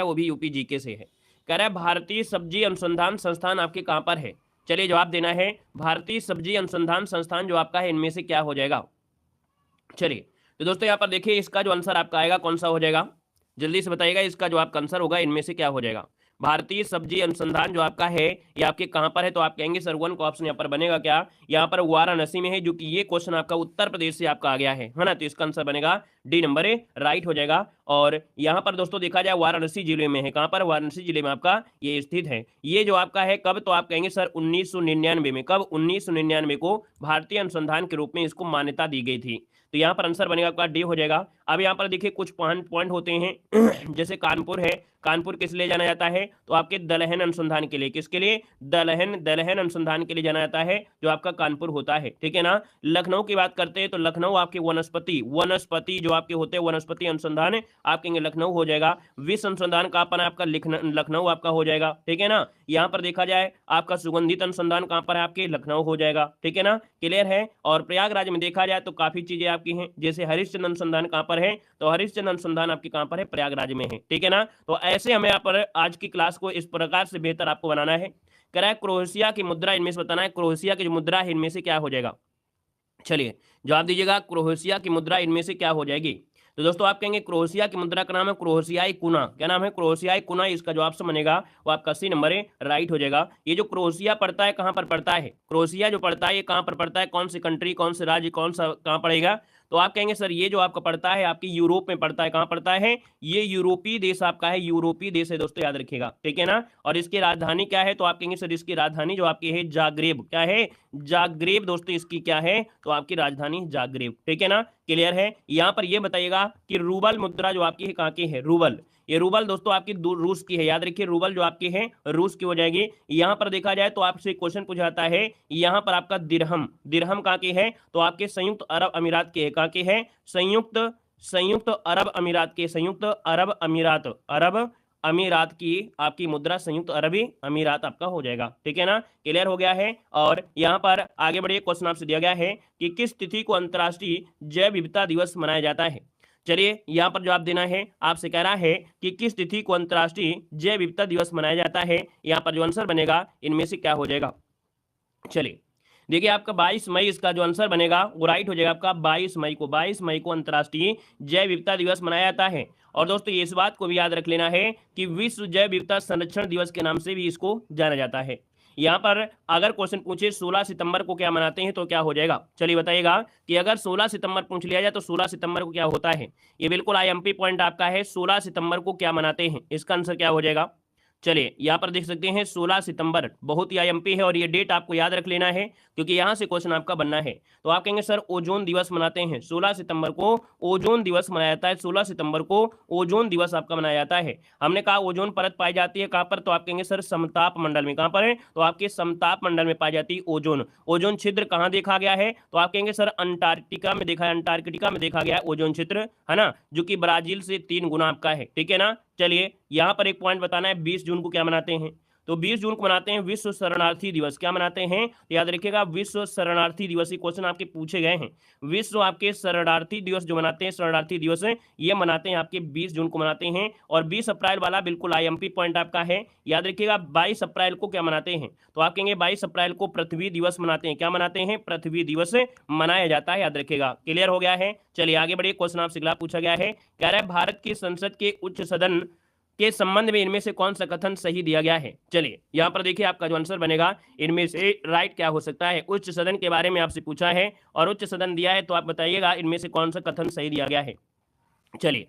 वो भी UP GK से है। कह रहा है भारतीय सब्जी अनुसंधान संस्थान आपके कहाँ पर है। चलिए जवाब देना है, भारतीय सब्जी अनुसंधान संस्थान जो आपका है इनमें से क्या हो जाएगा। चलिए तो दोस्तों यहाँ पर देखिए इसका जो आंसर आपका आएगा कौन सा हो जाएगा, जल्दी से बताइएगा इसका जो आपका आंसर होगा इनमें से क्या हो जाएगा। भारतीय सब्जी अनुसंधान जो आपका है ये आपके कहां पर है, तो आप कहेंगे सर 1 का ऑप्शन यहाँ पर बनेगा क्या, यहाँ पर वाराणसी में है, जो कि ये क्वेश्चन आपका उत्तर प्रदेश से आपका आ गया है ना, तो इसका आंसर बनेगा डी नंबर ए राइट हो जाएगा। और यहाँ पर दोस्तों देखा जाए वाराणसी जिले में है, कहां पर, वाराणसी जिले में आपका ये स्थित है। ये जो आपका है कब, तो आप कहेंगे सर 1999 में, कब 1999 को भारतीय अनुसंधान के रूप में इसको मान्यता दी गई थी, तो यहाँ पर आंसर बनेगा आपका डी हो जाएगा। अब यहाँ पर देखिए कुछ पॉइंट होते हैं जैसे कानपुर है, कानपुर किस लिए जाना जाता है, तो आपके दलहन अनुसंधान के लिए, किसके लिए, दलहन अनुसंधान के लिए जाना जाता है जो आपका कानपुर होता है, ठीक है ना। लखनऊ की बात करते हैं तो लखनऊ आपके वनस्पति जो आपके होते हैं वनस्पति अनुसंधान, आप कहेंगे लखनऊ हो जाएगा। विश्व अनुसंधान का अपन आपका लखनऊ आपका हो जाएगा, ठीक है ना। यहाँ पर देखा जाए आपका सुगंधित अनुसंधान कहाँ पर है, आपके लखनऊ हो जाएगा, ठीक है ना, क्लियर है। और प्रयागराज में देखा जाए तो काफी चीजें आपकी हैं, जैसे हरिश्चंद्र अनुसंधान कहाँ पर है, तो हरिश्चंद्र अनुसंधान आपके कहाँ पर है, प्रयागराज में है, ठीक है ना। तो ऐसे हमें यहाँ पर आज की क्लास को इस प्रकार से बेहतर आपको बनाना है। कह रहा है क्रोएशिया की मुद्रा इनमें से बताना है, क्रोएशिया की जो मुद्रा है इनमें से क्या हो जाएगा। चलिए जवाब दीजिएगा, क्रोएशिया की मुद्रा इनमें से क्या हो जाएगी। तो दोस्तों आप कहेंगे क्रोएशिया की मुद्रा का नाम है क्रोएशियाई कुना, क्या नाम है, क्रोएशियाई कुना, इसका जो ऑप्शन बनेगा वो आपका सी नंबर है राइट हो जाएगा। ये जो क्रोएशिया पड़ता है कहाँ पर पड़ता है, क्रोएशिया जो पड़ता है ये कहाँ पर पड़ता है, कौन सी कंट्री, कौन से राज्य, कौन सा कहाँ पड़ेगा, तो आप कहेंगे सर ये जो आपका पड़ता है आपकी यूरोप में पड़ता है, कहाँ पड़ता है, ये यूरोपीय देश आपका है, यूरोपीय देश है दोस्तों, याद रखिएगा, ठीक है ना। और इसकी राजधानी क्या है, तो आप कहेंगे सर इसकी राजधानी जो आपकी है जाग्रेब, क्या है, जाग्रेब दोस्तों इसकी क्या है, तो आपकी राजधानी जाग्रेब, ठीक है ना, क्लियर है। यहाँ पर ये बताइएगा कि रूबल मुद्रा जो आपकी है कहाँ की है, रूबल, ये रूबल दोस्तों आपकी रूस की है, याद रखिए रूबल जो आपकी है रूस की हो जाएगी। यहाँ पर देखा जाए तो आपसे क्वेश्चन पूछाता है, यहाँ पर आपका दिरहम, दिरहम कहाँ की है, तो आपके संयुक्त अरब अमीरात के है, कहाँ की है, संयुक्त अरब अमीरात के, संयुक्त अरब अमीरात की आपकी मुद्रा संयुक्त अरबी अमीरात आपका हो जाएगा, ठीक है ना, क्लियर हो गया है। और यहाँ पर आगे बढ़िए, क्वेश्चन आपसे दिया गया है कि किस तिथि को अंतर्राष्ट्रीय जैव विविधता दिवस मनाया जाता है। चलिए यहाँ पर जवाब देना है, आपसे कह रहा है कि किस तिथि को अंतर्राष्ट्रीय जैव विविधता दिवस मनाया जाता है, यहाँ पर जो आंसर बनेगा इनमें से क्या हो जाएगा। चलिए देखिए आपका 22 मई इसका जो आंसर बनेगा वो राइट हो जाएगा आपका, 22 मई को अंतर्राष्ट्रीय जैव विविधता दिवस मनाया जाता है। और दोस्तों इस बात को भी याद रख लेना है कि विश्व जैव विविधता संरक्षण दिवस के नाम से भी इसको जाना जाता है। यहाँ पर अगर क्वेश्चन पूछे 16 सितंबर को क्या मनाते हैं तो क्या हो जाएगा, चलिए बताइएगा कि अगर 16 सितंबर पूछ लिया जाए तो 16 सितंबर को क्या होता है, ये बिल्कुल आईएमपी पॉइंट आपका है, 16 सितंबर को क्या मनाते हैं, इसका आंसर क्या हो जाएगा। चलिए यहाँ पर देख सकते हैं 16 सितंबर बहुत ही आईएमपी है और ये डेट आपको याद रख लेना है क्योंकि यहाँ से क्वेश्चन आपका बनना है। तो आप कहेंगे सर ओजोन दिवस मनाते हैं, 16 सितंबर को ओजोन दिवस मनाया जाता है, 16 सितंबर को ओजोन दिवस आपका मनाया जाता है। हमने कहा ओजोन परत पाई जाती है कहाँ पर, तो आप कहेंगे सर समताप मंडल में, कहाँ पर है, तो आपके समताप मंडल में पाई जाती है ओजोन। ओजोन छिद्र कहाँ देखा गया है, तो आप कहेंगे सर अंटार्कटिका में देखा है, अंटार्कटिका में देखा गया है ओजोन छिद्र, है ना, जो कि ब्राजील से 3 गुना आपका है, ठीक है ना। चलिए यहाँ पर एक पॉइंट बताना है, 20 जून को क्या मनाते हैं, तो 20 जून को मनाते हैं विश्व शरणार्थी दिवस, क्या मनाते हैं, तो याद रखिएगा विश्व शरणार्थी दिवस, ये क्वेश्चन आपके पूछे गए हैं। विश्व आपके शरणार्थी दिवस जो मनाते हैं, शरणार्थी दिवस ये मनाते हैं आपके 20 जून को मनाते हैं। और 20 अप्रैल वाला बिल्कुल आईएमपी पॉइंट आपका है, याद रखिएगा 22 अप्रैल को क्या मनाते हैं, तो आप कहेंगे 22 अप्रैल को पृथ्वी दिवस मनाते हैं, क्या मनाते हैं, पृथ्वी दिवस मनाया जाता है, याद रखिएगा, क्लियर हो गया है। चलिए आगे बढ़िए, क्वेश्चन आपसे अगला पूछा गया है, कह रहा है भारत की संसद के उच्च सदन के संबंध में इनमें से कौन सा कथन सही दिया गया है। चलिए यहाँ पर देखिए आपका जो आंसर बनेगा इनमें से राइट क्या हो सकता है, उच्च सदन के बारे में आपसे पूछा है और उच्च सदन दिया है, तो आप बताइएगा इनमें से कौन सा कथन सही दिया गया है। चलिए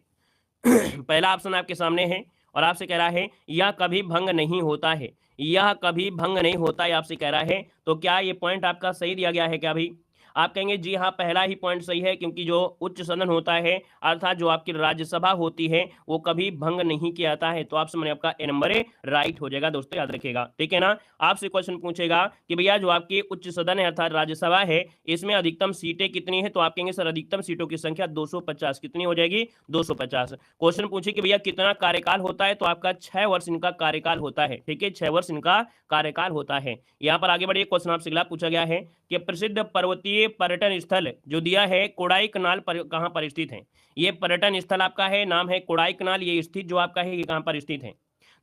पहला ऑप्शन आपके सामने है और आपसे कह रहा है यह कभी भंग नहीं होता है, यह कभी भंग नहीं होता है आपसे कह रहा है, तो क्या ये पॉइंट आपका सही दिया गया है क्या भाई, आप कहेंगे जी हाँ पहला ही पॉइंट सही है, क्योंकि जो उच्च सदन होता है अर्थात जो आपकी राज्यसभा होती है वो कभी भंग नहीं किया जाता है, तो ऑप्शन में आपका ए नंबर है राइट हो जाएगा दोस्तों, याद रखिएगा, ठीक है ना। आपसे क्वेश्चन पूछेगा कि भैया जो आपकी उच्च सदन है अर्थात राज्यसभा है इसमें अधिकतम सीटें कितनी है, तो आप कहेंगे सर अधिकतम सीटों की संख्या 250, कितनी हो जाएगी 250। क्वेश्चन पूछे कि भैया कितना कार्यकाल होता है, तो आपका 6 वर्ष इनका कार्यकाल होता है, ठीक है, 6 वर्ष इनका कार्यकाल होता है। यहाँ पर आगे बढ़िए, क्वेश्चन आपसे अगला पूछा गया है, कि प्रसिद्ध पर्वतीय पर्यटन स्थल जो दिया है कोडाईकनाल कहाँ पर स्थित है। ये पर्यटन स्थल आपका है, नाम है कोडाईकनाल, ये स्थित जो आपका है ये कहाँ पर स्थित है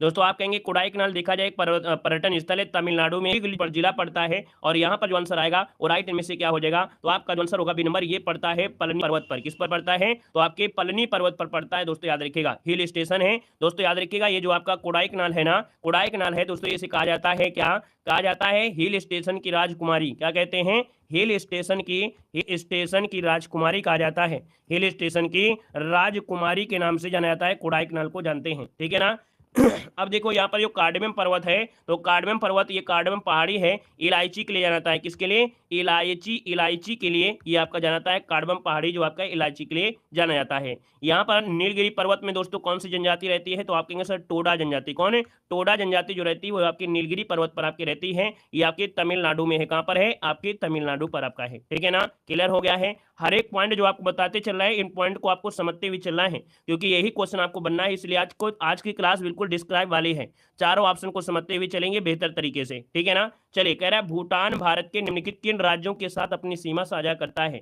दोस्तों। आप कहेंगे कोडाईकनाल देखा जाए एक पर्यटन स्थल है, तमिलनाडु में जिला पड़ता है, और यहाँ पर जो आंसर आएगा वो राइट इनमें से क्या हो जाएगा, तो आपका जो आंसर होगा बी नंबर, ये पड़ता है पलनी पर्वत पर। किस पर पड़ता है, तो आपके पलनी पर्वत पर पड़ता है दोस्तों, याद रखिएगा, हिल स्टेशन है दोस्तों, याद रखिएगा। ये जो आपका कोडाईकनाल है ना, कोडाईकनाल है दोस्तों, इसे कहा जाता है, क्या कहा जाता है, हिल स्टेशन की राजकुमारी। क्या कहते हैं, हिल स्टेशन की राजकुमारी कहा जाता है, हिल स्टेशन की राजकुमारी के नाम से जाना जाता है, कोडाईकनाल को जानते हैं, ठीक है ना। अब देखो यहाँ पर जो कार्डमम पर्वत है, तो कार्डमम पर्वत, ये कार्डमम पहाड़ी है, इलायची के लिए जाना जाता है, किसके लिए, इलायची के लिए ये आपका जाना जाता है, कार्डमम पहाड़ी जो आपका इलायची के लिए जाना जाता है। यहाँ पर नीलगिरी पर्वत में दोस्तों कौन सी जनजाति रहती है, तो आप कहेंगे सर टोडा जनजाति। कौन है, टोडा जनजाति जो रहती है वो आपकी नीलगिरी पर्वत पर आपकी रहती है, ये आपके तमिलनाडु में है। कहाँ पर है, आपके तमिलनाडु पर आपका है, ठीक है ना, क्लियर हो गया है। हर एक पॉइंट जो आपको बताते चल रहा है, इन पॉइंट को आपको समझते हुए चलना है, क्योंकि यही क्वेश्चन आपको बनना है, इसलिए आज की क्लास बिल्कुल डिस्क्राइब वाली है, चारों ऑप्शन को समझते हुए चलेंगे बेहतर तरीके से, ठीक है ना। चलिए, कह रहा है भूटान भारत के निम्नलिखित किन राज्यों के साथ अपनी सीमा साझा करता है।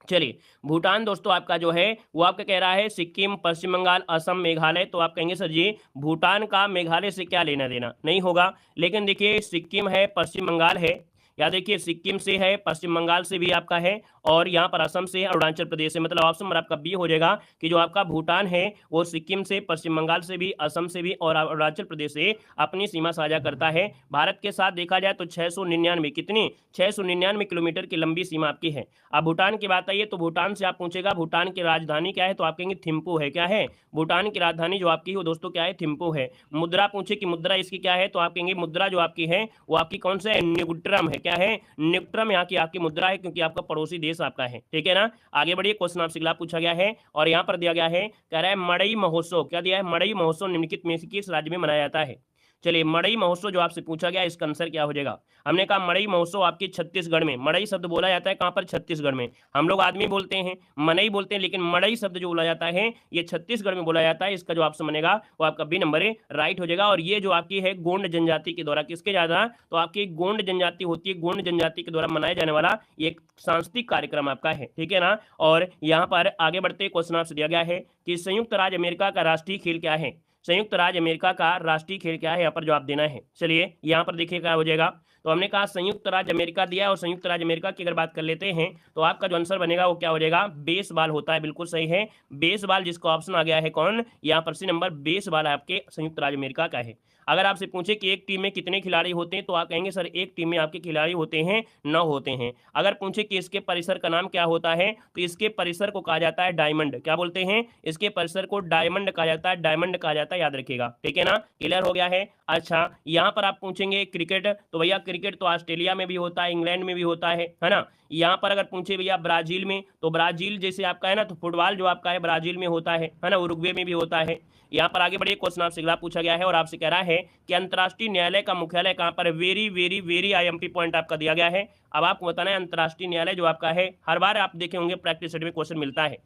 चलिए, भूटान दोस्तों आपका जो है वो आपका कह रहा है सिक्किम, पश्चिम बंगाल, असम, मेघालय। तो आप कहेंगे सर जी भूटान का मेघालय से क्या लेना देना, नहीं होगा। लेकिन देखिए सिक्किम है, पश्चिम बंगाल है, या देखिए सिक्किम से है, पश्चिम बंगाल से भी आपका है, और यहाँ पर असम से, अरुणाचल प्रदेश से, मतलब ऑप्शन नंबर आपका बी हो जाएगा कि जो आपका भूटान है वो सिक्किम से, पश्चिम बंगाल से भी, असम से भी और अरुणाचल प्रदेश से अपनी सीमा साझा करता है। भारत के साथ देखा जाए तो 699 कितनी 699 किलोमीटर की लंबी सीमा आपकी है। अब भूटान की बात आई है तो भूटान से आप पूछेगा भूटान की राजधानी क्या है, तो आप कहेंगे थिम्पू है। क्या है, भूटान की राजधानी जो आपकी है वो दोस्तों क्या है, थिम्पू है। मुद्रा पूछे कि मुद्रा इसकी क्या है, तो आप कहेंगे मुद्रा जो आपकी है वो आपकी कौन सा है, न्यूट्रम है। क्या है, न्यूट्रम यहाँ की आपकी मुद्रा है, क्योंकि आपका पड़ोसी देश आपका है, ठीक है ना। आगे बढ़िए, क्वेश्चन आपसे अगला पूछा गया है और यहाँ पर दिया गया है, कह रहा है मड़ई महोत्सव। क्या दिया है, मड़ई महोत्सव निम्नलिखित में से किस राज्य में मनाया जाता है। चलिए, मड़ई महोत्सव जो आपसे पूछा गया इसका आंसर क्या हो जाएगा। हमने कहा मड़ई महोत्सव आपकी छत्तीसगढ़ में, मड़ई शब्द बोला जाता है कहाँ पर, छत्तीसगढ़ में। हम लोग आदमी बोलते हैं, मनई बोलते हैं, लेकिन मड़ई शब्द जो बोला जाता है ये छत्तीसगढ़ में बोला जाता है। इसका जो ऑप्शन बनेगा वो आपका बी नंबर राइट हो जाएगा। और ये जो आपकी है गोंड जनजाति के द्वारा, किसके ज्यादा, तो आपकी गोंड जनजाति होती है, गोंड जनजाति के द्वारा मनाया जाने वाला एक सांस्कृतिक कार्यक्रम आपका है, ठीक है ना। और यहाँ पर आगे बढ़ते क्वेश्चन आपसे दिया गया है कि संयुक्त राज्य अमेरिका का राष्ट्रीय खेल क्या है। संयुक्त राज्य अमेरिका का राष्ट्रीय खेल क्या है, यहाँ पर जवाब देना है। चलिए, यहाँ पर देखिए क्या हो जाएगा, तो हमने कहा संयुक्त राज्य अमेरिका दिया है, और संयुक्त राज्य अमेरिका की अगर बात कर लेते हैं तो आपका जो आंसर बनेगा वो क्या हो जाएगा, बेसबॉल होता है। बिल्कुल सही है, बेसबॉल, जिसका ऑप्शन आ गया है कौन, यहाँ पर सी नंबर, बेसबॉल आपके संयुक्त राज्य अमेरिका का है। अगर आपसे पूछे कि एक टीम में कितने खिलाड़ी होते हैं, तो आप कहेंगे सर एक टीम में आपके खिलाड़ी होते हैं 9 होते हैं। अगर पूछे कि इसके परिसर का नाम क्या होता है, तो इसके परिसर को कहा जाता है डायमंड। क्या बोलते हैं, इसके परिसर को डायमंड कहा जाता है, डायमंड कहा जाता है, याद रखिएगा, ठीक है ना, क्लियर हो गया है। अच्छा, यहाँ पर आप पूछेंगे क्रिकेट, तो भैया क्रिकेट तो ऑस्ट्रेलिया में भी होता है, इंग्लैंड में भी होता है ना। यहाँ पर अगर पूछे भैया ब्राजील में, तो ब्राजील जैसे आपका है ना, तो फुटबॉल जो आपका है ब्राजील में होता है ना, उरुग्वे में भी होता है। यहाँ पर आगे बढ़िए, क्वेश्चन आपसे अगला पूछा गया है और आपसे कह रहा है कि अंतर्राष्ट्रीय न्यायालय का मुख्यालय कहाँ पर है। Very very very IMP point आपका दिया गया है। अब आपको बताना है अंतर्राष्ट्रीय न्यायालय जो आपका है, हर बार आप देखे होंगे प्रैक्टिस सेट में क्वेश्चन मिलता है।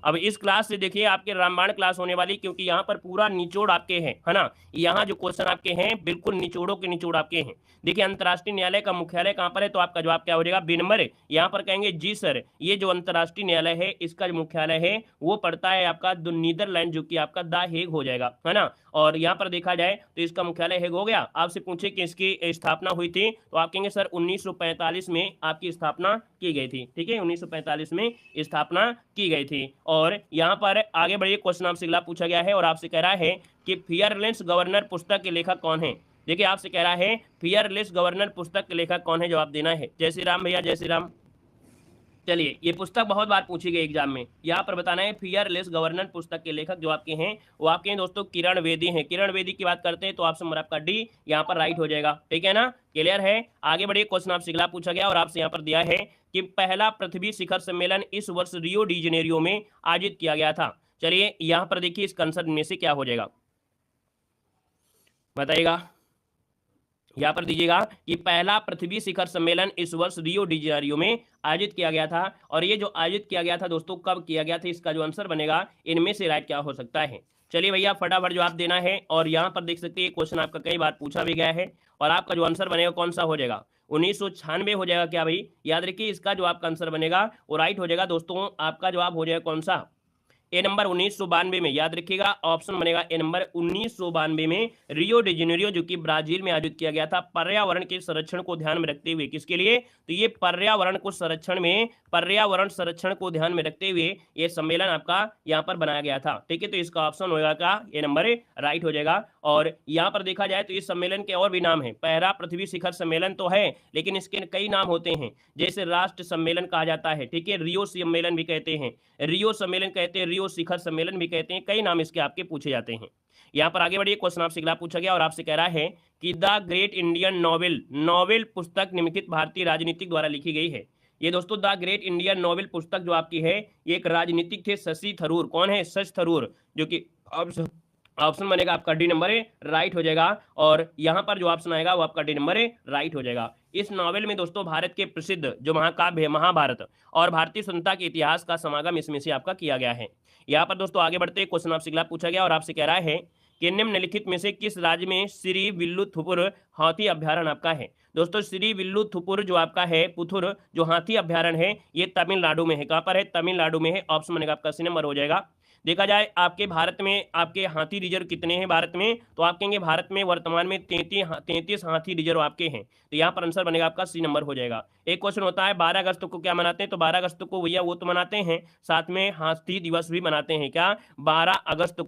अब इस क्लास से देखिए आपके रामबाण क्लास होने वाली, क्योंकि यहाँ पर पूरा निचोड़ आपके हैं, है ना। यहाँ जो क्वेश्चन आपके हैं बिल्कुल निचोड़ों के निचोड़ आपके हैं। देखिए, अंतर्राष्ट्रीय न्यायालय का मुख्यालय कहाँ पर है, तो आपका जवाब क्या हो जाएगा, बी नंबर। यहाँ पर कहेंगे जी सर, ये जो अंतर्राष्ट्रीय न्यायालय है इसका जो मुख्यालय है वो पड़ता है आपका नीदरलैंड, जो कि आपका द हेग हो जाएगा, है ना। और यहाँ पर देखा जाए तो इसका मुख्यालय हेग हो गया। आपसे पूछे कि इसकी स्थापना हुई थी, तो आप कहेंगे सर 1945 में आपकी स्थापना की गई थी, ठीक है, 1945 में स्थापना की गई थी। और यहाँ पर आगे बढ़िए, क्वेश्चन आपसे अगला पूछा गया है और आपसे कह रहा है कि फियरलेस गवर्नर पुस्तक के लेखक कौन है। देखिए, आपसे कह रहा है फियरलेस गवर्नर पुस्तक के लेखक कौन है, जवाब देना है। जय श्री राम भैया, जय श्री राम। चलिए, ये पुस्तक बहुत बार पूछी गई एग्जाम में, यहाँ पर बताना है फियरलेस गवर्नर पुस्तक के लेखक जो आपके हैं वो आपके हैं दोस्तों किरण बेदी हैं। किरण बेदी की बात करते हैं तो ऑप्शन नंबर आपका डी यहाँ पर राइट हो जाएगा, ठीक है ना, क्लियर है। आगे बढ़िए, क्वेश्चन आपसे अगला पूछा गया और आपसे यहाँ पर दिया है कि पहला पृथ्वी शिखर सम्मेलन इस वर्ष रियो डी जेनेरियो में आयोजित किया गया था। चलिए, यहाँ पर देखिए इस आंसर में से क्या हो जाएगा, बताइएगा। यहाँ पर दीजिएगा कि पहला पृथ्वी शिखर सम्मेलन इस वर्ष रियो डी जेनेरियो में आयोजित किया गया था। और ये जो आयोजित किया गया था दोस्तों, कब किया गया था, इसका जो आंसर बनेगा इनमें से राइट क्या हो सकता है। चलिए भैया, फटाफट जवाब देना है। और यहाँ पर देख सकते हैं क्वेश्चन आपका कई बार पूछा भी गया है और आपका जो आंसर बनेगा कौन सा हो जाएगा, 1996 हो जाएगा क्या भाई? याद रखिए इसका जो आपका आंसर बनेगा वो राइट हो जाएगा दोस्तों। आपका जवाब हो जाएगा कौन सा? ए नंबर 1992 में। याद रखिएगा ऑप्शन बनेगा ए नंबर 1992 में रियो डी जेनेरियो जो कि ब्राजील में आयोजित किया गया था पर्यावरण के संरक्षण को ध्यान में रखते हुए। किसके लिए? तो ये पर्यावरण संरक्षण को ध्यान में रखते हुए ये सम्मेलन आपका यहाँ पर बनाया गया था। ठीक है, तो इसका ऑप्शन होगा का ए नंबर राइट हो जाएगा। और यहाँ पर देखा जाए तो इस सम्मेलन के और भी नाम है। पहला पृथ्वी शिखर सम्मेलन तो है, लेकिन इसके कई नाम होते हैं, जैसे राष्ट्र सम्मेलन कहा जाता है। ठीक है, रियो सम्मेलन भी कहते हैं, रियो सम्मेलन कहते हैं, रियो शिखर सम्मेलन भी कहते हैं, कई नाम इसके आपके पूछे जाते हैं। यहाँ पर आगे बढ़िए, क्वेश्चन आपसे अगला पूछा गया और आपसे कह रहा है कि द ग्रेट इंडियन नोवेल पुस्तक निम्नलिखित भारतीय राजनीतिक द्वारा लिखी गई है। ये दोस्तों द ग्रेट इंडियन नोवेल पुस्तक जो आपकी है ये एक राजनीतिक थे, शशि थरूर। कौन है? शशि थरूर, जो कि ऑप्शन बनेगा आपका डी नंबर राइट हो जाएगा। और यहाँ पर जो ऑप्शन आएगा वो आपका डी नंबर राइट हो जाएगा। इस नॉवेल में दोस्तों भारत के प्रसिद्ध जो महाकाव्य है महाभारत और भारतीय स्वतंत्रता के इतिहास का समागम इसमें से आपका किया गया है। यहाँ पर दोस्तों आगे बढ़ते क्वेश्चन आपसे अगला पूछा गया और आपसे कह रहा है कि निम्नलिखित में से किस राज्य में श्री विल्लुथुपुर हाथी अभ्यारण्य आपका है? दोस्तों श्री विल्लुथुपुर जो आपका है पुथुर जो हाथी अभ्यारण्य है ये तमिलनाडु में है। कहाँ पर है? तमिलनाडु में है। ऑप्शन बनेगा आपका सी नंबर हो जाएगा। देखा जाए आपके भारत में आपके हाथी रिजर्व कितने हैं भारत में, तो आप कहेंगे भारत में वर्तमान में 33 हाथी रिजर्व आपके हैं। तो यहाँ पर आंसर बनेगा आपका सी नंबर हो जाएगा। एक क्वेश्चन होता है 12 अगस्त को क्या मनाते हैं? तो 12 अगस्त को भैया वो तो मनाते हैं, साथ में हाथी दिवस भी मनाते हैं। क्या? 12 अगस्त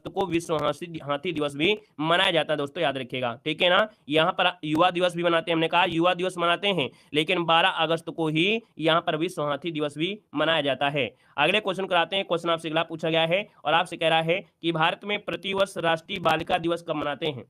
को विश्व हाथी दिवस भी मनाया जाता है दोस्तों, याद रखिएगा। ठीक है ना, यहाँ पर युवा दिवस भी मनाते हैं, हमने कहा युवा दिवस मनाते हैं, लेकिन 12 अगस्त को ही यहाँ पर विश्व हाथी दिवस भी मनाया जाता है। अगले क्वेश्चन कराते हैं। क्वेश्चन आपसे अगला पूछा गया है और आपसे कह रहा है कि भारत में प्रतिवर्ष राष्ट्रीय बालिका दिवस कब मनाते हैं?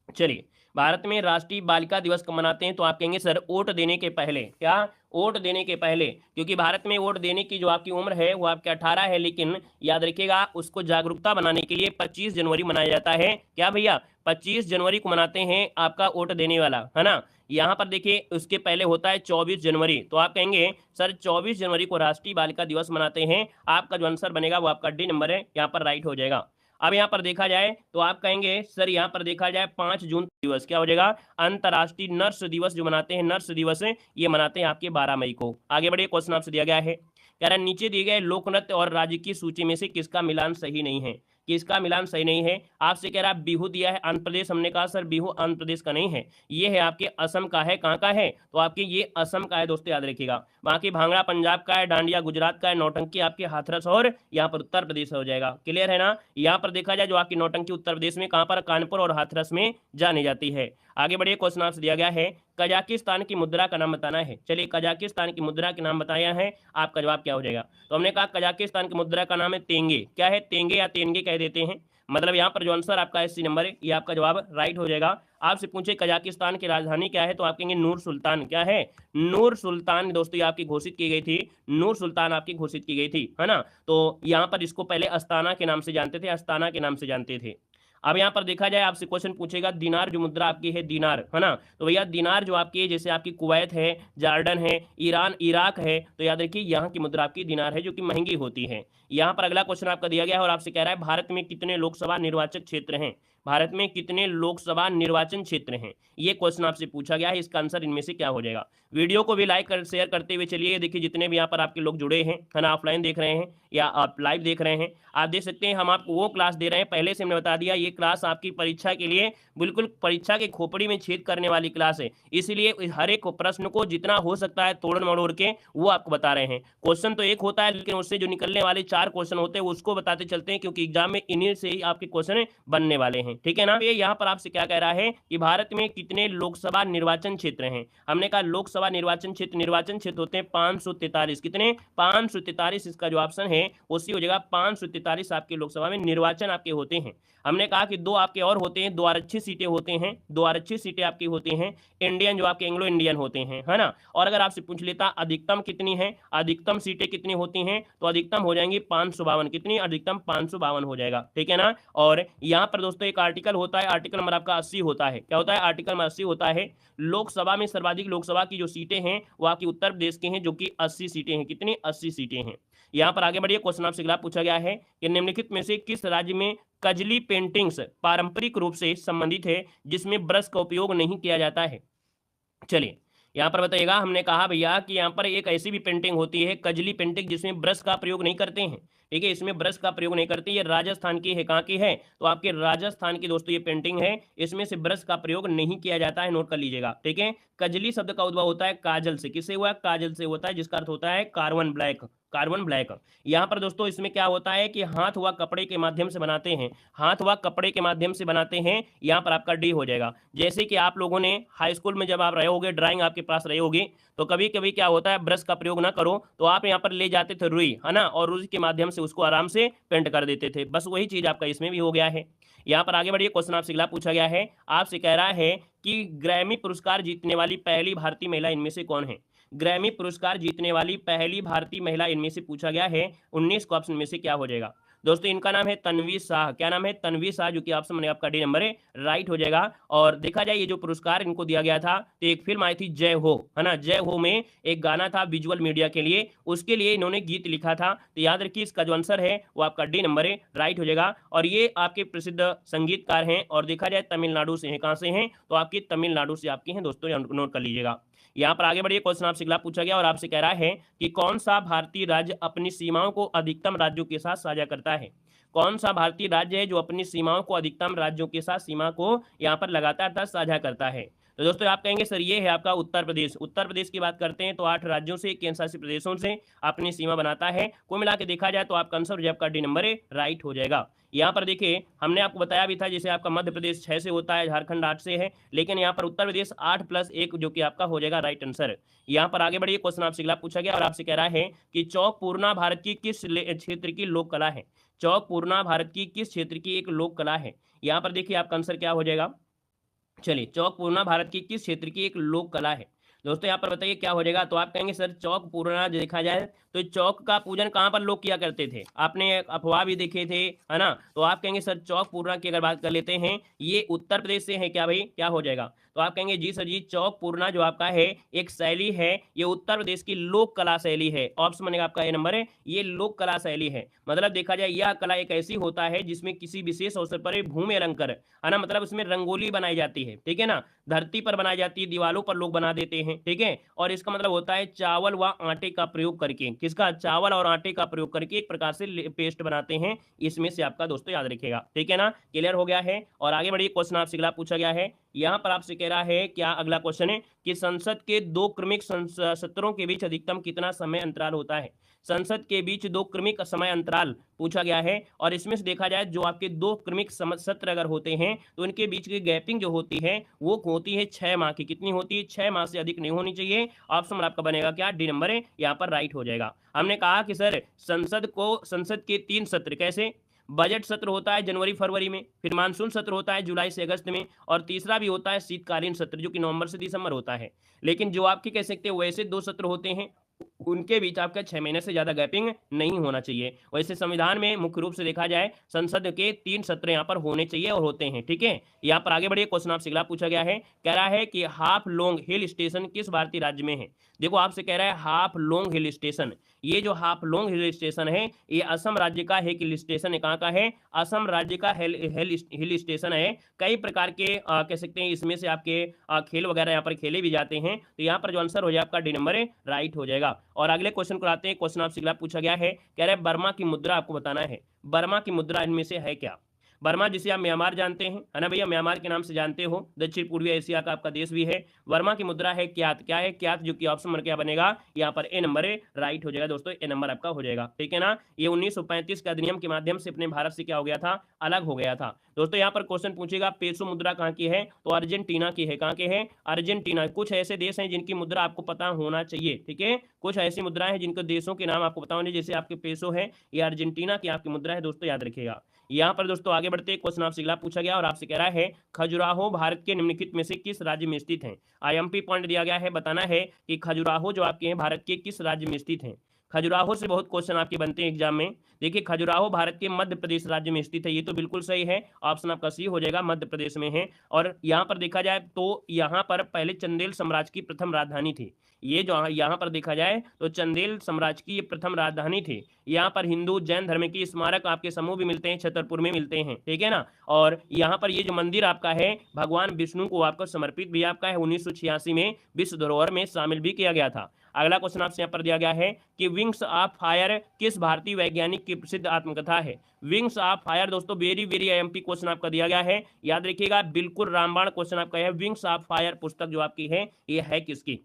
चलिए, भारत में राष्ट्रीय बालिका दिवस कब मनाते हैं? तो आप कहेंगे सर वोट देने के पहले। क्या? वोट देने के पहले, क्योंकि भारत में वोट देने की जो आपकी उम्र है वो आपके 18 है, लेकिन याद रखिएगा उसको जागरूकता बनाने के लिए 25 जनवरी मनाया जाता है। क्या भैया? 25 जनवरी को मनाते हैं आपका वोट देने वाला, है ना। यहाँ पर देखिए उसके पहले होता है 24 जनवरी। तो आप कहेंगे सर 24 जनवरी को राष्ट्रीय बालिका दिवस मनाते हैं। आपका जो आंसर बनेगा वो आपका डी नंबर है, यहाँ पर राइट हो जाएगा। अब यहाँ पर देखा जाए तो आप कहेंगे सर यहाँ पर देखा जाए 5 जून दिवस क्या हो जाएगा? अंतर्राष्ट्रीय नर्स दिवस जो मनाते हैं, नर्स दिवस ये मनाते हैं आपके 12 मई को। आगे बढ़िए, क्वेश्चन आपसे दिया गया है, कह रहा है नीचे दिए गए लोक नृत्य और राज्य की सूची में से किसका मिलान सही नहीं है? किसका मिलान सही नहीं है? आपसे कह रहा है बिहू दिया है आंध्र प्रदेश, हमने कहा सर बिहू आंध्र प्रदेश का नहीं है, ये है आपके असम का है। कहाँ का है? तो आपके ये असम का है दोस्तों, याद रखिएगा। बाकी भांगड़ा पंजाब का है, डांडिया गुजरात का है, नौटंकी आपके हाथरस और यहाँ पर उत्तर प्रदेश हो जाएगा। क्लियर है ना। यहाँ पर देखा जाए जो आपकी नौटंकी उत्तर प्रदेश में कहाँ पर? कानपुर और हाथरस में जानी जाती है। आगे बढ़िए, क्वेश्चन आपसे दिया गया है कजाकिस्तान की मुद्रा का नाम बताना है। चलिए, कजाकिस्तान की मुद्रा के नाम बताया है, आपका जवाब क्या हो जाएगा? तो हमने कहा कजाकिस्तान की मुद्रा का नाम है तेंगे। क्या है? तेंगे या तेंगे कह देते हैं। मतलब यहाँ पर जो आंसर आपका है सी नंबर है, ये आपका जवाब राइट हो जाएगा। आपसे पूछे कजाकिस्तान की राजधानी क्या है, तो आप कहेंगे नूर सुल्तान। क्या है? नूर सुल्तान दोस्तों ये आपकी घोषित की गई थी, नूर सुल्तान आपकी घोषित की गई थी, है ना। तो यहाँ पर इसको पहले अस्ताना के नाम से जानते थे, अस्ताना के नाम से जानते थे। अब यहाँ पर देखा जाए आपसे क्वेश्चन पूछेगा दिनार जो मुद्रा आपकी है, दिनार, है ना। तो भैया दिनार जो आपकी है, जैसे आपकी कुवैत है, जॉर्डन है, ईरान, इराक है, तो याद रखिए यहाँ की मुद्रा आपकी दिनार है जो कि महंगी होती है। यहाँ पर अगला क्वेश्चन आपका दिया गया है और आपसे कह रहा है भारत में कितने लोकसभा निर्वाचन क्षेत्र हैं? भारत में कितने लोकसभा निर्वाचन क्षेत्र हैं, ये क्वेश्चन आपसे पूछा गया है। इसका आंसर इनमें से क्या हो जाएगा? वीडियो को भी लाइक कर शेयर करते हुए चलिए। देखिए जितने भी यहाँ पर आपके लोग जुड़े हैं, है ना, ऑफलाइन देख रहे हैं या आप लाइव देख रहे हैं, आप देख सकते हैं हम आपको वो क्लास दे रहे हैं, पहले से हमने बता दिया ये क्लास आपकी परीक्षा के लिए बिल्कुल परीक्षा के खोपड़ी में छेद करने वाली क्लास है। इसलिए हर एक प्रश्न को जितना हो सकता है तोड़ मरोड़ के वो आपको बता रहे हैं। क्वेश्चन तो एक होता है, लेकिन उससे जो निकलने वाले 4 क्वेश्चन होते हैं उसको बताते चलते हैं, क्योंकि एग्जाम में इन्हीं से ही आपके क्वेश्चन बनने वाले हैं। ठीक है ना। ये यहाँ पर आपसे क्या कह रहा है कि भारत में कितने लोकसभा निर्वाचन क्षेत्र हैं? हमने कहा लोकसभा निर्वाचन क्षेत्र होते हैं 543। कितने? 543। इसका जो ऑप्शन है उसी हो जाएगा 543 आपके लोकसभा में निर्वाचन आपके होते हैं। हमने कहा कि 2 आपके और होते हैं, 2 आरक्षित सीटें होते हैं, 2 आरक्षित सीटें आपकी होती हैं, इंडियन जो आपके एंग्लो इंडियन होते हैं, है ना। और अगर आपसे पूछ लेता अधिकतम कितनी है, अधिकतम सीटें कितनी होती हैं, तो अधिकतम हो जाएंगी 552। कितनी? अधिकतम 552 हो जाएगा। ठीक है ना। और यहाँ पर दोस्तों एक आर्टिकल होता है, आर्टिकल नंबर आपका 80 होता है। क्या होता है? आर्टिकल नंबर 80 होता है। लोकसभा में सर्वाधिक लोकसभा की जो सीटें हैं वो आपकी उत्तर प्रदेश की हैं, जो कि 80 सीटें हैं। कितनी? 80 सीटें हैं। यहाँ पर आगे बढ़िए, क्वेश्चन आपसे अगला पूछा गया है कि निम्नलिखित में से किस राज्य में कजली पेंटिंग्स पारंपरिक रूप से संबंधित है जिसमें ब्रश का उपयोग नहीं किया जाता है? चलिए यहाँ पर बताइएगा, हमने कहा भैया कि यहाँ पर एक ऐसी भी पेंटिंग होती है कजली पेंटिंग जिसमें ब्रश का प्रयोग नहीं करते हैं। ठीक है, इसमें ब्रश का प्रयोग नहीं करते। ये राजस्थान की है, कहाँ की है? तो आपके राजस्थान की दोस्तों ये पेंटिंग है, इसमें से ब्रश का प्रयोग नहीं किया जाता है, नोट कर लीजिएगा। ठीक है, कजली शब्द का उद्भव होता है काजल से। किससे हुआ? काजल से होता है, जिसका अर्थ होता है कार्बन ब्लैक। Carbon black. यहाँ पर दोस्तों इसमें क्या होता है कि हाथ व कपड़े के माध्यम से बनाते हैं, हाथ व कपड़े के माध्यम से बनाते हैं। यहाँ पर आपका डी हो जाएगा। जैसे कि आप लोगों ने हाई स्कूल में जब आप रहे होगे, ड्राइंग आपके पास रही होगी, तो कभी कभी क्या होता है, ब्रश का प्रयोग ना करो तो आप यहाँ पर ले जाते थे रुई, है ना, और रुई के माध्यम से उसको आराम से पेंट कर देते थे। बस वही चीज आपका इसमें भी हो गया है। यहाँ पर आगे बढ़िए, क्वेश्चन आपसे अगला पूछा गया है, आपसे कह रहा है कि ग्रैमी पुरस्कार जीतने वाली पहली भारतीय महिला इनमें से कौन है? ग्रैमी पुरस्कार जीतने वाली पहली भारतीय महिला इनमें से पूछा गया है। 19 को ऑप्शन में से क्या हो जाएगा? दोस्तों इनका नाम है तन्वी शाह। क्या नाम है? तन्वी शाह, जो कि ऑप्शन में आपका डी नंबर है, राइट हो जाएगा। और देखा जाए ये जो पुरस्कार इनको दिया गया था, तो एक फिल्म आई थी जय हो, है ना, जय हो में एक गाना था विजुअल मीडिया के लिए, उसके लिए इन्होंने गीत लिखा था। तो याद रखिए इसका जो आंसर है वो आपका डी नंबर है, राइट हो जाएगा। और ये आपके प्रसिद्ध संगीतकार हैं, और देखा जाए तमिलनाडु से हैं। कहाँ से हैं? तो आपकी तमिलनाडु से आपके हैं दोस्तों, नोट कर लीजिएगा। यहाँ पर आगे बढ़िए, क्वेश्चन आपसे अगला पूछा गया और आपसे कह रहा है कि कौन सा भारतीय राज्य अपनी सीमाओं को अधिकतम राज्यों के साथ साझा करता है? कौन सा भारतीय राज्य है जो अपनी सीमाओं को अधिकतम राज्यों के साथ सीमा को यहाँ पर लगातार साझा करता है? तो दोस्तों आप कहेंगे सर ये है आपका उत्तर प्रदेश। उत्तर प्रदेश की बात करते हैं तो 8 राज्यों से, केंद्र शासित प्रदेशों से अपनी सीमा बनाता है। कुल मिला के देखा जाए तो आपका आंसर जो आपका डी नंबर है, राइट हो जाएगा। यहाँ पर देखिए हमने आपको बताया भी था, जैसे आपका मध्य प्रदेश 6 से होता है, झारखंड 8 से है, लेकिन यहाँ पर उत्तर प्रदेश 8 + 1 जो कि आपका हो जाएगा राइट आंसर। यहाँ पर आगे बढ़िए, क्वेश्चन आपसे अगला पूछा गया और आपसे कह रहा है कि चौक पूर्णा भारत की किस क्षेत्र की लोक कला है? चौक पूर्णा भारत की किस क्षेत्र की एक लोक कला है? यहाँ पर देखिए आपका आंसर क्या हो जाएगा। चलिए, चौक पूर्णा भारत की किस क्षेत्र की एक लोक कला है? दोस्तों यहाँ पर बताइए क्या हो जाएगा। तो आप कहेंगे सर चौक पूर्णा देखा जाए तो चौक का पूजन कहाँ पर लोग किया करते थे? आपने अफवाह भी देखे थे, है ना। तो आप कहेंगे सर चौक पूर्णा की अगर बात कर लेते हैं, ये उत्तर प्रदेश से है क्या भाई? क्या हो जाएगा? तो आप कहेंगे जी सर जी, चौक पूर्णा जो आपका है एक शैली है, ये उत्तर प्रदेश की लोक कला शैली है। ऑप्शन बनेगा आपका ए नंबर है, ये लोक कला शैली है। मतलब देखा जाए यह कला एक ऐसी होता है जिसमें किसी विशेष अवसर पर भूमि अलंकर, है ना, मतलब इसमें रंगोली बनाई जाती है, ठीक है ना, धरती पर बनाई जाती है, दीवालों पर लोग बना देते हैं, ठीक है। और इसका मतलब होता है चावल व आटे का प्रयोग करके, किसका? चावल और आटे का प्रयोग करके एक प्रकार से पेस्ट बनाते हैं। इसमें से आपका दोस्तों याद रखिएगा, ठीक है ना, क्लियर हो गया है। और आगे बढ़िए, क्वेश्चन आपसे अगला पूछा गया है। यहाँ पर आपसे कह रहा है, क्या अगला क्वेश्चन है कि संसद के 2 क्रमिक सत्रों के बीच अधिकतम कितना समय अंतराल होता है? संसद के बीच 2 क्रमिक समय अंतराल पूछा गया है। और इसमें से देखा जाए जो आपके 2 क्रमिक सत्र अगर होते हैं तो इनके बीच की गैपिंग जो होती है वो होती है 6 माह की। कितनी होती है? 6 माह से अधिक नहीं होनी चाहिए। ऑप्शन आपका बनेगा क्या? डी नंबर है, यहाँ पर राइट हो जाएगा। हमने कहा कि सर संसद के 3 सत्र, कैसे? बजट सत्र होता है जनवरी फरवरी में, फिर मानसून सत्र होता है जुलाई से अगस्त में, और तीसरा भी होता है शीतकालीन सत्र जो कि नवंबर से दिसंबर होता है। लेकिन जो आपके कह सकते हैं वैसे 2 सत्र होते हैं, उनके बीच आपका 6 महीने से ज्यादा गैपिंग नहीं होना चाहिए। वैसे संविधान में मुख्य रूप से देखा जाए संसद के 3 सत्र यहाँ पर होने चाहिए और होते हैं, ठीक है। यहाँ पर आगे बढ़िए, क्वेश्चन आपसे अगला पूछा गया है, कह रहा है कि हाफलोंग हिल स्टेशन किस भारतीय राज्य में है? देखो आपसे कह रहा है हाफलोंग हिल स्टेशन, ये जो हाफलोंग हिल स्टेशन है ये असम राज्य का है। हिल स्टेशन कहाँ का है? असम राज्य का हिल स्टेशन है। कई प्रकार के कह सकते हैं इसमें से आपके खेल वगैरह यहाँ पर खेले भी जाते हैं। तो यहाँ पर जो आंसर हो जाए आपका डी नंबर है, राइट हो जाएगा। और अगले क्वेश्चन को आते हैं। क्वेश्चन आपसे अगला पूछा गया है, कह रहे हैं बर्मा की मुद्रा आपको बताना है। बर्मा की मुद्रा इनमें से है क्या? बर्मा जिसे आप म्यांमार जानते हैं, है ना भैया, म्यांमार के नाम से जानते हो, दक्षिण पूर्वी एशिया का आपका देश भी है। वर्मा की मुद्रा है क्यात। क्या है? क्यात, जो कि ऑप्शन नंबर क्या बनेगा यहाँ पर? ए नंबर है, राइट हो जाएगा दोस्तों, ए नंबर आपका हो जाएगा, ठीक है ना। ये 1935 के अधिनियम के माध्यम से अपने भारत से क्या हो गया था? अलग हो गया था। दोस्तों यहाँ पर क्वेश्चन पूछेगा पेसो मुद्रा कहाँ की है? तो अर्जेंटीना की है। कहाँ के है? अर्जेंटीना। कुछ ऐसे देश हैं जिनकी मुद्रा आपको पता होना चाहिए, ठीक है। कुछ ऐसी मुद्राएं हैं जिनके देशों के नाम आपको पता होने, जैसे आपके पेसो है, ये अर्जेंटीना की आपकी मुद्रा है दोस्तों, याद रखिएगा। यहाँ पर दोस्तों आगे बढ़ते, क्वेश्चन आपसे अगला पूछा गया और आपसे कह रहा है खजुराहो भारत के निम्नलिखित में से किस राज्य में स्थित है? आईएमपी पॉइंट दिया गया है, बताना है कि खजुराहो जो आपके हैं भारत के किस राज्य में स्थित है। खजुराहो से बहुत क्वेश्चन आपके बनते हैं एग्जाम में। देखिए खजुराहो भारत के मध्य प्रदेश राज्य में स्थित है, ये तो बिल्कुल सही है, ऑप्शन आपका सी हो जाएगा, मध्य प्रदेश में है। और यहाँ पर देखा जाए तो यहाँ पर पहले चंदेल साम्राज्य की प्रथम राजधानी थी। ये जो यहाँ पर देखा जाए तो चंदेल साम्राज्य की ये प्रथम राजधानी थी। यहाँ पर हिंदू जैन धर्म की स्मारक आपके समूह भी मिलते हैं, छतरपुर में मिलते हैं, ठीक है ना। और यहाँ पर ये जो मंदिर आपका है भगवान विष्णु को आपको समर्पित भी आपका है, 1986 में विश्व धरोहर में शामिल भी किया गया था। अगला क्वेश्चन आपसे यहाँ पर दिया गया है कि विंग्स ऑफ फायर किस भारतीय वैज्ञानिक की प्रसिद्ध आत्मकथा है। विंग्स ऑफ फायर दोस्तों वेरी वेरी एमपी क्वेश्चन आपका दिया गया है, याद रखिएगा, बिल्कुल रामबाण क्वेश्चन आपका है। विंग्स ऑफ फायर पुस्तक जो आपकी है ये है किसकी।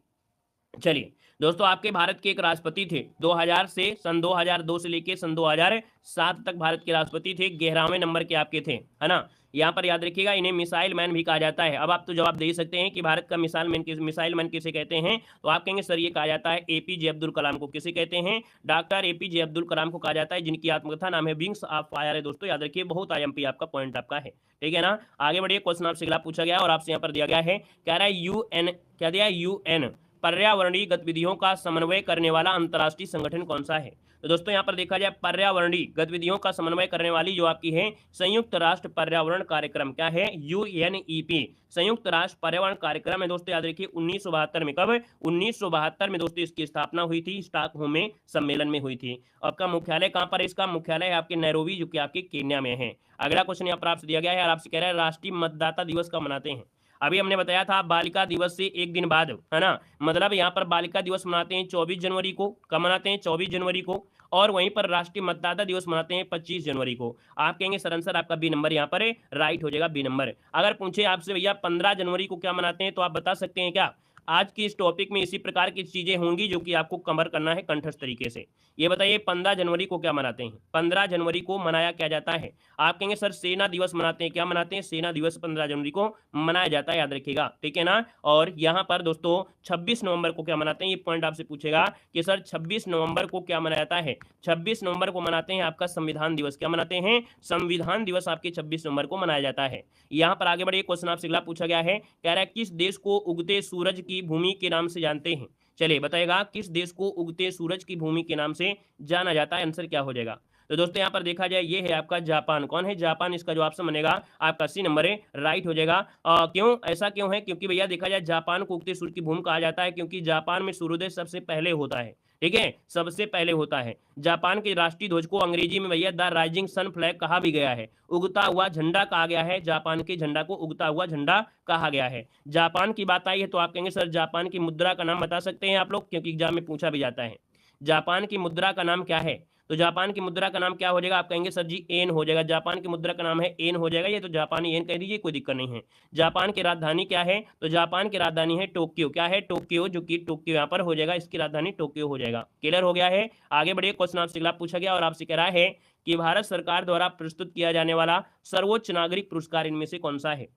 चलिए दोस्तों, आपके भारत के एक राष्ट्रपति थे 2000 से सन 2002 से लेके सन 2007 तक भारत के राष्ट्रपति थे, 11वें नंबर के आपके थे, है ना। यहाँ पर याद रखिएगा इन्हें मिसाइल मैन भी कहा जाता है। अब आप तो जवाब दे सकते हैं कि भारत का मिसाइल मैन किसे कहते हैं, तो आप कहेंगे सर ये कहा जाता है एपीजे अब्दुल कलाम को। किसे कहते हैं, डॉक्टर एपीजे अब्दुल कलाम को कहा जाता है, जिनकी आत्मकथा नाम है विंग्स ऑफ फायर है। दोस्तों याद रखिए, बहुत आईएमपी आपका पॉइंट आपका है, ठीक है ना। आगे बढ़िए, क्वेश्चन आपसे अगला पूछा गया और आपसे यहाँ पर दिया गया है, कह रहा है यूएन, क्या दिया है, यूएन पर्यावरणीय गतिविधियों का समन्वय करने वाला अंतर्राष्ट्रीय संगठन कौन सा है। तो दोस्तों यहाँ पर देखा जाए पर्यावरणीय गतिविधियों का समन्वय करने वाली जो आपकी है संयुक्त राष्ट्र पर्यावरण कार्यक्रम, क्या है, यूएनईपी, संयुक्त राष्ट्र पर्यावरण कार्यक्रम है। दोस्तों याद रखिए 1972 में, कब, 1972 में दोस्तों इसकी स्थापना हुई थी, स्टॉकहोम में सम्मेलन में हुई थी। आपका मुख्यालय कहाँ पर, इसका मुख्यालय है आपके नैरोबी, जो कि आपके केन्या में है। अगला क्वेश्चन यहाँ पर आपसे दिया गया है और आपसे कह रहा है राष्ट्रीय मतदाता दिवस कब मनाते हैं। अभी हमने बताया था बालिका दिवस से एक दिन बाद, है ना, मतलब यहाँ पर बालिका दिवस मनाते हैं 24 जनवरी को। कब मनाते हैं, 24 जनवरी को। और वहीं पर राष्ट्रीय मतदाता दिवस मनाते हैं 25 जनवरी को। आप कहेंगे सर आंसर आपका बी नंबर यहाँ पर है, राइट हो जाएगा बी नंबर। अगर पूछे आपसे भैया 15 जनवरी को क्या मनाते हैं, तो आप बता सकते हैं क्या। आज की इस टॉपिक में इसी प्रकार की चीजें होंगी जो कि आपको कवर करना है कंठस्थ तरीके से। ये बताइए 15 जनवरी को क्या मनाते हैं, 15 जनवरी को मनाया क्या जाता है। आप कहेंगे सर सेना दिवस मनाते हैं, क्या मनाते हैं, सेना दिवस 15 जनवरी को मनाया जाता है, याद रखिएगा, ठीक है ना। और यहाँ पर दोस्तों 26 नवंबर को क्या मनाते हैं, ये पॉइंट आपसे पूछेगा कि सर 26 नवंबर को क्या मनाया जाता है। 26 नवंबर को मनाते हैं आपका संविधान दिवस। क्या मनाते हैं, संविधान दिवस आपके 26 नवंबर को मनाया जाता है। यहाँ पर आगे बढ़िए, क्वेश्चन आपसे अगला पूछा गया है, कह रहा है किस देश को उगते सूरज की भूमि के नाम से जानते हैं। चलिए बताएगा किस देश को उगते सूरज की भूमि के नाम से जाना जाता है, आंसर क्या हो जाएगा। तो दोस्तों यहाँ पर देखा जाए ये है आपका जापान। कौन है, जापान, इसका जो ऑप्शन बनेगा आपका सी नंबर है, राइट हो जाएगा। क्यों, ऐसा क्यों है, क्योंकि भैया देखा जाए जापान को उगते सूरज की भूमि कहा जाता है क्योंकि जापान में सूर्योदय सबसे पहले होता है, ठीक है, सबसे पहले होता है। जापान के राष्ट्रीय ध्वज को अंग्रेजी में भैया द राइजिंग सन फ्लैग कहा भी गया है, उगता हुआ झंडा कहा गया है। जापान के झंडा को उगता हुआ झंडा कहा गया है। जापान की बात आई है तो आप कहेंगे सर जापान की मुद्रा का नाम बता सकते हैं आप लोग, क्योंकि एग्जाम में पूछा भी जाता है। जापान की मुद्रा का नाम क्या है, तो जापान की मुद्रा का नाम क्या हो जाएगा, आप कहेंगे सर जी एन हो जाएगा। जापान की मुद्रा का नाम है एन हो जाएगा, ये तो जापानी एन कह दीजिए, कोई दिक्कत नहीं है। जापान की राजधानी क्या है, तो जापान की राजधानी है टोक्यो। क्या है, टोक्यो, जो कि टोक्यो यहाँ पर हो जाएगा, इसकी राजधानी टोक्यो हो जाएगा। क्लियर हो गया है। आगे बढ़िए, क्वेश्चन आपसे अगला पूछा गया और आपसे कह रहा है कि भारत सरकार द्वारा प्रस्तुत किया जाने वाला सर्वोच्च नागरिक पुरस्कार इनमें से कौन सा है।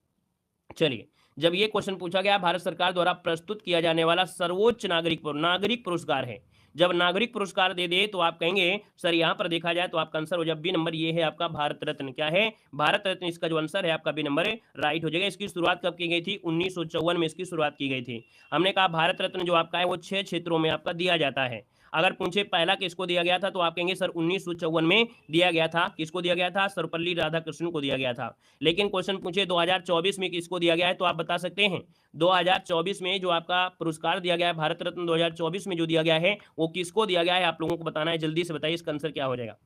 चलिए, जब ये क्वेश्चन पूछा गया भारत सरकार द्वारा प्रस्तुत किया जाने वाला सर्वोच्च नागरिक पुरस्कार है, जब नागरिक पुरस्कार दे दे तो आप कहेंगे सर यहाँ पर देखा जाए तो आपका आंसर हो जाए बी नंबर, ये है आपका भारत रत्न। क्या है, भारत रत्न, इसका जो आंसर है आपका बी नंबर है, राइट हो जाएगा। इसकी शुरुआत कब की गई थी, 1954 में इसकी शुरुआत की गई थी। हमने कहा भारत रत्न जो आपका है वो 6 क्षेत्रों में आपका दिया जाता है। अगर पूछे पहला किसको दिया गया था तो आप कहेंगे सर 1954 में दिया गया था। किसको दिया गया था, सर्वपल्ली राधाकृष्णन को दिया गया था। लेकिन क्वेश्चन पूछे 2024 में किसको दिया गया है तो आप बता सकते हैं 2024 में जो आपका पुरस्कार दिया गया है भारत रत्न 2024 में जो दिया गया है वो किसको दिया गया है, आप लोगों को बताना है। जल्दी से बताइए इसका आंसर क्या हो जाएगा।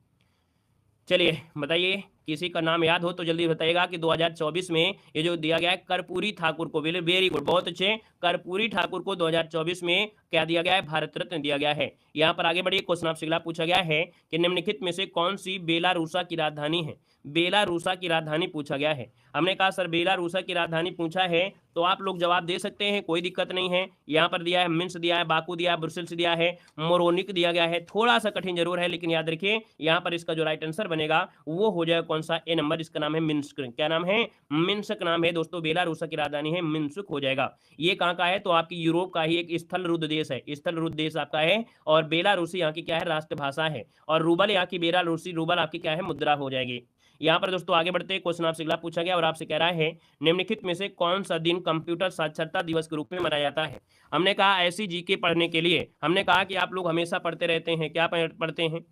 चलिए बताइए, किसी का नाम याद हो तो जल्दी बताइएगा कि 2024 में ये जो दिया गया है कर्पूरी ठाकुर को, वेरी गुड, बहुत अच्छे, कर्पूरी ठाकुर को 2024 में क्या दिया गया है, भारत रत्न दिया गया है। यहाँ पर आगे बढ़िए, क्वेश्चन आपसे अगला पूछा गया है कि निम्नलिखित में से कौन सी बेलारूसा की राजधानी है। बेलारूसा की राजधानी पूछा गया है। हमने कहा सर बेलारूसा की राजधानी पूछा है तो आप लोग जवाब दे सकते हैं, कोई दिक्कत नहीं है। यहाँ पर दिया है मिन्स दिया है, बाकू दिया है, ब्रुसेल्स दिया है, मोरोनिक दिया गया है। थोड़ा सा कठिन जरूर है लेकिन याद रखिए यहाँ पर इसका जो राइट आंसर बनेगा वो हो जाएगा कौन सा, ए नंबर, इसका नाम है मिन्स्क। क्या नाम है, मिन्स्क नाम है दोस्तों, बेलारूसा की राजधानी है मिन्स्क हो जाएगा। ये कहाँ का है तो आपकी यूरोप का ही एक स्थल रुद्ध देश है, स्थल रुद्ध देश आपका है। और बेलारूसी यहाँ की क्या है, राष्ट्रभाषा है। और रूबल यहाँ की, बेलारूसी रूबल आपकी क्या है, मुद्रा हो जाएगी। यहाँ पर दोस्तों आगे बढ़ते हैं, क्वेश्चन आपसे अगला पूछा गया और आपसे कह रहा है निम्नलिखित में से कौन सा दिन कंप्यूटर साक्षरता दिवस के रूप में मनाया जाता है। हमने कहा ऐसी जीके पढ़ने के लिए हमने कहा कि आप लोग हमेशा पढ़ते रहते हैं, क्या पढ़ते हैं,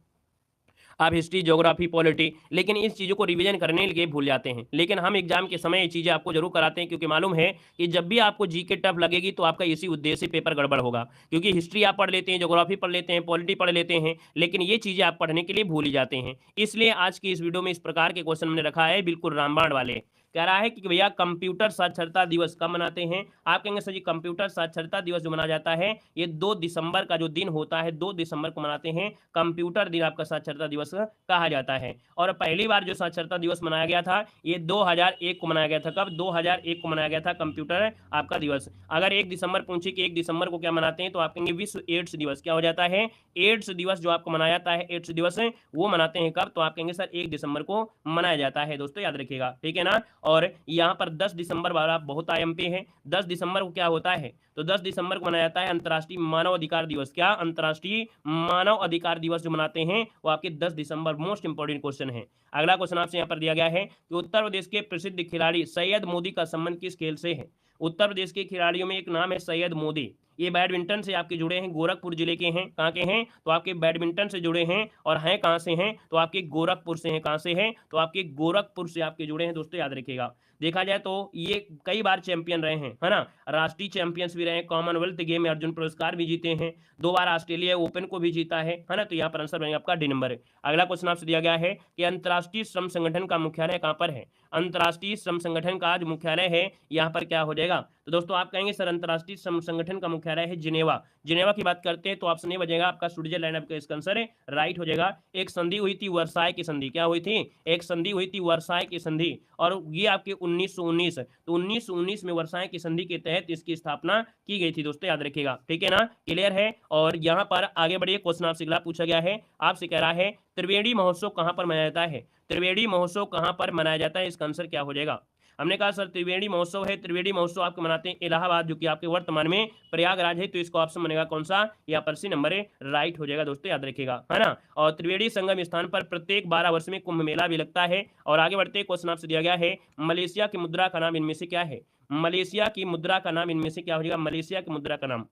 आप हिस्ट्री, ज्योग्राफी, पॉलिटी, लेकिन इस चीज़ों को रिवीजन करने के लिए भूल जाते हैं। लेकिन हम एग्जाम के समय ये चीज़ें आपको जरूर कराते हैं, क्योंकि मालूम है कि जब भी आपको जीके टफ लगेगी तो आपका इसी उद्देश्य से पेपर गड़बड़ होगा। क्योंकि हिस्ट्री आप पढ़ लेते हैं, ज्योग्राफी पढ़ लेते हैं, पॉलिटी पढ़ लेते हैं, लेकिन ये चीज़ें आप पढ़ने के लिए भूल ही जाते हैं। इसलिए आज की इस वीडियो में इस प्रकार के क्वेश्चन हमने रखा है, बिल्कुल रामबाण वाले। कह रहा है कि भैया कंप्यूटर साक्षरता दिवस कब मनाते हैं? आप कहेंगे सर जी कंप्यूटर साक्षरता दिवस जो मनाया जाता है ये 2 दिसंबर का जो दिन होता है, 2 दिसंबर को मनाते हैं। कंप्यूटर दिन आपका साक्षरता दिवस कहा जाता है। और पहली बार जो साक्षरता दिवस मनाया गया था ये 2001 को मनाया गया था। कब? 2001 को मनाया गया था कंप्यूटर आपका दिवस। अगर 1 दिसंबर पूछे कि 1 दिसंबर को क्या मनाते हैं तो आप कहेंगे विश्व एड्स दिवस। क्या हो जाता है? एड्स दिवस जो आपको मनाया जाता है, एड्स दिवस वो मनाते हैं कब? तो आप कहेंगे सर 1 दिसंबर को मनाया जाता है। दोस्तों याद रखिएगा, ठीक है ना। और यहाँ पर 10 दिसंबर वाला बहुत आईएमपी है। 10 दिसंबर को क्या होता है? तो 10 दिसंबर को मनाया जाता है अंतर्राष्ट्रीय मानव अधिकार दिवस। क्या? अंतर्राष्ट्रीय मानव अधिकार दिवस जो मनाते हैं वो आपके 10 दिसंबर। मोस्ट इंपोर्टेंट क्वेश्चन है। अगला क्वेश्चन आपसे यहाँ पर दिया गया है कि उत्तर प्रदेश के प्रसिद्ध खिलाड़ी सैयद मोदी का संबंध किस खेल से है? उत्तर प्रदेश के खिलाड़ियों में एक नाम है सैयद मोदी। ये बैडमिंटन से आपके जुड़े हैं, गोरखपुर जिले के हैं। कहाँ के हैं? तो आपके बैडमिंटन से जुड़े हैं। और हैं कहाँ से हैं? तो आपके गोरखपुर से हैं। कहाँ से हैं? तो आपके गोरखपुर से आपके जुड़े हैं। दोस्तों याद रखिएगा, देखा जाए तो ये कई बार चैंपियन रहे हैं, है ना। राष्ट्रीय चैंपियंस भी रहे हैं, कॉमनवेल्थ गेम में अर्जुन पुरस्कार भी जीते हैं, 2 बार ऑस्ट्रेलिया ओपन को भी जीता है ना। तो यहाँ पर आंसर बनेगा आपका डी नंबर। अगला क्वेश्चन आपसे दिया गया है कि अंतर्राष्ट्रीय श्रम संगठन का मुख्यालय कहाँ पर है? अंतर्राष्ट्रीय श्रम संगठन का जो मुख्यालय है यहाँ पर क्या हो जाएगा? तो दोस्तों आप कहेंगे सर अंतर्राष्ट्रीय श्रम संगठन का मुख्यालय है जिनेवा। जिनेवा की बात करते हैं तो ऑप्शन ए बजेगा आपका स्विट्जरलैंड। आपका इसका आंसर है राइट हो जाएगा। एक संधि हुई थी वर्साय की संधि। क्या हुई थी? एक संधि हुई थी वर्साय की संधि, और ये आपके 1919। तो 1919 में वर्साय की संधि के तहत इसकी स्थापना की गई थी। दोस्तों याद रखिएगा, ठीक है ना, क्लियर है। और यहाँ पर आगे बढ़िए, क्वेश्चन आपसे अगला पूछा गया है, आपसे कह रहा है त्रिवेणी महोत्सव कहाँ पर मनाया जाता है? त्रिवेणी महोत्सव कहाँ पर मनाया जाता है? इसका आंसर क्या हो जाएगा? हमने कहा सर त्रिवेणी महोत्सव है। त्रिवेणी महोत्सव आपके मनाते हैं इलाहाबाद, जो कि आपके वर्तमान में प्रयागराज है। तो इसका ऑप्शन बनेगा कौन सा? यहाँ पर सी नंबर राइट हो जाएगा। दोस्तों याद रखिएगा, है ना। और त्रिवेणी संगम स्थान पर प्रत्येक 12 वर्ष में कुंभ मेला भी लगता है। और आगे बढ़ते क्वेश्चन आपसे दिया गया है मलेशिया की मुद्रा का नाम इनमें से क्या है? मलेशिया की मुद्रा का नाम इनमें से क्या हो जाएगा? मलेशिया की मुद्रा का नाम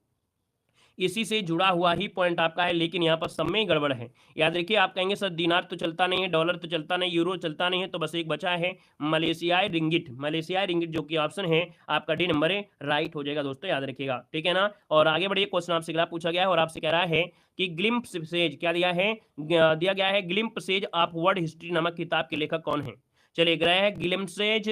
इसी से जुड़ा हुआ ही पॉइंट आपका है, लेकिन यहाँ पर सब में गड़बड़ है। याद रखिए, आप कहेंगे सर दिनार तो चलता नहीं है, डॉलर तो चलता नहीं, यूरो चलता नहीं है, तो बस एक बचा है मलेशियाई रिंगिट। मलेशियाई रिंगिट जो कि ऑप्शन है आपका डी नंबर है राइट हो जाएगा। दोस्तों याद रखिएगा, ठीक है ना। और आगे बढ़िए, क्वेश्चन आपसे अगला पूछा गया है और आपसे कह रहा है कि ग्लिम्प्स सेज क्या दिया है? दिया गया है ग्लिम्प सेज ऑफ वर्ल्ड हिस्ट्री नामक किताब के लेखक कौन है? चलिए ग्रह है glimpses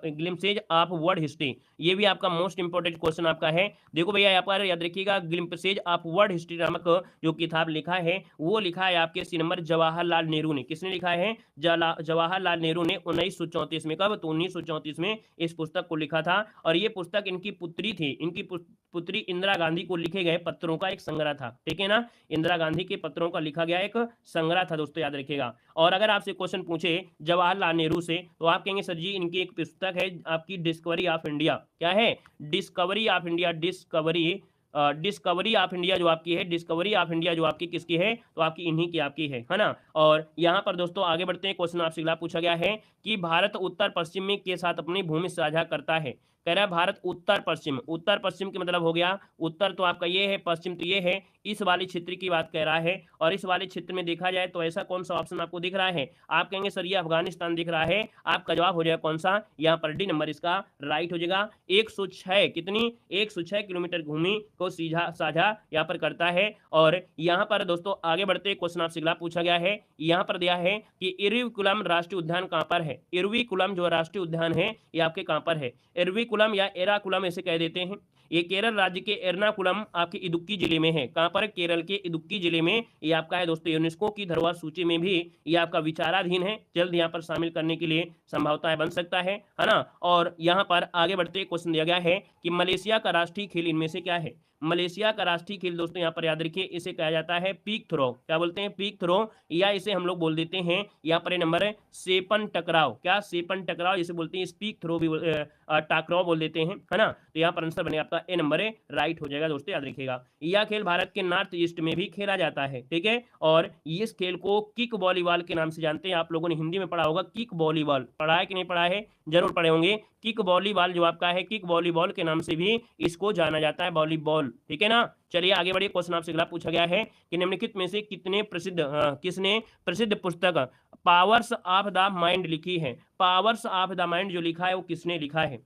glimpses of world history. ये भी आपका मोस्ट इंपोर्टेंट क्वेश्चन आपका है। देखो भैया यहाँ पर याद रखिएगा, ग्लिम्सेज ऑफ वर्ल्ड हिस्ट्री नामक जो किताब लिखा है वो लिखा है आपके सी नंबर जवाहरलाल नेहरू ने। किसने लिखा है? जवाहरलाल नेहरू ने 1934 में। कब? तो 1934 में इस पुस्तक को लिखा था। और ये पुस्तक इनकी पुत्री थी, इनकी पुत्री इंदिरा गांधी को लिखे गए पत्रों का एक संग्रह था, ठीक है ना। इंदिरा गांधी के पत्रों का लिखा गया एक संग्रह था। दोस्तों याद रखिएगा। और अगर आपसे क्वेश्चन पूछे जवाहरलाल नेहरू से तो आप कहेंगे सर जी इनकी एक पुस्तक है आपकी डिस्कवरी ऑफ इंडिया। क्या है? Discovery of India. Discovery of India जो आपकी है, डिस्कवरी ऑफ इंडिया जो आपकी किसकी है? तो आपकी इन्हीं की आपकी है ना। और यहाँ पर दोस्तों आगे बढ़ते हैं, क्वेश्चन आपसे अगला पूछा गया है कि भारत उत्तर पश्चिम में के साथ अपनी भूमि साझा करता है। कह रहा है भारत उत्तर पश्चिम। उत्तर पश्चिम के मतलब हो गया उत्तर तो आपका ये है, पश्चिम तो ये है। इस वाले क्षेत्र की बात कह रहा है। और इस वाले क्षेत्र में देखा जाए तो ऐसा कौन सा ऑप्शन आपको दिख रहा है? आप कहेंगे सर ये अफगानिस्तान दिख रहा है। आपका जवाब हो जाएगा कौन सा? यहाँ पर डी नंबर इसका राइट हो जाएगा। 106 कितनी? 106 किलोमीटर भूमि को साझा यहाँ पर करता है। और यहाँ पर दोस्तों आगे बढ़ते क्वेश्चन आपसे अगला पूछा गया है। यहाँ पर दिया है कि इरविकुलम राष्ट्रीय उद्यान कहाँ पर है? इरविकुलम जो राष्ट्रीय उद्यान है ये आपके कहाँ पर है? इरविकुलम या एराकुलम ऐसे कह देते हैं। ये केरल राज्य के एर्नाकुलम आपके इदुक्की जिले में है। कहाँ पर? केरल के इदुक्की जिले में ये आपका है। दोस्तों यूनेस्को की धरोहर सूची में भी ये आपका विचाराधीन है। जल्द यहाँ पर शामिल करने के लिए संभावनाएं बन सकता है ना। और यहाँ पर आगे बढ़ते क्वेश्चन दिया गया है कि मलेशिया का राष्ट्रीय खेल इनमें से क्या है? मलेशिया का राष्ट्रीय खेल दोस्तों यहाँ पर याद रखिए, इसे कहा जाता है पीक थ्रो। क्या बोलते हैं? पीक थ्रो, या इसे हम लोग बोल देते हैं यहाँ पर नंबर है सेपन टकराव। क्या? सेपन टकराव इसे बोलते हैं। स्पीक थ्रो भी टाकराव बोल देते हैं, है ना। तो यहाँ पर आंसर बने आपका ए नंबर है राइट हो जाएगा। दोस्तों याद रखिएगा, यह खेल भारत के नॉर्थ ईस्ट में भी खेला जाता है, ठीक है। और इस खेल को किक वॉलीबॉल के नाम से जानते हैं। आप लोगों ने हिंदी में पढ़ा होगा किक वॉलीबॉल, पढ़ा है कि नहीं पढ़ा है, जरूर पढ़े होंगे। किक वॉलीबॉल जो आपका है, किक वॉलीबॉल के नाम से भी इसको जाना जाता है, वॉलीबॉल, ठीक है ना। चलिए आगे बढ़िए। क्वेश्चन आपसे अगला पूछा गया है कि निम्नलिखित में से किसने प्रसिद्ध पुस्तक पावर्स ऑफ द माइंड लिखी है। पावर्स ऑफ द माइंड जो लिखा है वो किसने लिखा है।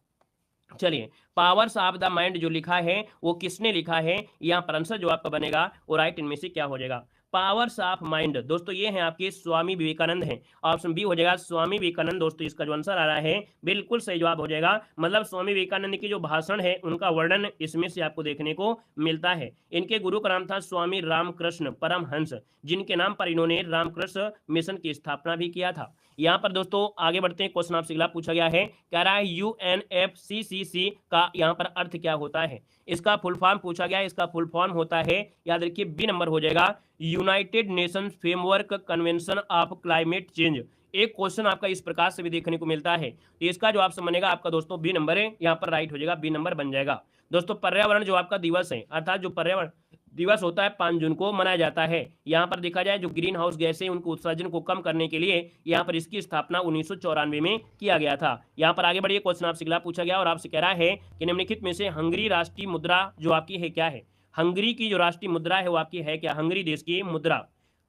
चलिए, पावर्स ऑफ द माइंड जो लिखा है वो किसने लिखा है, यहाँ पर आंसर जो आपका बनेगा वो राइट इनमें से क्या हो जाएगा। पावर्स ऑफ माइंड दोस्तों ये हैं आपके स्वामी विवेकानंद हैं। ऑप्शन बी हो जाएगा स्वामी विवेकानंद। दोस्तों इसका जो आंसर आ रहा है बिल्कुल सही जवाब हो जाएगा। मतलब स्वामी विवेकानंद की जो भाषण है उनका वर्णन इसमें से आपको देखने को मिलता है। इनके गुरु का नाम था स्वामी रामकृष्ण परमहंस, जिनके नाम पर इन्होंने रामकृष्ण मिशन की स्थापना भी किया था। यहाँ पर दोस्तों आगे बढ़ते हैं। क्वेश्चन आपसे अगला पूछा गया है, कह रहा है UNFCCC का यहाँ पर अर्थ क्या होता है। इसका फुल फॉर्म पूछा गया है। इसका फुल फॉर्म होता है, याद रखिए, बी नंबर हो जाएगा, United nation framework convention of climate change. एक क्वेश्चन आपका इस प्रकार से भी देखने को मिलता है, तो इसका जो ऑप्शन बनेगा आपका दोस्तों बी नंबर है, यहाँ पर राइट हो जाएगा, बी नंबर बन जाएगा। दोस्तों पर्यावरण जो आपका दिवस है, अर्थात जो पर्यावरण दिवस होता है 5 जून को मनाया जाता है। यहाँ पर देखा जाए जो ग्रीन हाउस गैस है उनको उत्सर्जन को कम करने के लिए यहाँ पर इसकी स्थापना 1994 में किया गया था। यहाँ पर आगे बढ़िए। क्वेश्चन आपसे अगला पूछा गया और आपसे कह रहा है कि निम्नलिखित में से हंगरी राष्ट्रीय मुद्रा जो आपकी है क्या है। हंगरी की जो राष्ट्रीय मुद्रा है वो आपकी है क्या। हंगरी देश की मुद्रा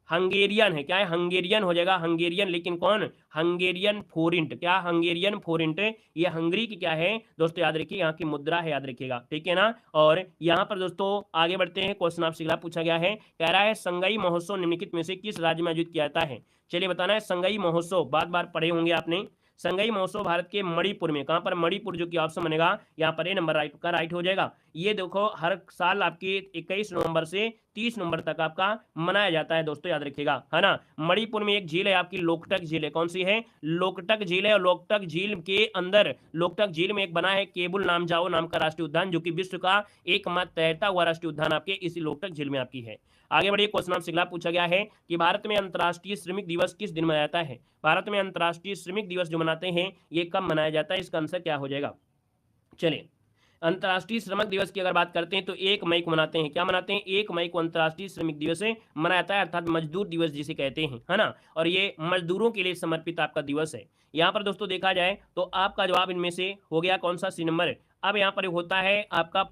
हंगेरियन है, क्या है, हंगेरियन हो जाएगा, हंगेरियन। लेकिन कौन, हंगेरियन फोरिंट, क्या, हंगेरियन फोरिंट। ये हंगरी की क्या है दोस्तों, याद रखिए, यहाँ की मुद्रा है, याद रखिएगा, ठीक है ना। और यहाँ पर दोस्तों आगे बढ़ते हैं। क्वेश्चन आपसे अगला पूछा गया है, कह रहा है संगाई महोत्सव निम्नलिखित में से किस राज्य में आयोजित किया जाता है। चलिए बताना है। संगाई महोत्सव बार बार पढ़े होंगे आपने। संगाई महोत्सव भारत के मणिपुर में, कहां पर, मणिपुर, जो कि ऑप्शन बनेगा यहाँ पर ए नंबर राइट का राइट हो जाएगा। ये देखो हर साल आपकी 21 नवंबर से 30 नवंबर तक आपका मनाया जाता है दोस्तों, याद रखिएगा, है ना। मणिपुर में एक झील है आपकी, लोकटक झील है। कौन सी है, लोकटक झील है। और लोकटक झील के अंदर, लोकटक झील में एक बना है केबुल नामजाओ नाम का राष्ट्रीय उद्यान, जो कि विश्व का एकमात्र तैरता हुआ राष्ट्रीय उद्यान आपके इसी लोकटक झील में आपकी है। आगे बढ़िए। क्वेश्चन आपसे अगला पूछा गया है कि भारत में अंतर्राष्ट्रीय श्रमिक दिवस किस दिन मनाया जाता है। भारत में अंतर्राष्ट्रीय श्रमिक दिवस जो मनाते हैं ये कब मनाया जाता है, इसका आंसर क्या हो जाएगा। चलिए, अंतर्राष्ट्रीय श्रमिक दिवस की अगर बात करते हैं तो 1 मई को मनाते हैं। क्या मनाते हैं, 1 मई को अंतर्राष्ट्रीय श्रमिक दिवस मनाया जाता है, अर्थात मजदूर दिवस जिसे कहते हैं, है ना। और ये मजदूरों के लिए समर्पित आपका दिवस है। यहाँ पर दोस्तों देखा जाए तो आपका जवाब इनमें से हो गया कौन सा, सी नंबर। अब यहाँ पर होता है आपका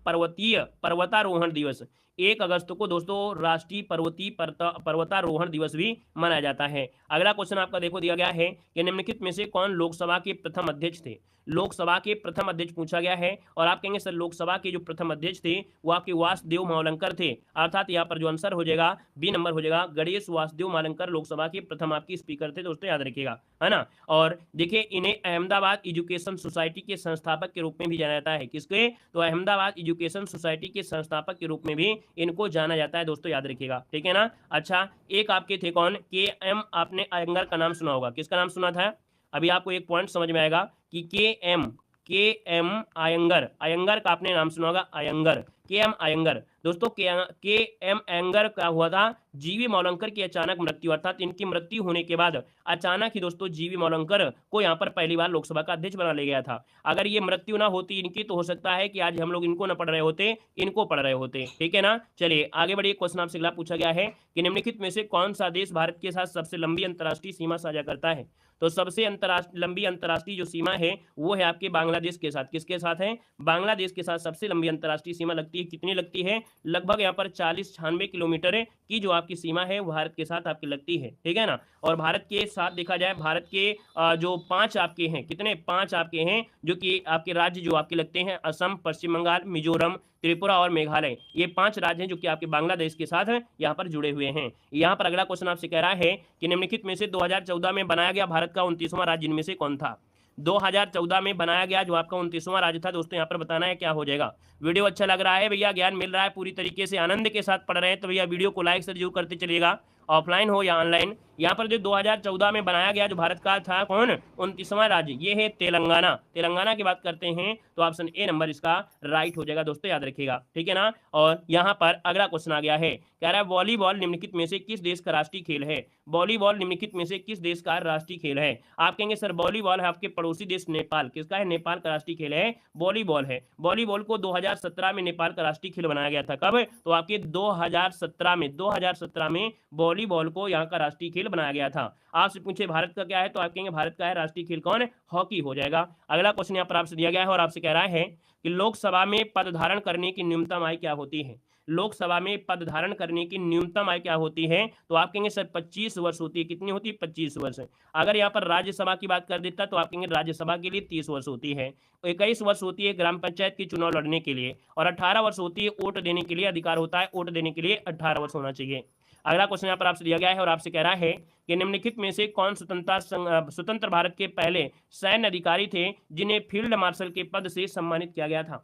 पर्वतारोहण दिवस। 1 अगस्त को दोस्तों राष्ट्रीय पर्वतारोहण दिवस भी मनाया जाता है। अगला क्वेश्चन आपका देखो दिया गया है कि निम्नलिखित में से कौन लोकसभा के प्रथम अध्यक्ष थे। लोकसभा के प्रथम अध्यक्ष पूछा गया है और आप कहेंगे सर लोकसभा के जो प्रथम अध्यक्ष थे वो आपके वासुदेव मावलंकर थे, अर्थात यहाँ पर जो आंसर हो जाएगा बी नंबर हो जाएगा, गणेश वासुदेव मावलंकर लोकसभा के प्रथम आपकी स्पीकर थे दोस्तों, याद रखिएगा, है ना। और देखिए इन्हें अहमदाबाद एजुकेशन सोसाइटी के संस्थापक के रूप में भी जाना जाता है। किसके, तो अहमदाबाद एजुकेशन सोसाइटी के संस्थापक के रूप में भी इनको जाना जाता है दोस्तों, याद रखिएगा, ठीक है ना। अच्छा, एक आपके थे कौन, KM, आपने अयंगर का नाम सुना होगा। किसका नाम सुना था, अभी आपको एक पॉइंट समझ में आएगा कि KM अयंगर, अयंगर का आपने नाम सुना होगा, अयंगर, KM अयंगर। दोस्तों KM अयंगर का हुआ था जीवी मावलंकर की अचानक मृत्यु, अर्थात इनकी मृत्यु होने के बाद अचानक ही दोस्तों जीवी मावलंकर को यहाँ पर पहली बार लोकसभा का अध्यक्ष बना लिया गया था। अगर ये मृत्यु ना होती इनकी तो हो सकता है कि आज हम लोग इनको ना पढ़ रहे होते, इनको पढ़ रहे होते, ठीक है ना। चलिए आगे बढ़िए। क्वेश्चन आपसे अगला पूछा गया है कि निम्नलिखित में से कौन सा देश भारत के साथ सबसे लंबी अंतर्राष्ट्रीय सीमा साझा करता है। तो सबसे लंबी अंतर्राष्ट्रीय जो सीमा है वो है आपके बांग्लादेश के साथ। किसके साथ है, बांग्लादेश के साथ सबसे लंबी अंतर्राष्ट्रीय सीमा लगती है। कितनी लगती है, लगभग यहाँ पर 40-96 किलोमीटर की जो आपकी सीमा है भारत के साथ आपकी लगती है, ठीक है ना। और भारत के साथ देखा जाए, भारत के जो 5 आपके हैं, कितने, 5 आपके हैं जो कि आपके राज्य जो आपके लगते हैं, असम, पश्चिम बंगाल, मिजोरम, त्रिपुरा और मेघालय। ये 5 राज्य हैं जो कि आपके बांग्लादेश के साथ यहाँ पर जुड़े हुए हैं। यहाँ पर अगला क्वेश्चन आपसे कह रहा है कि निम्नलिखित में से 2014 में बनाया गया भारत का 29वां राज्य इनमें से कौन था। 2014 में बनाया गया जो आपका 29वां राज्य था दोस्तों, यहाँ पर बताना है क्या हो जाएगा। वीडियो अच्छा लग रहा है भैया, ज्ञान मिल रहा है पूरी तरीके से, आनंद के साथ पढ़ रहे हैं तो भैया वीडियो को लाइक से जरूर करते चलिएगा, ऑफलाइन हो या ऑनलाइन। यहाँ पर जो 2014 में बनाया गया जो भारत का था कौन, 29वां राज्य, ये है तेलंगाना। तेलंगाना की बात करते हैं तो ऑप्शन ए नंबर इसका राइट हो जाएगा दोस्तों, याद रखिएगा, ठीक है ना। और यहाँ पर अगला क्वेश्चन आ गया है, कह रहा है वॉलीबॉल निम्नलिखित में से किस देश का राष्ट्रीय खेल है। वॉलीबॉल निम्नलिखित में से किस देश का राष्ट्रीय खेल है? आप कहेंगे सर वॉलीबॉल है आपके पड़ोसी देश नेपाल, किसका है? नेपाल का राष्ट्रीय खेल है वॉलीबॉल है। वॉलीबॉल को 2017 में नेपाल का राष्ट्रीय खेल बनाया गया था। कब? तो आपके 2017 में वॉलीबॉल को यहाँ का राष्ट्रीय खेल बनाया गया था। आपसे पूछे भारत का क्या है, तो आप कहेंगे भारत का है राष्ट्रीय खेल कौन है? हॉकी हो जाएगा। अगला क्वेश्चन यहाँ पर आपसे दिया गया है और आपसे कह रहा है कि लोकसभा में पद धारण करने की न्यूनतम आयु क्या होती है? लोकसभा में पद धारण करने की न्यूनतम आयु क्या होती है? तो आप कहेंगे सर 25 वर्ष होती है। कितनी होती है? 25 वर्ष। अगर यहाँ पर राज्यसभा की बात कर देता तो आप कहेंगे राज्यसभा के लिए 30 वर्ष होती है। 21 वर्ष होती है ग्राम पंचायत की चुनाव लड़ने के लिए, और 18 वर्ष होती है वोट देने के लिए अधिकार होता है। वोट देने के लिए 18 वर्ष होना चाहिए। अगला क्वेश्चन यहाँ पर आपसे दिया गया है और आपसे कह रहा है कि निम्नलिखित में से कौन स्वतंत्र भारत के पहले सैन्य अधिकारी थे जिन्हें फील्ड मार्शल के पद से सम्मानित किया गया था?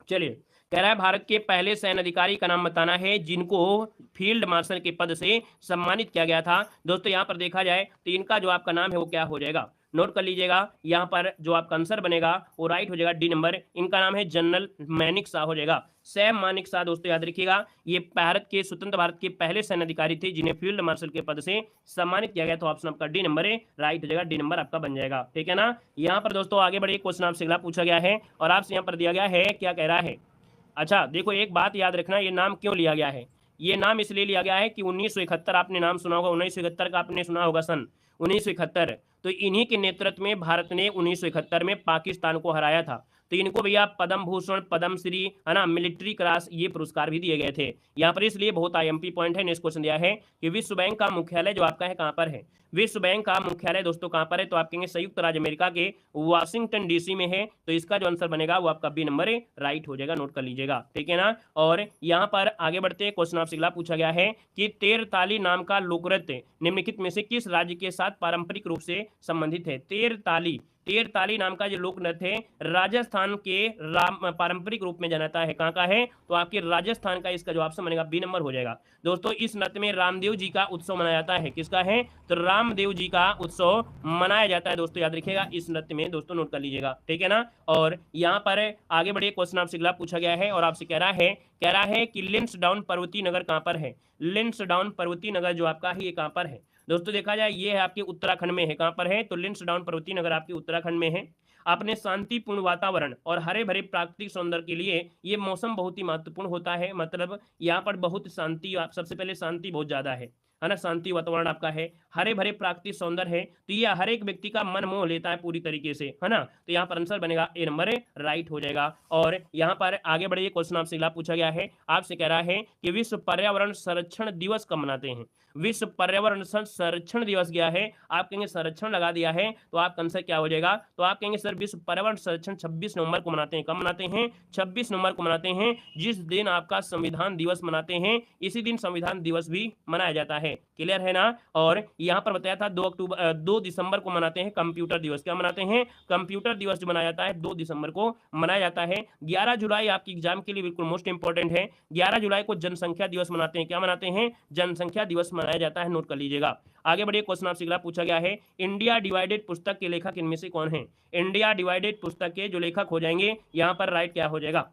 चलिए, कह रहा है भारत के पहले सैन्य अधिकारी का नाम बताना है जिनको फील्ड मार्शल के पद से सम्मानित किया गया था। दोस्तों यहाँ पर देखा जाए तो इनका जो आपका नाम है वो क्या हो जाएगा, नोट कर लीजिएगा। यहाँ पर जो आपका आंसर बनेगा वो राइट हो जाएगा, डी नंबर। इनका नाम है जनरल मानेकशॉ हो जाएगा, सैम मानेकशॉ। दोस्तों याद रखिएगा, ये स्वतंत्र भारत के पहले सैन्य अधिकारी थे जिन्हें फील्ड मार्शल के पद से सम्मानित किया गया। तो ऑप्शन आपका डी नंबर है, राइट हो जाएगा, डी नंबर आपका बन जाएगा। ठीक है ना। यहाँ पर दोस्तों आगे बढ़े, क्वेश्चन आपसे अगला पूछा गया है और आपसे यहाँ पर दिया गया है, क्या कह रहा है। अच्छा देखो, एक बात याद रखना, ये नाम क्यों लिया गया है? ये नाम इसलिए लिया गया है कि 1971 आपने नाम सुना होगा, 1971 का आपने सुना होगा, सन 1971। तो इन्हीं के नेतृत्व में भारत ने 1971 में पाकिस्तान को हराया था। तो इनको भैया पद्म भूषण, पद्म श्री, है ना, मिलिट्री क्रॉस, ये पुरस्कार भी दिए गए थे। यहाँ पर इसलिए बहुत आईएमपी पॉइंट है। नेक्स्ट क्वेश्चन दिया है कि विश्व बैंक का मुख्यालय जो आपका है कहाँ पर है? विश्व बैंक का मुख्यालय दोस्तों कहाँ पर है? तो आप कहेंगे संयुक्त राज्य अमेरिका के वाशिंगटन डीसी में है। तो इसका जो आंसर बनेगा वो आपका बी नंबर है, राइट हो जाएगा, नोट कर लीजिएगा। ठीक है ना। और यहाँ पर आगे बढ़ते क्वेश्चन आपसे अगला पूछा गया है कि तेरताली नाम का लोकनृत्य निम्नलिखित में से किस राज्य के साथ पारंपरिक रूप से संबंधित है? तेरताली नाम का जो लोक नृत्य है राजस्थान के पारंपरिक रूप में जानाता है। कहाँ का है? तो आपके राजस्थान का। इसका जो ऑप्शन बनेगा बी नंबर हो जाएगा। दोस्तों इस नृत्य में रामदेव जी का उत्सव मनाया जाता है। किसका है? तो रामदेव जी का उत्सव मनाया जाता है। दोस्तों याद रखिएगा इस नृत्य में, दोस्तों नोट कर लीजिएगा। ठीक है ना। और यहाँ पर आगे बढ़िए, क्वेश्चन आपसे अगला पूछा गया है और आपसे कह रहा है कि लिंसडाउन पर्वतीय नगर कहाँ पर है? लिंसडाउन पर्वतीय नगर जो आपका है ये कहाँ पर है? दोस्तों देखा जाए ये है आपके उत्तराखंड में है। कहाँ पर है? तो लिंसडाउन पर्वतीय नगर आपके उत्तराखंड में है। अपने शांतिपूर्ण वातावरण और हरे भरे प्राकृतिक सौंदर्य के लिए ये मौसम बहुत ही महत्वपूर्ण होता है। मतलब यहाँ पर बहुत शांति, सबसे पहले शांति बहुत ज्यादा है ना, शांति वातावरण आपका है, हरे भरे प्राकृतिक सौंदर्य है। तो ये हर एक व्यक्ति का मन मोह लेता है पूरी तरीके से, है ना। तो यहाँ पर आंसर बनेगा ए नंबर है, राइट हो जाएगा। और यहाँ पर आगे बढ़िए, क्वेश्चन आपसे अगला पूछा गया है। आपसे कह रहा है कि विश्व पर्यावरण संरक्षण दिवस कब मनाते हैं? विश्व पर्यावरण संरक्षण दिवस गया है, आप कहेंगे संरक्षण लगा दिया है, तो आपका आंसर क्या हो जाएगा? तो आप कहेंगे सर विश्व पर्यावरण संरक्षण 26 नवंबर को मनाते हैं। कब मनाते हैं? 26 नवंबर को मनाते हैं, जिस दिन आपका संविधान दिवस मनाते हैं, इसी दिन संविधान दिवस भी मनाया जाता है। क्लियर है ना। और यहाँ पर बताया था 2 दिसंबर को मनाते हैं कंप्यूटर दिवस। क्या मनाते हैं? कंप्यूटर दिवस जो मनाया जाता है 2 दिसंबर को मनाया जाता है। 11 जुलाई आपकी एग्जाम के लिए बिल्कुल मोस्ट इंपॉर्टेंट है। 11 जुलाई को जनसंख्या दिवस मनाते हैं। क्या मनाते हैं? जनसंख्या दिवस मनाया जाता है, नोट कर लीजिएगा। आगे बढ़िए, क्वेश्चन आपसे अगला पूछा गया है। इंडिया डिवाइडेड पुस्तक के लेखक इनमें से कौन है? इंडिया डिवाइडेड पुस्तक के जो लेखक हो जाएंगे, यहाँ पर राइट क्या हो जाएगा?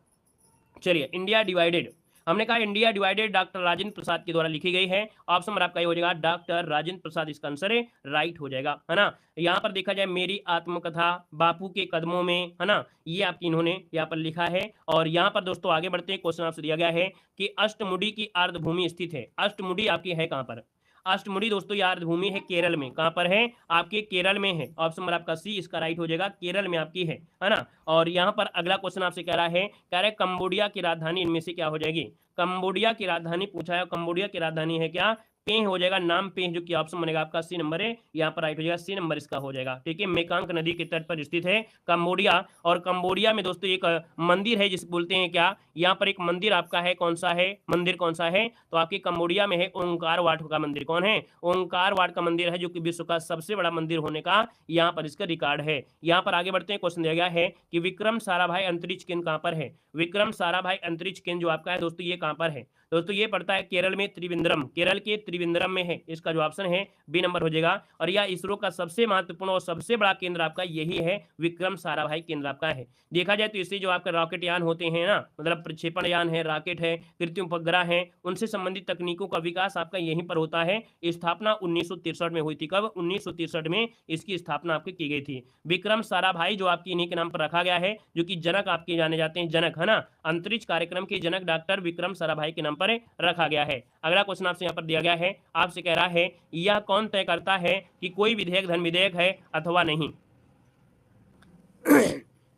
चलिए, इंडिया डिवाइडेड, हमने कहा India divided doctor Rajendra Prasad के द्वारा लिखी गई है। ऑप्शन नंबर आपका ये हो जाएगा डॉक्टर राजेंद्र प्रसाद, इसका आंसर है, राइट हो जाएगा, है ना। यहाँ पर देखा जाए मेरी आत्मकथा बापू के कदमों में, है ना, ये आपकी इन्होंने यहाँ पर लिखा है। और यहाँ पर दोस्तों आगे बढ़ते हैं, क्वेश्चन आपसे दिया गया है कि अष्टमुडी की आर्द्रभूमि स्थित है। अष्टमुडी आपकी है कहाँ पर? अष्टमुडी दोस्तों ये आर्द्रभूमि है केरल में। कहाँ पर है? आपके केरल में है। ऑप्शन नंबर आपका सी, इसका राइट हो जाएगा, केरल में आपकी है ना। और यहाँ पर अगला क्वेश्चन आपसे कह रहा है कंबोडिया की राजधानी इनमें से क्या हो जाएगी? कंबोडिया की राजधानी पूछा है, कंबोडिया की राजधानी है क्या? पेह हो जाएगा, नाम पेह, जो कि ऑप्शन बनेगा आपका सी नंबर है, यहाँ पर राइट हो जाएगा, सी नंबर इसका हो जाएगा। ठीक है, मेकांग नदी के तट पर स्थित है कंबोडिया। और कंबोडिया में दोस्तों एक मंदिर है जिसे बोलते हैं क्या? यहाँ पर एक मंदिर आपका है, कौन सा है मंदिर, कौन सा है? तो आपके कंबोडिया में है ओंकार वाट का मंदिर। कौन है? ओंकार वाट का मंदिर है, जो कि विश्व का सबसे बड़ा मंदिर होने का यहाँ पर इसका रिकॉर्ड है। यहाँ पर आगे बढ़ते हैं, क्वेश्चन दिया गया है कि विक्रम साराभाई अंतरिक्ष केंद्र कहाँ पर है? विक्रम साराभाई अंतरिक्ष केंद्र जो आपका है दोस्तों ये कहाँ पर है? दोस्तों ये पड़ता है केरल में त्रिवेंद्रम, केरल के त्रिवेंद्रम में है, इसका जो ऑप्शन है बी नंबर हो जाएगा। और यह इसरो का सबसे महत्वपूर्ण और सबसे बड़ा केंद्र आपका यही है, विक्रम साराभाई केंद्र आपका है। देखा जाए तो इससे जो आपका रॉकेट यान होते हैं ना, मतलब प्रक्षेपण यान है, रॉकेट है, कृत्रिम उपग्रह है, उनसे संबंधित तकनीकों का विकास आपका यहीं पर होता है। स्थापना 1963 में हुई थी। कब? 1963 में इसकी स्थापना आपकी की गई थी। विक्रम साराभाई जो आपकी इन्हीं के नाम पर रखा गया है, जो कि जनक आपके जाने जाते हैं, जनक है ना, अंतरिक्ष कार्यक्रम के जनक डॉक्टर विक्रम साराभाई के नाम पर रखा गया है। अगला क्वेश्चन आपसे यहाँ पर दिया गया है, आपसे कह रहा है यह कौन तय करता है कि कोई विधेयक धन विधेयक है अथवा नहीं।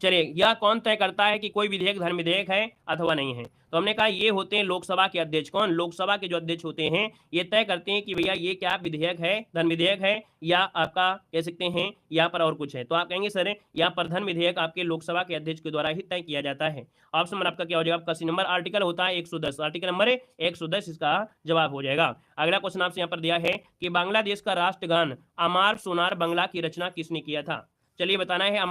चलिए, यह कौन तय करता है कि कोई विधेयक धन विधेयक है अथवा नहीं है? तो हमने कहा ये होते हैं लोकसभा के अध्यक्ष। कौन? लोकसभा के जो अध्यक्ष होते हैं, ये तय करते हैं कि भैया ये क्या विधेयक है, धन विधेयक है, या आपका कह सकते हैं यहाँ पर और कुछ है। तो आप कहेंगे सर यहाँ पर धन विधेयक आपके लोकसभा के अध्यक्ष के द्वारा ही तय किया जाता है। ऑप्शन नंबर आपका क्या हो जाएगा? आपका सी नंबर आर्टिकल होता है 110, आर्टिकल नंबर 110 इसका जवाब हो जाएगा। अगला क्वेश्चन आपसे यहाँ पर दिया है कि बांग्लादेश का राष्ट्रगान अमार सोनार बांग्ला की रचना किसने किया था? चलिए बताना है,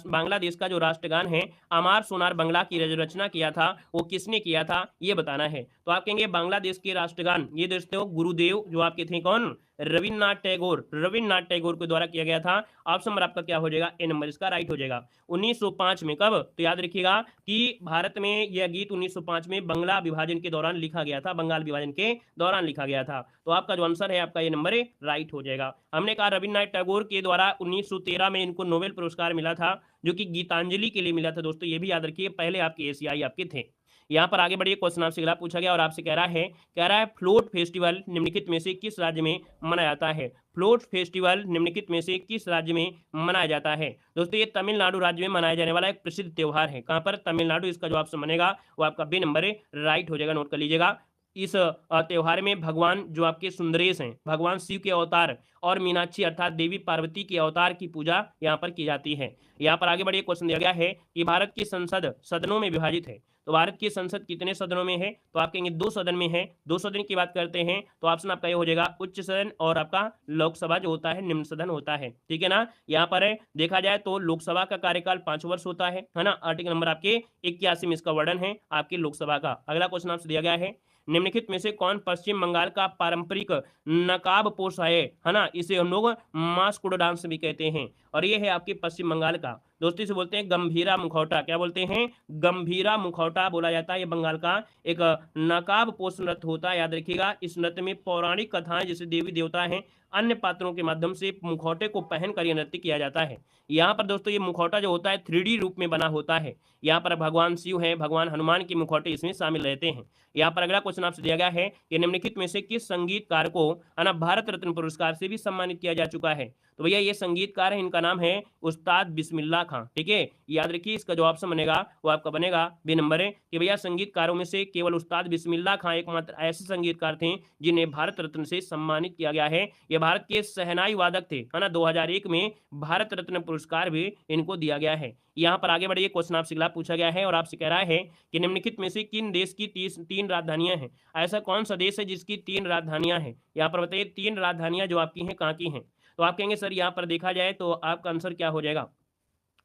बांग्लादेश का जो राष्ट्रगान है अमार सोनार बांग्ला की रचना किया था, वो किसने किया था, ये बताना है। तो आप कहेंगे बांग्लादेश के राष्ट्रगान, ये दोस्तों गुरुदेव जो आपके थे, कौन? रविन्द्रनाथ टैगोर, रविन्द्रनाथ टैगोर के द्वारा किया गया था। ऑप्शन नंबर आपका क्या हो जाएगा? ए नंबर इसका राइट हो जाएगा। 1905 में। कब? तो याद रखिएगा कि भारत में यह गीत 1905 में बंगला विभाजन के दौरान लिखा गया था, बंगाल विभाजन के दौरान लिखा गया था। तो आपका जो आंसर है आपका ये नंबर राइट हो जाएगा। हमने कहा रविन्द्रनाथ टैगोर के द्वारा 1913 में इनको नोबेल पुरस्कार मिला था, जो कि गीतांजलि के लिए मिला था। दोस्तों ये भी याद रखिए, पहले आपके एशियाई आपके थे। यहाँ पर आगे बढ़िए, क्वेश्चन आपसे अगला पूछा गया और आपसे कह रहा है फ्लोट फेस्टिवल निम्नलिखित में से किस राज्य में मनाया जाता है? फ्लोट फेस्टिवल निम्नलिखित में से किस राज्य में मनाया जाता है? दोस्तों ये तमिलनाडु राज्य में मनाया जाने वाला एक प्रसिद्ध त्योहार है। कहाँ पर? तमिलनाडु। इसका जो ऑप्शन बनेगा वो आपका बी नंबर राइट हो जाएगा, नोट कर लीजिएगा। इस त्योहार में भगवान जो आपके सुंदरेश हैं, भगवान शिव के अवतार और मीनाक्षी अर्थात देवी पार्वती के अवतार की पूजा यहाँ पर की जाती है। यहाँ पर आगे बढ़िए, क्वेश्चन दिया गया है कि भारत की संसद सदनों में विभाजित है। तो भारत की संसद कितने सदनों में है? तो आप कहेंगे 2 सदन में है। 2 सदन की बात करते हैं तो ऑप्शन आपका ये हो जाएगा उच्च सदन, और आपका लोकसभा जो होता है निम्न सदन होता है। ठीक है ना? यहाँ पर है देखा जाए तो लोकसभा का कार्यकाल 5 वर्ष होता है ना। आर्टिकल नंबर आपके 81 में इसका वर्णन है आपके लोकसभा का। अगला क्वेश्चन आपसे दिया गया है, निम्नलिखित में से कौन पश्चिम बंगाल का पारंपरिक नकाब पोश है ना? इसे हम लोग मास्कुड डांस भी कहते हैं, और ये है आपके पश्चिम बंगाल का। दोस्तों इसे बोलते हैं गंभीरा मुखौटा। क्या बोलते हैं? गंभीरा मुखौटा बोला जाता है। ये बंगाल का एक नकाब पोष नृत्य होता है, याद रखिएगा। इस नृत्य में पौराणिक कथाएं, जैसे देवी देवता हैं, अन्य पात्रों के माध्यम से मुखौटे को पहनकर यह नृत्य किया जाता है। यहाँ पर दोस्तों ये मुखौटा जो होता है 3D रूप में बना होता है। यहाँ पर भगवान शिव हैं, भगवान हनुमान के मुखौटे इसमें शामिल रहते हैं। यहाँ पर अगला क्वेश्चन आपसे दिया गया है कि निम्नलिखित में से किस संगीतकार को भारत रत्न पुरस्कार से भी सम्मानित किया जा चुका है? तो भैया ये संगीतकार है, इनका नाम है उस्ताद बिस्मिल्लाह खां। ठीक है, याद रखिए इसका जो ऑप्शन बनेगा वो आपका बनेगा बी नंबर है कि भैया संगीतकारों में से केवल उस्ताद बिस्मिल्लाह खां एकमात्र ऐसे संगीतकार थे जिन्हें भारत रत्न से सम्मानित किया गया है। ये भारत के शहनाई वादक थे, है ना। 2001 में भारत रत्न पुरस्कार भी इनको दिया गया है। यहाँ पर आगे बढ़िए, क्वेश्चन आपसे अगला पूछा गया है और आपसे कह रहा है कि निम्नलिखित में से किन देश की 3 राजधानियां हैं? ऐसा कौन सा देश है जिसकी 3 राजधानियां हैं? यहाँ पर बताइए 3 राजधानियां जो आपकी हैं कहाँ की हैं? तो आप कहेंगे सर यहाँ पर देखा जाए तो आपका आंसर क्या हो जाएगा?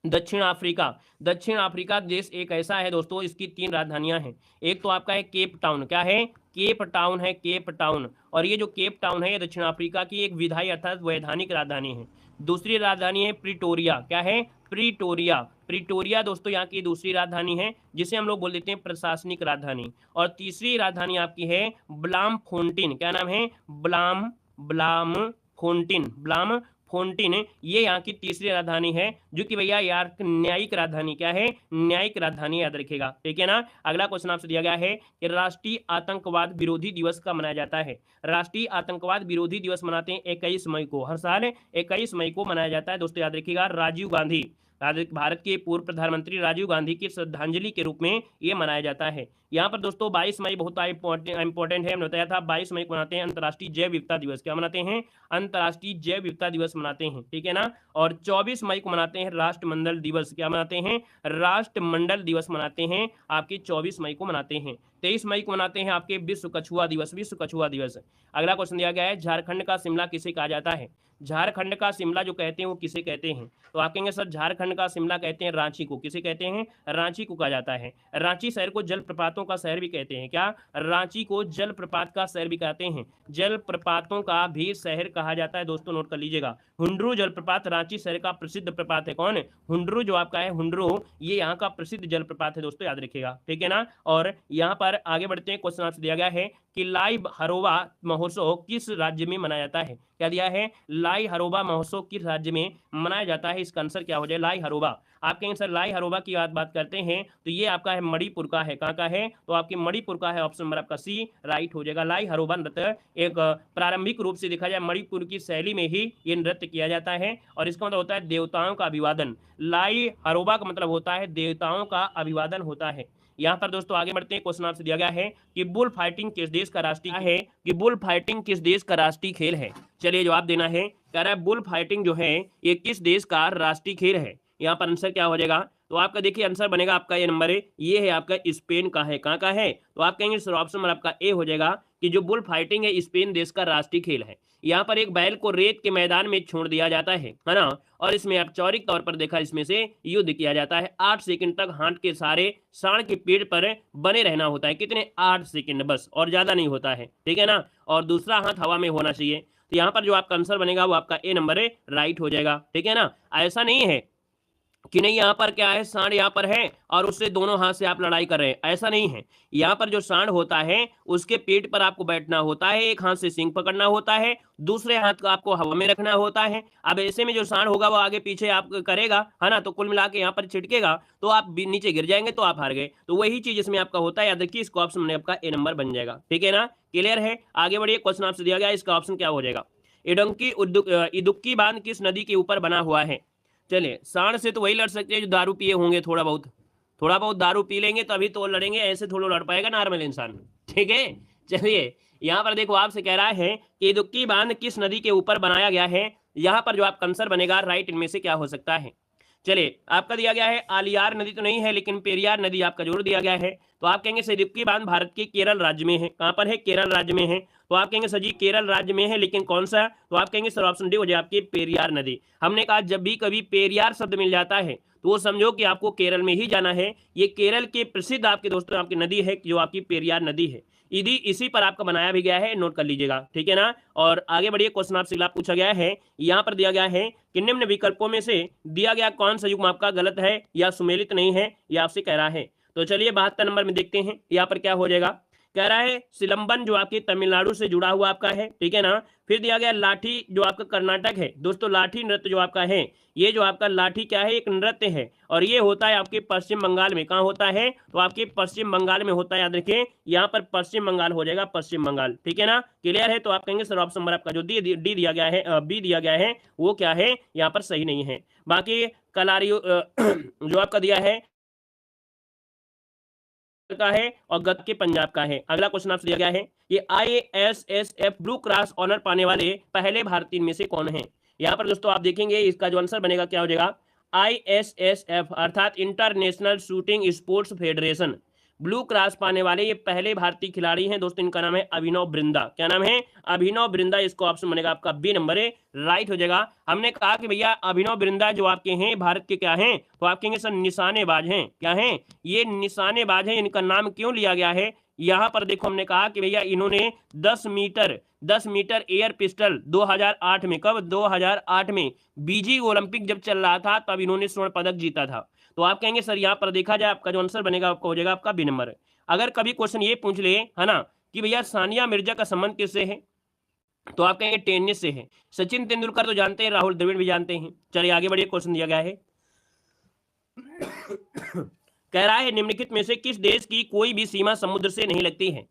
दक्षिण अफ्रीका। दक्षिण अफ्रीका देश एक ऐसा है दोस्तों, इसकी 3 राजधानियां हैं। एक तो आपका है केप टाउन। क्या है? केप टाउन है, केप टाउन। और ये जो केप टाउन है ये दक्षिण अफ्रीका की एक विधायी अर्थात वैधानिक राजधानी है। दूसरी राजधानी है प्रिटोरिया। क्या है? प्रिटोरिया। प्रिटोरिया दोस्तों यहाँ की दूसरी राजधानी है, जिसे हम लोग बोल देते हैं प्रशासनिक राजधानी। और तीसरी राजधानी आपकी है ब्लाम फोन्टिन। क्या नाम है? ब्लाम फोन्टिन। ये यहाँ की तीसरी राजधानी है, जो कि भैया यार न्यायिक राजधानी। क्या है? न्यायिक राजधानी, याद रखिएगा। ठीक है ना? अगला क्वेश्चन आपसे दिया गया है कि राष्ट्रीय आतंकवाद विरोधी दिवस कब मनाया जाता है? राष्ट्रीय आतंकवाद विरोधी दिवस मनाते हैं 21 मई को। हर साल 21 मई को मनाया जाता है दोस्तों, याद रखिएगा। राजीव गांधी, भारत के पूर्व प्रधानमंत्री राजीव गांधी की श्रद्धांजलि के रूप में ये मनाया जाता है। यहाँ पर दोस्तों 22 मई बहुत इंपॉर्टेंट है। हमने बताया था 22 मई को मनाते हैं अंतर्राष्ट्रीय जैव विविधता दिवस। क्या मनाते हैं? अंतर्राष्ट्रीय जैव विविधता दिवस मनाते हैं। ठीक है ना? और 24 मई को मनाते हैं राष्ट्रमंडल दिवस। क्या मनाते हैं? राष्ट्रमंडल दिवस मनाते हैं आपके 24 मई को मनाते हैं। 23 मई को मनाते हैं आपके विश्व कछुआ दिवस। विश्व कछुआ दिवस। अगला क्वेश्चन दिया गया है झारखंड का शिमला किसे कहा जाता है? झारखंड का शिमला जो कहते हैं वो किसे कहते हैं? तो आप कहेंगे सर झारखंड का शिमला कहते हैं रांची को। किसे कहते हैं? रांची को कहा जाता है। रांची शहर को जलप्रपात जलप्रपातों का शहर भी कहते हैं। क्या? रांची को जलप्रपात का शहर भी कहते हैं, जलप्रपातों का भी शहर कहा जाता है। दोस्तों नोट कर लीजिएगा, हुंडरू जलप्रपात रांची शहर का प्रसिद्ध प्रपात है। कौन? हुंडरू जो आपका है, हुंडरू, ये यहाँ का प्रसिद्ध जलप्रपात है दोस्तों, याद रखिएगा, ठीक है ना। और यहाँ पर आगे बढ़ते हैं, क्वेश्चन आपसे दिया गया है कि लाई हरोबा महोत्सव किस राज्य में मनाया जाता है। क्या दिया है? लाई हरोबा महोत्सव किस राज्य में मनाया जाता है। इसका आंसर क्या हो जाए? लाई हरोबा। आप कहेंगे सर लाई हरोबा की बात करते हैं तो ये आपका है मणिपुर का है। कहाँ का है? तो आपके मणिपुर का है, ऑप्शन नंबर आपका सी राइट हो जाएगा। लाई हरोबा नृत्य एक प्रारंभिक रूप से देखा जाए मणिपुर की शैली में ही ये नृत्य किया जाता है और इसका मतलब होता है देवताओं का अभिवादन। लाई हरोबा का मतलब होता है देवताओं का अभिवादन होता है। यहाँ पर दोस्तों आगे बढ़ते हैं, क्वेश्चन आपसे दिया गया है कि बुल फाइटिंग किस देश का राष्ट्रीय है, कि बुल फाइटिंग किस देश का राष्ट्रीय खेल है। चलिए जवाब देना है। कह रहा है बुल फाइटिंग जो है ये किस देश का राष्ट्रीय खेल है। यहाँ पर आंसर क्या हो जाएगा? तो आपका देखिए आंसर बनेगा आपका ये नंबर है, ये है आपका स्पेन का है। कहाँ का है? तो आप कहेंगे सर ऑप्शन नंबर आपका ए हो जाएगा कि जो बुल फाइटिंग है स्पेन देश का राष्ट्रीय खेल है। यहाँ पर एक बैल को रेत के मैदान में छोड़ दिया जाता है ना, और इसमें आप चौरिक तौर पर देखा इसमें से युद्ध किया जाता है। 8 सेकंड तक हाथ के सारे सांड के पेड़ पर बने रहना होता है। कितने? 8 सेकंड बस, और ज्यादा नहीं होता है, ठीक है ना। और दूसरा हाथ हवा में होना चाहिए। तो यहाँ पर जो आपका आंसर बनेगा वो आपका ए नंबर है, राइट हो जाएगा, ठीक है ना। ऐसा नहीं है कि नहीं यहाँ पर क्या है सांड यहाँ पर है और उससे दोनों हाथ से आप लड़ाई कर रहे हैं, ऐसा नहीं है। यहाँ पर जो सांड होता है उसके पेट पर आपको बैठना होता है, एक हाथ से सींग पकड़ना होता है, दूसरे हाथ को आपको हवा में रखना होता है। अब ऐसे में जो सांड होगा वो आगे पीछे आप करेगा, है ना, तो कुल मिला के यहाँ पर छिटकेगा तो आप नीचे गिर जाएंगे तो आप हार गए। तो वही चीज इसमें आपका होता है, याद रखिए इसका ऑप्शन आपका ए नंबर बन जाएगा, ठीक है ना। क्लियर है? आगे बढ़िए, क्वेश्चन आपसे दिया गया इसका ऑप्शन क्या हो जाएगा? इडुक्की बांध किस नदी के ऊपर बना हुआ है। चलिए सांड से तो वही लड़ सकते हैं जो दारू पिए होंगे, थोड़ा बहुत दारू पी लेंगे तभी तो लड़ेंगे, ऐसे थोड़ा लड़ पाएगा नॉर्मल इंसान, ठीक है। चलिए यहाँ पर देखो आपसे कह रहा है कि इदुक्की बांध किस नदी के ऊपर बनाया गया है। यहाँ पर जो आपका आंसर बनेगा राइट इनमें से क्या हो सकता है। चलिए आपका दिया गया है आलियार नदी तो नहीं है, लेकिन पेरियार नदी आपका जरूर दिया गया है। तो आप कहेंगे इदुक्की बांध भारत के केरल राज्य में है। कहाँ पर है? केरल राज्य में है। तो आप कहेंगे सर जी केरल राज्य में है, लेकिन कौन सा? तो आप कहेंगे सर ऑप्शन डी हो जाए आपकी पेरियार नदी। हमने कहा जब भी कभी पेरियार शब्द मिल जाता है तो वो समझो कि आपको केरल में ही जाना है। ये केरल के प्रसिद्ध आपके दोस्तों आपकी नदी है जो आपकी पेरियार नदी है। यदि इसी पर आपका बनाया भी गया है, नोट कर लीजिएगा, ठीक है ना। और आगे बढ़िए, क्वेश्चन आपसे पूछा गया है, यहाँ पर दिया गया है कि निम्न विकल्पों में से दिया गया कौन सा युग्म आपका गलत है या सुमेलित नहीं है, यह आपसे कह रहा है। तो चलिए 72 नंबर में देखते हैं यहाँ पर क्या हो जाएगा। कह रहा है सिलंबन जो आपकी तमिलनाडु से जुड़ा हुआ आपका है, ठीक है ना। फिर दिया गया लाठी जो आपका कर्नाटक है। दोस्तों लाठी नृत्य जो आपका है, ये जो आपका लाठी क्या है? एक नृत्य है और ये होता है आपके पश्चिम बंगाल में। कहाँ होता है? तो आपके पश्चिम बंगाल में होता है, याद रखिए यहाँ पर पश्चिम बंगाल हो जाएगा, पश्चिम बंगाल, ठीक है ना। क्लियर है? तो आप कहेंगे सर ऑप्शन नंबर आपका जो डी दिया गया है, बी दिया गया है, वो क्या है? यहाँ पर सही नहीं है। बाकी कलारियो जो आपका दिया है का है और गत के पंजाब का है। अगला क्वेश्चन आपसे दिया गया है ये ISSF ब्लू क्रॉस ऑनर पाने वाले पहले भारतीय में से कौन है। यहाँ पर दोस्तों आप देखेंगे इसका जो आंसर बनेगा क्या हो जाएगा? ISSF अर्थात international shooting sports federation blue cross पाने वाले ये पहले भारतीय खिलाड़ी हैं दोस्तों। इनका नाम है अभिनव बिंद्रा। क्या नाम है? अभिनव बिंद्रा। इसको ऑप्शन बनेगा आपका बी नंबर है, राइट हो जाएगा। हमने कहा कि भैया अभिनव बिंद्रा जो आपके हैं भारत के क्या हैं, तो आप कहेंगे सर निशानेबाज हैं। क्या हैं? ये निशानेबाज हैं। इनका नाम क्यों लिया गया है? यहाँ पर देखो हमने कहा कि भैया इन्होंने 10 मीटर एयर पिस्टल 2008 में, कब? 2008 में बीजिंग ओलंपिक जब चल रहा था तब इन्होंने स्वर्ण पदक जीता था। तो आप कहेंगे सर यहाँ पर देखा जाए आपका जो आंसर बनेगा आपका हो जाएगा आपका बी नंबर। अगर कभी क्वेश्चन ये पूछ ले, है ना, कि भैया सानिया मिर्जा का संबंध किससे है, तो आप कहेंगे टेनिस से है। सचिन तेंदुलकर तो जानते हैं, राहुल द्रविड़ भी जानते हैं। चलिए आगे बढ़िए, क्वेश्चन दिया गया है कह रहा है निम्नलिखित में से किस देश की कोई भी सीमा समुद्र से नहीं लगती है।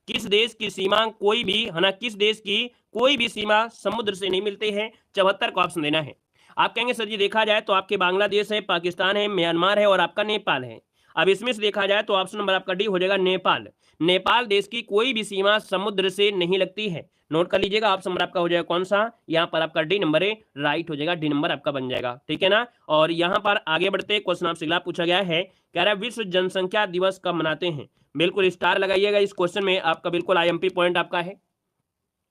किस देश की सीमा कोई भी, है ना, किस देश की कोई भी सीमा समुद्र से नहीं मिलती है। 74 का ऑप्शन देना है। आप कहेंगे सर जी देखा जाए तो आपके बांग्लादेश है, पाकिस्तान है, म्यांमार है और आपका नेपाल है। अब इसमें से देखा जाए तो ऑप्शन नंबर आपका डी हो जाएगा नेपाल। नेपाल देश की कोई भी सीमा समुद्र से नहीं लगती है। नोट कर लीजिएगा, ऑप्शन नंबर आपका हो जाएगा कौन सा? यहाँ पर आपका डी नंबर है, राइट हो जाएगा, डी नंबर आपका बन जाएगा, ठीक है ना। और यहाँ पर आगे बढ़ते क्वेश्चन आपसे अगला पूछा गया है, कह रहा है विश्व जनसंख्या दिवस कब मनाते हैं। बिल्कुल स्टार लगाइएगा इस क्वेश्चन में, आपका बिल्कुल IMP पॉइंट आपका है।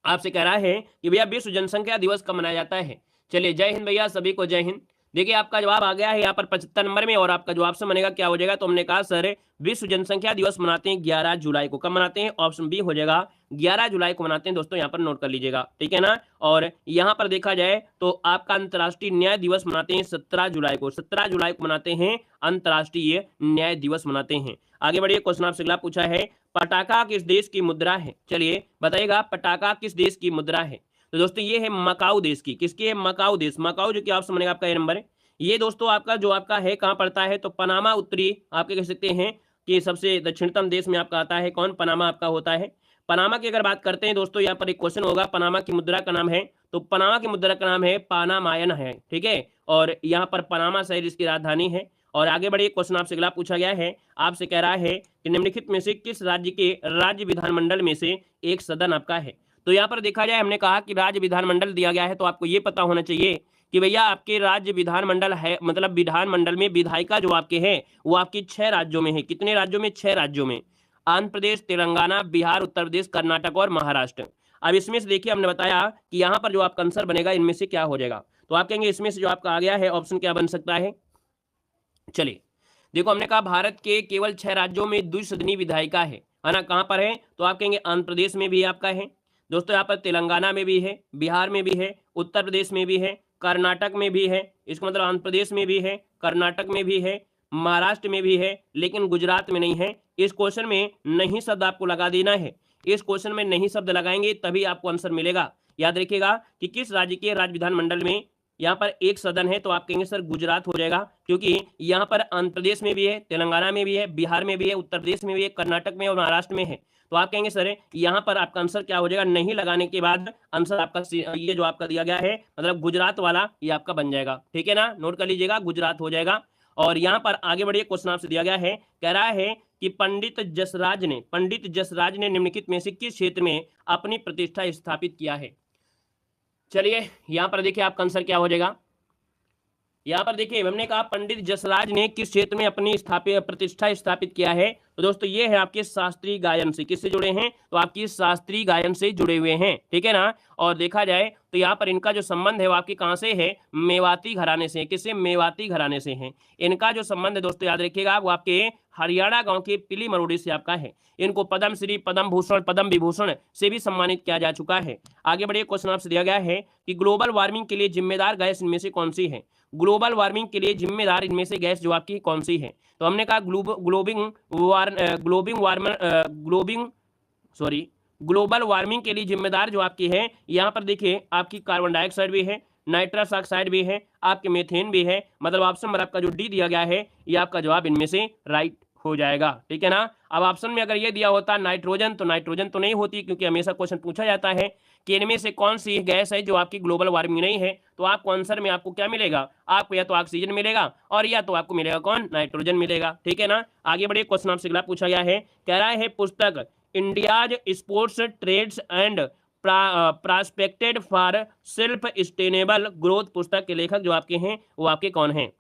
आपसे कह रहा है कि भैया विश्व जनसंख्या दिवस कब मनाया जाता है। चलिए जय हिंद भैया, सभी को जय हिंद। देखिए आपका जवाब आ गया है यहाँ पर 75 नंबर में, और आपका जो ऑप्शन बनेगा क्या हो जाएगा, तो हमने कहा सर विश्व जनसंख्या दिवस मनाते हैं 11 जुलाई को। कब मनाते हैं, ऑप्शन बी हो जाएगा 11 जुलाई को मनाते हैं दोस्तों, यहाँ पर नोट कर लीजिएगा, ठीक है ना। और यहाँ पर देखा जाए तो आपका अंतर्राष्ट्रीय न्याय दिवस मनाते हैं 17 जुलाई को, 17 जुलाई को मनाते हैं अंतर्राष्ट्रीय न्याय दिवस मनाते हैं। आगे बढ़िए, क्वेश्चन आपसे अगला पूछा है, पटाखा किस देश की मुद्रा है, चलिए बताइएगा पटाखा किस देश की मुद्रा है। तो दोस्तों ये है मकाऊ देश की, किसकी है, मकाऊ देश, मकाऊ जो कि ऑप्शन बनेगा आपका ए नंबर है। ये दोस्तों आपका जो आपका है कहाँ पड़ता है, तो पनामा उत्तरी आपके कह सकते हैं कि सबसे दक्षिणतम देश में आपका आता है कौन, पनामा आपका होता है। पनामा की अगर बात करते हैं दोस्तों, यहाँ पर एक क्वेश्चन होगा, पनामा की मुद्रा का नाम है, तो पनामा की मुद्रा का नाम है पानामायन है, ठीक है। और यहाँ पर पनामा शहर इसकी राजधानी है। और आगे बढ़िए, क्वेश्चन आपसे अगला पूछा गया है, आपसे कह रहा है कि निम्नलिखित में से किस राज्य के राज्य विधानमंडल में से एक सदन आपका है। तो यहाँ पर देखा जाए, हमने कहा कि राज्य विधानमंडल दिया गया है, तो आपको ये पता होना चाहिए कि भैया आपके राज्य विधानमंडल है, मतलब विधानमंडल में विधायिका जो आपके हैं वो आपकी 6 राज्यों में है। कितने राज्यों में, 6 राज्यों में, आंध्र प्रदेश, तेलंगाना, बिहार, उत्तर प्रदेश, कर्नाटक और महाराष्ट्र। अब इसमें से देखिए हमने बताया कि यहाँ पर जो आपका आंसर बनेगा इनमें से क्या हो जाएगा, तो आप कहेंगे इसमें से जो आपका आ गया है ऑप्शन क्या बन सकता है। चलिए देखो, हमने कहा भारत के केवल 6 राज्यों में द्विसदनीय विधायिका है ना, कहाँ पर है, तो आप कहेंगे आंध्र प्रदेश में भी आपका है दोस्तों, यहाँ पर तेलंगाना में भी है, बिहार में भी है, उत्तर प्रदेश में भी है, कर्नाटक में भी है, इसका मतलब आंध्र प्रदेश में भी है, कर्नाटक में भी है, महाराष्ट्र में भी है, लेकिन गुजरात में नहीं है। इस क्वेश्चन में नहीं शब्द आपको लगा देना है, इस क्वेश्चन में नहीं शब्द लगाएंगे तभी आपको आंसर मिलेगा। याद रखिएगा कि किस राज्य के राज्य विधानमंडल में यहाँ पर एक सदन है, तो आप कहेंगे सर गुजरात हो जाएगा, क्योंकि यहाँ पर आंध्र प्रदेश में भी है, तेलंगाना में भी है, बिहार में भी है, उत्तर प्रदेश में भी है, कर्नाटक में और महाराष्ट्र में है। तो आप कहेंगे सर यहाँ पर आपका आंसर क्या हो जाएगा, नहीं लगाने के बाद आंसर आपका ये जो आपका दिया गया है मतलब गुजरात वाला ये आपका बन जाएगा, ठीक है ना, नोट कर लीजिएगा, गुजरात हो जाएगा। और यहाँ पर आगे बढ़िए, क्वेश्चन आपसे दिया गया है, कह रहा है कि पंडित जसराज ने निम्नलिखित में से किस क्षेत्र में अपनी प्रतिष्ठा स्थापित किया है। चलिए यहाँ पर देखिए आपका आंसर क्या हो जाएगा, यहाँ पर देखिए हमने कहा पंडित जसराज ने किस क्षेत्र में अपनी प्रतिष्ठा स्थापित किया है। तो दोस्तों ये है आपके शास्त्रीय गायन से, किससे जुड़े हैं, तो आपकी शास्त्रीय गायन से जुड़े हुए हैं, ठीक है ना। और देखा जाए तो यहाँ पर इनका जो संबंध है वो आपके कहाँ से है, मेवाती घराने से, किससे, मेवाती घराने से है। इनका जो संबंध है दोस्तों याद रखिएगा वो आपके हरियाणा गांव के पिली मरोड़ी से आपका है। इनको पद्म श्री, पद्म भूषण, पद्म विभूषण से भी सम्मानित किया जा चुका है। आगे बढ़िए, क्वेश्चन आपसे दिया गया है कि ग्लोबल वार्मिंग के लिए जिम्मेदार गैस इनमें से कौन सी है। ग्लोबल वार्मिंग के लिए जिम्मेदार इनमें से गैस जो आपकी कौन सी है, तो हमने कहा ग्लोबल वार्मिंग के लिए जिम्मेदार जो आपकी है, यहाँ पर देखिए आपकी कार्बन डाइऑक्साइड भी है, नाइट्रस ऑक्साइड भी है, आपके मीथेन भी है, मतलब ऑप्शन नंबर आपका जो डी दिया गया है ये आपका जवाब इनमें से राइट हो जाएगा, ठीक है ना। अब ऑप्शन में अगर ये दिया होता नाइट्रोजन, तो नाइट्रोजन तो नहीं होती, क्योंकि हमेशा क्वेश्चन पूछा जाता है कि इनमें से कौन सी गैस है जो आपकी ग्लोबल वार्मिंग नहीं है। तो आपको आंसर में आपको क्या मिलेगा, आपको या तो ऑक्सीजन मिलेगा और या तो आपको मिलेगा कौन, नाइट्रोजन मिलेगा, ठीक है ना। आगे बढ़िए, क्वेश्चन आपसे अगला पूछा गया है, कह रहा है पुस्तक India's sports trades and prospected for self sustainable growth पुस्तक के लेखक जो आपके हैं वो आपके कौन हैं।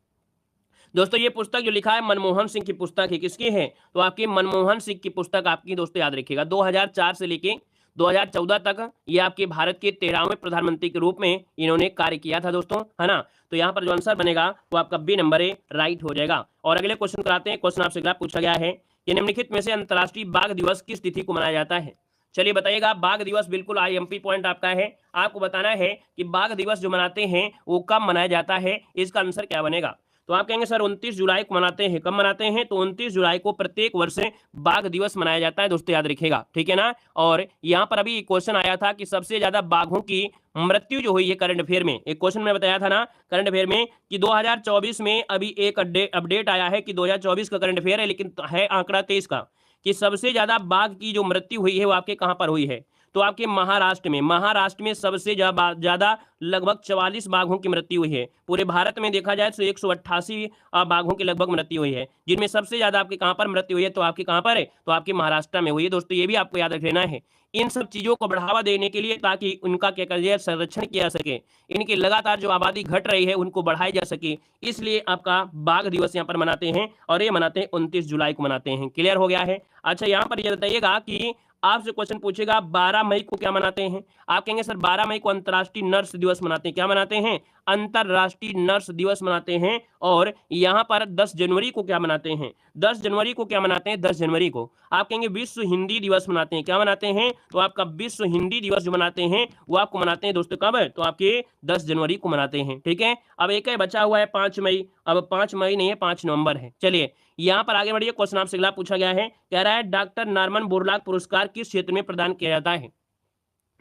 दोस्तों ये पुस्तक जो लिखा है मनमोहन सिंह की पुस्तक है, किसकी है, तो आपकी मनमोहन सिंह की पुस्तक आपकी दोस्तों याद रखिएगा 2004 से लेके 2014 तक ये आपके भारत के 13वें प्रधानमंत्री के रूप में इन्होंने कार्य किया था दोस्तों, है ना। तो यहाँ पर जो आंसर बनेगा वो आपका बी नंबर ए राइट हो जाएगा। और अगले क्वेश्चन कराते हैं, क्वेश्चन आपसे अगला पूछा गया है कि निम्नलिखित में से अंतर्राष्ट्रीय बाघ दिवस किस तिथि को मनाया जाता है। चलिए बताइएगा, बाघ दिवस बिल्कुल IMP पॉइंट आपका है, आपको बताना है कि बाघ दिवस जो मनाते हैं वो कब मनाया जाता है, इसका आंसर क्या बनेगा। तो आप कहेंगे सर 29 जुलाई को मनाते हैं, कब मनाते हैं, तो 29 जुलाई को प्रत्येक वर्ष बाघ दिवस मनाया जाता है दोस्तों, याद रखिएगा, ठीक है ना। और यहाँ पर अभी क्वेश्चन आया था कि सबसे ज्यादा बाघों की मृत्यु जो हुई है करंट अफेयर में, एक क्वेश्चन में बताया था ना करंट अफेयर में कि 2024 में अभी एक अपडेट आया है कि 2024 का करंट अफेयर है, लेकिन है आंकड़ा 23 का, कि सबसे ज्यादा बाघ की जो मृत्यु हुई है वो आपके कहां पर हुई है, तो आपके महाराष्ट्र में सबसे ज्यादा लगभग 44 बाघों की मृत्यु हुई है। पूरे भारत में देखा जाए तो 188 बाघों की लगभग मृत्यु हुई है, जिनमें सबसे ज्यादा आपके कहां पर मृत्यु हुई है, तो आपके कहां पर है, तो आपके महाराष्ट्र में हुई है दोस्तों। ये भी आपको याद रखना है, इन सब चीजों को बढ़ावा देने के लिए, ताकि उनका क्या करिए संरक्षण किया सके, इनकी लगातार जो आबादी घट रही है उनको बढ़ाई जा सके, इसलिए आपका बाघ दिवस यहाँ पर मनाते हैं, और ये मनाते हैं 29 जुलाई को मनाते हैं। क्लियर हो गया है। अच्छा यहाँ पर ये बताइएगा कि आपसे क्वेश्चन पूछेगा 12 मई को क्या मनाते हैं, आप कहेंगे सर 12 मई को अंतर्राष्ट्रीय नर्स दिवस मनाते हैं, क्या मनाते हैं, अंतर्राष्ट्रीय नर्स दिवस मनाते हैं। और यहाँ पर 10 जनवरी को क्या मनाते हैं, 10 जनवरी को क्या मनाते हैं, 10 जनवरी को आप कहेंगे विश्व हिंदी दिवस मनाते हैं, क्या मनाते हैं, तो आपका विश्व हिंदी दिवस जो मनाते हैं वो आपको मनाते हैं दोस्तों कब, तो आपके 10 जनवरी को मनाते हैं। ठीक है, अब एक है बचा हुआ है 5 मई, अब 5 मई नहीं है 5 नवंबर है। चलिए यहाँ पर आगे बढ़िए, क्वेश्चन आपसे अगला पूछा गया है, कह रहा है डॉक्टर नॉर्मन बोरलॉग पुरस्कार किस क्षेत्र में प्रदान किया जाता है।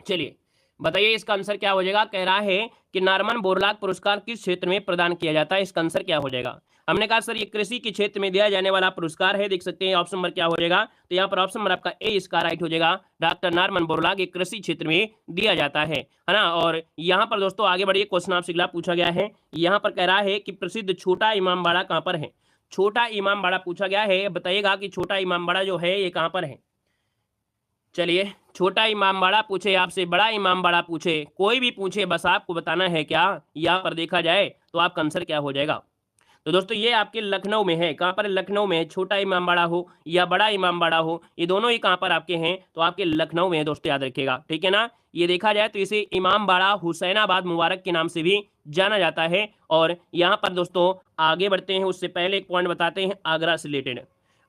चलिए बताइए इसका आंसर क्या हो जाएगा, कह रहा है कि नॉर्मन बोरलॉग पुरस्कार किस क्षेत्र में प्रदान किया जाता है, इसका आंसर क्या हो जाएगा। हमने कहा सर ये कृषि के क्षेत्र में दिया जाने वाला पुरस्कार है, देख सकते हैं ऑप्शन नंबर क्या हो जाएगा, तो यहाँ पर ऑप्शन नंबर आपका ए इसका राइट हो जाएगा, डॉक्टर नॉर्मन बोरलॉग एक कृषि क्षेत्र में दिया जाता है ना। और यहाँ पर दोस्तों आगे बढ़िए, क्वेश्चन आपसे अगला पूछा गया है, यहाँ पर कह रहा है कि प्रसिद्ध छोटा इमामबाड़ा कहाँ पर है, छोटा इमामबाड़ा पूछा गया है, बताइएगा कि छोटा इमामबाड़ा जो है ये कहाँ पर है। चलिए छोटा इमामबाड़ा पूछे आपसे, बड़ा इमामबाड़ा पूछे, कोई भी पूछे, बस आपको बताना है क्या, यहाँ पर देखा जाए तो आपका आंसर क्या हो जाएगा। तो दोस्तों ये आपके लखनऊ में है, कहाँ पर, लखनऊ में है। छोटा इमामबाड़ा हो या बड़ा इमामबाड़ा हो, ये दोनों ही कहाँ पर आपके हैं, तो आपके लखनऊ में है दोस्तों, याद रखिएगा। ठीक है ना, ये देखा जाए तो इसे इमामबाड़ा हुसैनाबाद मुबारक के नाम से भी जाना जाता है। और यहाँ पर दोस्तों आगे बढ़ते हैं, उससे पहले एक पॉइंट बताते हैं आगरा से रिलेटेड।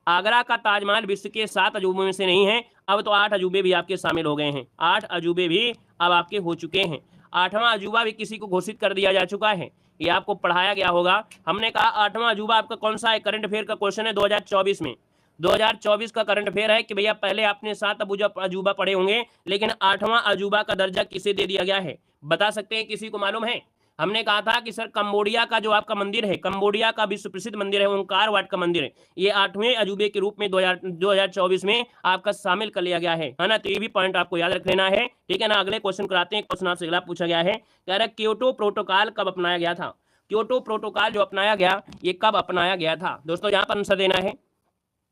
आगरा का ताजमहल विश्व के 7 अजूबों में से नहीं है, अब तो 8 अजूबे भी आपके शामिल हो गए हैं, 8 अजूबे भी अब आपके हो चुके हैं। 8वां अजूबा भी किसी को घोषित कर दिया जा चुका है, ये आपको पढ़ाया गया होगा। हमने कहा 8वां अजूबा आपका कौन सा है, करंट अफेयर का क्वेश्चन है 2024 में, 2024 का करंट अफेयर है कि भैया पहले आपने 7 अजूबा पढ़े होंगे, लेकिन 8वां अजूबा का दर्जा किसे दे दिया गया है, बता सकते हैं, किसी को मालूम है। हमने कहा था कि सर कंबोडिया का जो आपका मंदिर है, कंबोडिया का विश्व प्रसिद्ध मंदिर है ओंकार वाट का मंदिर है, ये 8वें अजूबे के रूप में 2024 में आपका शामिल कर लिया गया है ना। तो ये भी पॉइंट आपको याद रख लेना है। ठीक है ना, अगले क्वेश्चन कराते हैं, क्वेश्चन आपसे अगला पूछा गया है, कह रहा है क्योटो प्रोटोकॉल कब अपनाया गया था। क्योटो प्रोटोकॉल जो अपनाया गया ये कब अपनाया गया था दोस्तों, यहाँ पर आंसर देना है।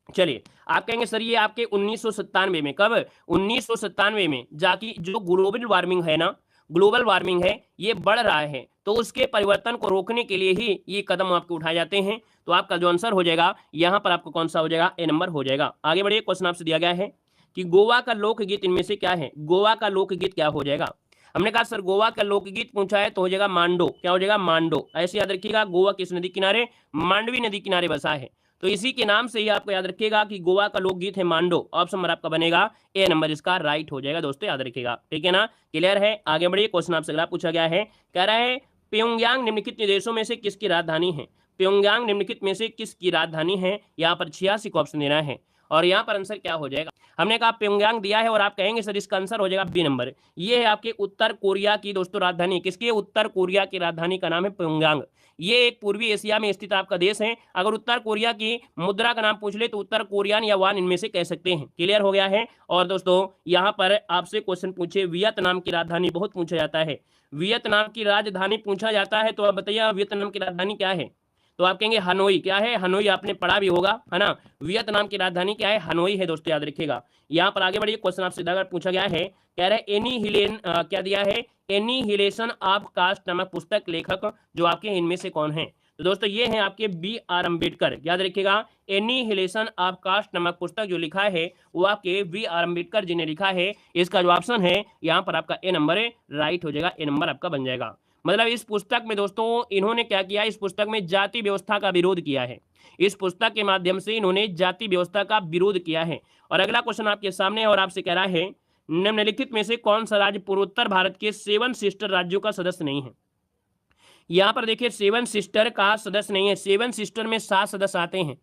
चलिए आप कहेंगे सर ये आपके 1997 में, कब, 1997 में, जाकि जो ग्लोबल वार्मिंग है ना, ग्लोबल वार्मिंग है ये बढ़ रहा है, तो उसके परिवर्तन को रोकने के लिए ही ये कदम आपको उठाए जाते हैं। तो आपका जो आंसर हो जाएगा यहाँ पर आपको कौन सा हो जाएगा, ए नंबर हो जाएगा। आगे बढ़िए, क्वेश्चन आपसे दिया गया है कि गोवा का लोकगीत इनमें से क्या है, गोवा का लोकगीत क्या हो जाएगा। हमने कहा सर गोवा का लोकगीत पूछा है तो हो जाएगा मांडो, क्या हो जाएगा, मांडो। ऐसे याद रखिएगा, गोवा किस नदी किनारे, मांडवी नदी किनारे बसा है, तो इसी के नाम से ही आपको याद रखिएगा कि गोवा का लोकगीत है मांडो। ऑप्शन नंबर आपका बनेगा ए नंबर, इसका राइट हो जाएगा दोस्तों, याद रखिएगा। ठीक है ना, क्लियर है। आगे बढ़िए, क्वेश्चन आपसे अगला पूछा गया है, कह रहा है प्योंगयांग निम्नलिखित देशों में से किसकी राजधानी है। प्योंगयांग निम्नलिखित में से किसकी राजधानी है, यहाँ पर 86 को ऑप्शन देना है और यहाँ पर आंसर क्या हो जाएगा। हमने कहा प्योंगयांग दिया है और आप कहेंगे सर इसका आंसर हो जाएगा बी नंबर। ये है आपके उत्तर कोरिया की दोस्तों राजधानी, किसकी, उत्तर कोरिया की राजधानी का नाम है प्योंगयांग। ये एक पूर्वी एशिया में स्थित आपका देश है। अगर उत्तर कोरिया की मुद्रा का नाम पूछ ले तो उत्तर कोरियन या वान इनमें से कह सकते हैं। क्लियर हो गया है। और दोस्तों यहाँ पर आपसे क्वेश्चन पूछे वियतनाम की राजधानी बहुत पूछा जाता है, वियतनाम की राजधानी पूछा जाता है, तो आप बताइए वियतनाम की राजधानी क्या है। तो आप कहेंगे हनोई, क्या है, हनोई, आपने पढ़ा भी होगा है ना। वियतनाम की राजधानी क्या है, हनोई है दोस्तों, याद रखिएगा। यहाँ पर आगे बढ़िए, क्वेश्चन आपसे अगर पूछा गया है, कह रहे एनीहिलेशन क्या दिया है, एनीहिलेशन ऑफ कास्ट नामक पुस्तक लेखक जो आपके इनमें से कौन है। तो दोस्तों ये हैं आपके बी.आर. अम्बेडकर, याद रखिएगा। एनीहिलेशन ऑफ कास्ट नामक पुस्तक जो लिखा है वो आपके बी.आर. अम्बेडकर जी ने लिखा है। इसका जो ऑप्शन है यहाँ पर आपका ए नंबर है, राइट हो जाएगा, ए नंबर आपका बन जाएगा। मतलब इस पुस्तक में दोस्तों इन्होंने क्या किया, इस पुस्तक में जाति व्यवस्था का विरोध किया है। इस पुस्तक के माध्यम से इन्होंने जाति व्यवस्था का विरोध किया है। और अगला क्वेश्चन आपके सामने है और आपसे कह रहा है निम्नलिखित में से कौन सा राज्य पूर्वोत्तर भारत के 7 सिस्टर राज्यों का सदस्य नहीं है। यहाँ पर देखिए 7 सिस्टर का सदस्य नहीं है, 7 सिस्टर में 7 सदस्य आते हैं।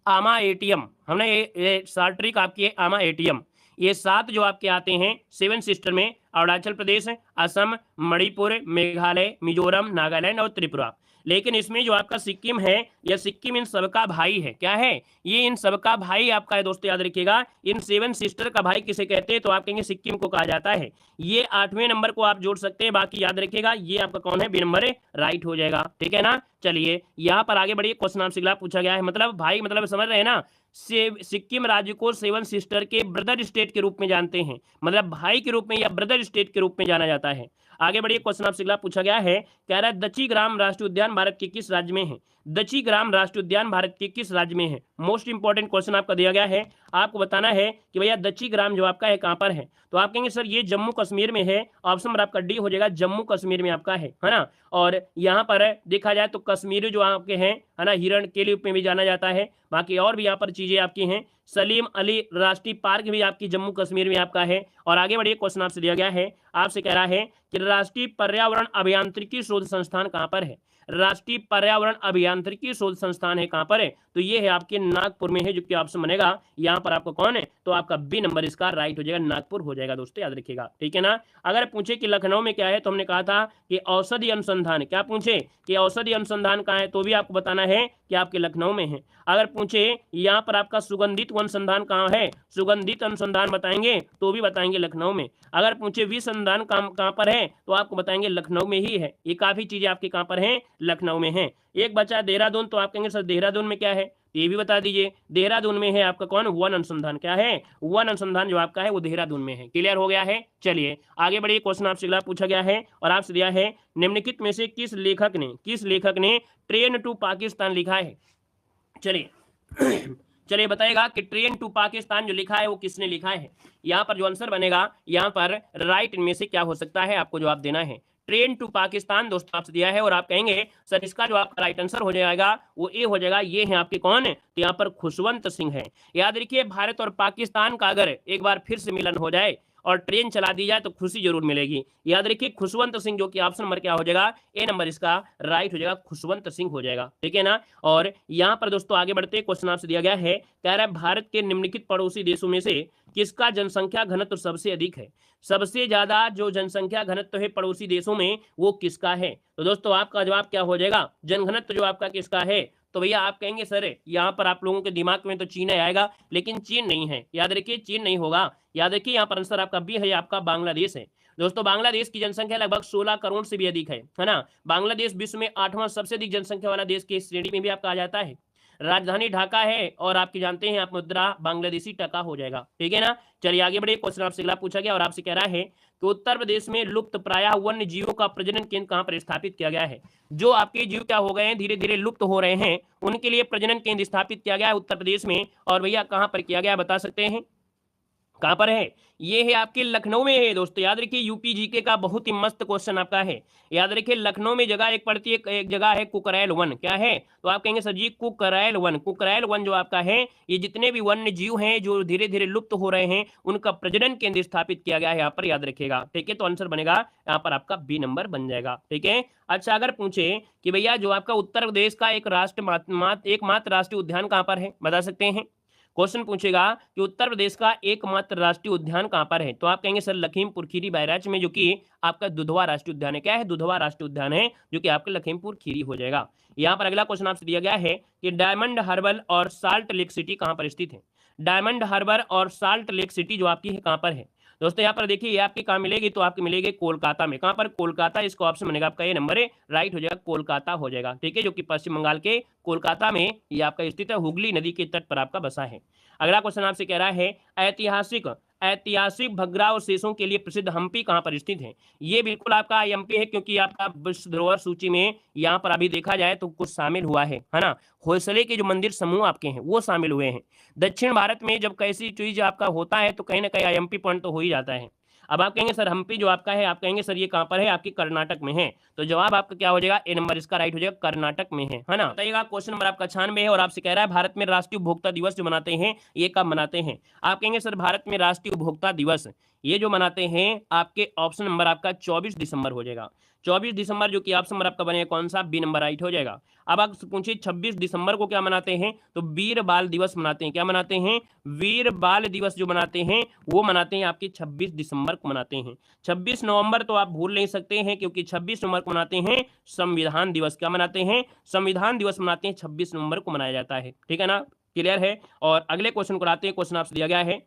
आमा एटीएम, हमने ये शॉर्ट ट्रिक आपकी है, आमा एटीएम, ये 7 जो आपके आते हैं 7 सिस्टर में, अरुणाचल प्रदेश, असम, मणिपुर, मेघालय, मिजोरम, नागालैंड और त्रिपुरा। लेकिन इसमें जो आपका सिक्किम है, यह सिक्किम इन सबका भाई है। क्या है, ये इन सबका भाई आपका है दोस्तों, याद रखिएगा। इन 7 सिस्टर का भाई किसे कहते हैं, तो आप कहेंगे सिक्किम को कहा जाता है। ये 8वें नंबर को आप जोड़ सकते हैं, बाकी याद रखिएगा ये आपका कौन है, बी नंबर है, राइट हो जाएगा। ठीक है ना। चलिए यहाँ पर आगे बढ़िए, क्वेश्चन आपसे अगला पूछा गया है, मतलब भाई मतलब समझ रहे हैं ना, सिक्किम राज्य को सेवन सिस्टर के ब्रदर स्टेट के रूप में जानते हैं, मतलब भाई के रूप में या ब्रदर स्टेट के रूप में जाना जाता है। आगे बढ़िए, क्वेश्चन आपसे अगला पूछा गया है, कह रहा है दची ग्राम राष्ट्रीय उद्यान भारत के किस राज्य में है? दची ग्राम राष्ट्रीय उद्यान भारत के किस राज्य में है? मोस्ट इंपॉर्टेंट क्वेश्चन आपका दिया गया है, आपको बताना है कि भैया दची ग्राम जो आपका है कहां पर है। तो आप कहेंगे सर ये जम्मू कश्मीर में है, ऑप्शन नंबर आपका डी हो जाएगा, जम्मू कश्मीर में आपका है ना। और यहाँ पर देखा जाए तो कश्मीरी जो आपके हैं है ना, हिरण के रूप में भी जाना जाता है। बाकी और भी यहाँ पर चीजें आपकी हैं, सलीम अली राष्ट्रीय पार्क भी आपकी जम्मू कश्मीर में आपका है। और आगे बढ़िए, क्वेश्चन आपसे दिया गया है, आपसे कह रहा है कि राष्ट्रीय पर्यावरण अभियांत्रिकी शोध संस्थान कहाँ पर है? राष्ट्रीय पर्यावरण अभियांत्रिकी शोध संस्थान है कहां पर है? तो ये है आपके नागपुर में है, जो कि ऑप्शन बनेगा यहां पर आपका कौन है, तो आपका बी नंबर इसका राइट हो जाएगा, नागपुर हो जाएगा दोस्तों, याद रखिएगा, ठीक है ना। अगर पूछे कि लखनऊ में क्या है, तो हमने कहा था कि औषधि अनुसंधान, क्या पूछे कि औषधि अनुसंधान कहाँ है, तो भी आपको बताना है कि आपके लखनऊ में है। अगर पूछे यहाँ पर आपका सुगंधित अनुसंधान कहाँ है, सुगंधित अनुसंधान बताएंगे तो भी बताएंगे लखनऊ में। अगर पूछे विश्व अनुसंधान कहाँ पर है, तो आपको बताएंगे लखनऊ में ही है। ये काफी चीजें आपके कहाँ पर हैं, लखनऊ में है। एक बचा देहरादून, तो आप कहेंगे सर देहरादून में क्या है, तो ये भी बता दीजिए। देहरादून में है आपका कौन, वन अनुसंधान, क्या है, वन अनुसंधान जो आपका है वो देहरादून में है। क्लियर हो गया है। चलिए आगे बढ़िए, क्वेश्चन आपसे अगला पूछा गया है और आपसे दिया है, निम्नलिखित में से किस लेखक ने ट्रेन टू पाकिस्तान लिखा है? चलिए चलिए बताइएगा कि ट्रेन टू पाकिस्तान जो लिखा है वो किसने लिखा है। यहाँ पर जो आंसर बनेगा, यहाँ पर राइट इनमें से क्या हो सकता है, आपको जवाब देना है। ट्रेन टू पाकिस्तान दोस्तों आपसे दिया है और आप कहेंगे सर इसका जो आपका राइट आंसर हो जाएगा वो ए हो जाएगा। ये है आपके कौन है, तो यहाँ पर खुशवंत सिंह है। याद रखिए, भारत और पाकिस्तान का अगर एक बार फिर से मिलन हो जाए और ट्रेन चला दी जाए तो खुशी जरूर मिलेगी। याद रखिए खुशवंत सिंह, जो कि ऑप्शन नंबर क्या हो जाएगा, ए नंबर इसका राइट हो जाएगा, खुशवंत सिंह हो जाएगा, ठीक है ना। और यहाँ पर दोस्तों आगे बढ़ते, क्वेश्चन आपसे दिया गया है, कह रहा है भारत के निम्नलिखित पड़ोसी देशों में से किसका जनसंख्या घनत्व सबसे अधिक है? सबसे ज्यादा जो जनसंख्या घनत्व है पड़ोसी देशों में वो किसका है? तो दोस्तों आपका जवाब क्या हो जाएगा, जनघनत्व जो आपका किसका है, तो भैया आप कहेंगे सर यहाँ पर आप लोगों के दिमाग में तो चीन आएगा, लेकिन चीन नहीं है। याद रखिए चीन नहीं होगा, याद रखिए यहाँ पर आंसर आपका बी है, आपका बांग्लादेश है। दोस्तों बांग्लादेश की जनसंख्या लगभग 16 करोड़ से भी अधिक है ना। बांग्लादेश विश्व में 8वां सबसे अधिक जनसंख्या वाला देश की श्रेणी में भी आपका आ जाता है। राजधानी ढाका है और आपकी जानते हैं आप मुद्रा बांग्लादेशी टका हो जाएगा, ठीक है ना। चलिए आगे बढ़िए, क्वेश्चन आपसे अगला पूछा गया और आपसे कह रहा है कि उत्तर प्रदेश में लुप्त प्रायः वन्य जीवों का प्रजनन केंद्र कहां पर स्थापित किया गया है? जो आपके जीव क्या हो गए हैं, धीरे धीरे लुप्त हो रहे हैं, उनके लिए प्रजनन केंद्र स्थापित किया गया है उत्तर प्रदेश में। और भैया कहां पर किया गया, बता सकते हैं कहां पर है? ये है आपके लखनऊ में है दोस्तों। याद रखिए यूपी जीके का बहुत ही मस्त क्वेश्चन आपका है। याद रखिए लखनऊ में जगह एक पड़ती है, एक जगह है कुकरैल वन, क्या है, तो आप कहेंगे सर जी कुकरैल वन। कुकरैल वन जो आपका है, ये जितने भी वन्य जीव हैं जो धीरे धीरे लुप्त हो रहे हैं उनका प्रजनन केंद्र स्थापित किया गया है यहाँ पर, याद रखिएगा, ठीक है। तो आंसर बनेगा यहाँ पर आपका बी नंबर बन जाएगा, ठीक है। अच्छा अगर पूछे कि भैया जो आपका उत्तर प्रदेश का एक एकमात्र राष्ट्रीय उद्यान कहाँ पर है, बता सकते हैं? क्वेश्चन पूछेगा कि उत्तर प्रदेश का एकमात्र राष्ट्रीय उद्यान कहां पर है, तो आप कहेंगे सर लखीमपुर खीरी बैराज में, जो कि आपका दुधवा राष्ट्रीय उद्यान है। क्या है, दुधवा राष्ट्रीय उद्यान है, जो कि आपका लखीमपुर खीरी हो जाएगा। यहाँ पर अगला क्वेश्चन आपसे दिया गया है कि डायमंड हार्बर और साल्ट लेक सिटी कहां पर स्थित है? डायमंड हार्बर और साल्ट लेक सिटी जो आपकी है कहां पर है? दोस्तों यहाँ पर देखिए ये आपकी कहाँ मिलेगी, तो आपकी मिलेगी कोलकाता में। कहाँ पर, कोलकाता, इसका ऑप्शन बनेगा आपका ये नंबर है, राइट हो जाएगा, कोलकाता हो जाएगा, ठीक है, जो कि पश्चिम बंगाल के कोलकाता में ये आपका स्थित है, हुगली नदी के तट पर आपका बसा है। अगला क्वेश्चन आपसे कह रहा है ऐतिहासिक भग्रावशेषों के लिए प्रसिद्ध हम्पी कहां पर स्थित है? ये बिल्कुल आपका एमपी है, क्योंकि आपका विश्व धरोहर सूची में यहाँ पर अभी देखा जाए तो कुछ शामिल हुआ है ना। होयसले के जो मंदिर समूह आपके हैं वो शामिल हुए हैं। दक्षिण भारत में जब कैसी चीज आपका होता है तो कहीं ना कहीं एमपी पॉइंट तो हो ही जाता है। अब आप कहेंगे सर हम्पी जो आपका है, आप कहेंगे सर ये कहां पर है, आपकी कर्नाटक में है, तो जवाब आपका क्या हो जाएगा, ए नंबर इसका राइट हो जाएगा, कर्नाटक में है ना। बताइएगा क्वेश्चन नंबर आपका 96 है और आपसे कह रहा है भारत में राष्ट्रीय उपभोक्ता दिवस जो मनाते हैं ये कब मनाते हैं? आप कहेंगे सर भारत में राष्ट्रीय उपभोक्ता दिवस ये जो मनाते हैं आपके ऑप्शन नंबर आपका 24 दिसंबर हो जाएगा। 24 दिसंबर जो कि ऑप्शन नंबर आपका बनेगा कौन सा, बी नंबर राइट हो जाएगा। अब आप पूछिए 26 दिसंबर को क्या मनाते हैं, तो वीर बाल दिवस मनाते हैं। क्या मनाते हैं, वीर बाल दिवस जो मनाते हैं वो मनाते हैं आपकी 26 दिसंबर को मनाते हैं। 26 नवंबर तो आप भूल नहीं सकते हैं, क्योंकि 26 नवंबर को मनाते हैं संविधान दिवस। क्या मनाते हैं, संविधान दिवस मनाते हैं, 26 नवंबर को मनाया जाता है, ठीक है ना, क्लियर है। और अगले क्वेश्चन को आते हैं। क्वेश्चन आपसे दिया गया है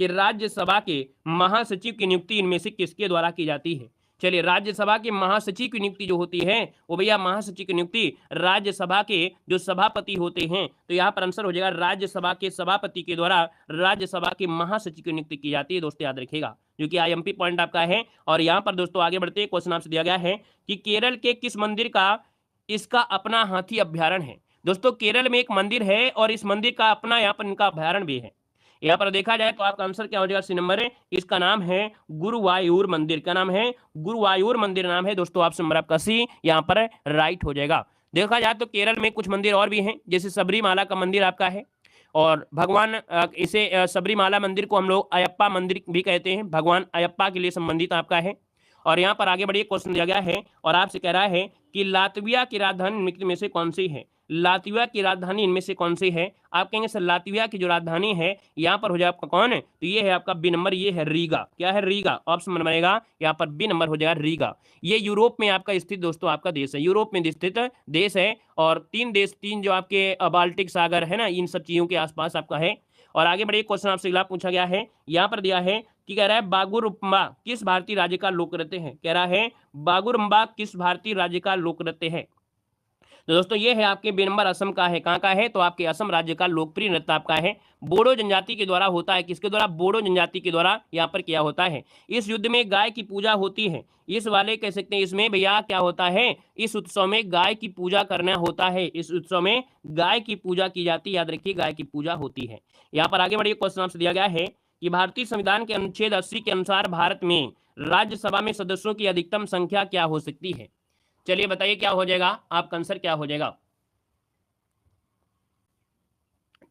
कि राज्यसभा के महासचिव की नियुक्ति इनमें से किसके द्वारा की जाती है? चलिए, राज्यसभा के महासचिव की नियुक्ति जो होती है वो भैया महासचिव की नियुक्ति राज्यसभा के जो सभापति होते हैं, तो यहाँ पर आंसर हो जाएगा राज्यसभा के सभापति के द्वारा राज्यसभा के महासचिव की नियुक्ति की जाती है। दोस्तों याद रखिएगा, जो कि आईएमपी पॉइंट आपका है। और यहाँ पर दोस्तों आगे बढ़ते क्वेश्चन आपसे दिया गया है कि केरल के किस मंदिर का इसका अपना हाथी अभ्यारण्य है। दोस्तों केरल में एक मंदिर है और इस मंदिर का अपना यहाँ पर इनका अभ्यारण्य भी है। यहाँ पर देखा जाए तो आपका आंसर क्या हो जाएगा, सी नंबर है। इसका नाम है गुरुवायूर मंदिर। क्या नाम है? गुरुवायूर मंदिर नाम है दोस्तों। ऑप्शन नंबर आपका सी यहाँ पर राइट हो जाएगा। देखा जाए तो केरल में कुछ मंदिर और भी हैं, जैसे सबरीमाला का मंदिर आपका है, और भगवान इसे सबरीमाला मंदिर को हम लोग अयप्पा मंदिर भी कहते हैं, भगवान अयप्पा के लिए संबंधित आपका है। और यहाँ पर आगे बढ़िए, क्वेश्चन दिया गया है और आपसे कह रहा है कि लातविया की राजधानी निम्नलिखित में से कौन सी है। लातविया की राजधानी इनमें से कौन सी है? आप कहेंगे सर लातविया की जो राजधानी है यहाँ पर हो जाए आपका कौन है, तो ये है आपका बी नंबर, ये है रीगा। क्या है? रीगा। ऑप्शन नंबर बनेगा यहाँ पर बी नंबर हो जाएगा रीगा। ये यूरोप में आपका स्थित दोस्तों आपका देश है, यूरोप में स्थित देश है। और तीन जो आपके बाल्टिक सागर है ना, इन सब चीजों के आसपास आपका है। और आगे बढ़िए, क्वेश्चन आपसे अगला पूछा गया है, यहाँ पर दिया है कि कह रहा है बागुरुम्बा किस भारतीय राज्य का लोक नृत्य है। कह रहा है बागुरुम्बा किस भारतीय राज्य का लोक नृत्य है। तो दोस्तों ये है आपके बी नंबर असम का है। कहाँ का है? तो आपके असम राज्य का लोकप्रिय नृत्य आपका है, बोडो जनजाति के द्वारा होता है। किसके द्वारा? बोडो जनजाति के द्वारा यहाँ पर किया होता है। इस युद्ध में गाय की पूजा होती है। इस वाले कह सकते हैं इसमें भैया क्या होता है, इस उत्सव में गाय की पूजा करना होता है। इस उत्सव में गाय की पूजा की जाती है, याद रखिए गाय की पूजा होती है। यहाँ पर आगे बढ़िए, क्वेश्चन आपसे दिया गया है कि भारतीय संविधान के अनुच्छेद 80 के अनुसार भारत में राज्यसभा में सदस्यों की अधिकतम संख्या क्या हो सकती है। चलिए बताइए क्या हो जाएगा, आपका आंसर क्या हो जाएगा।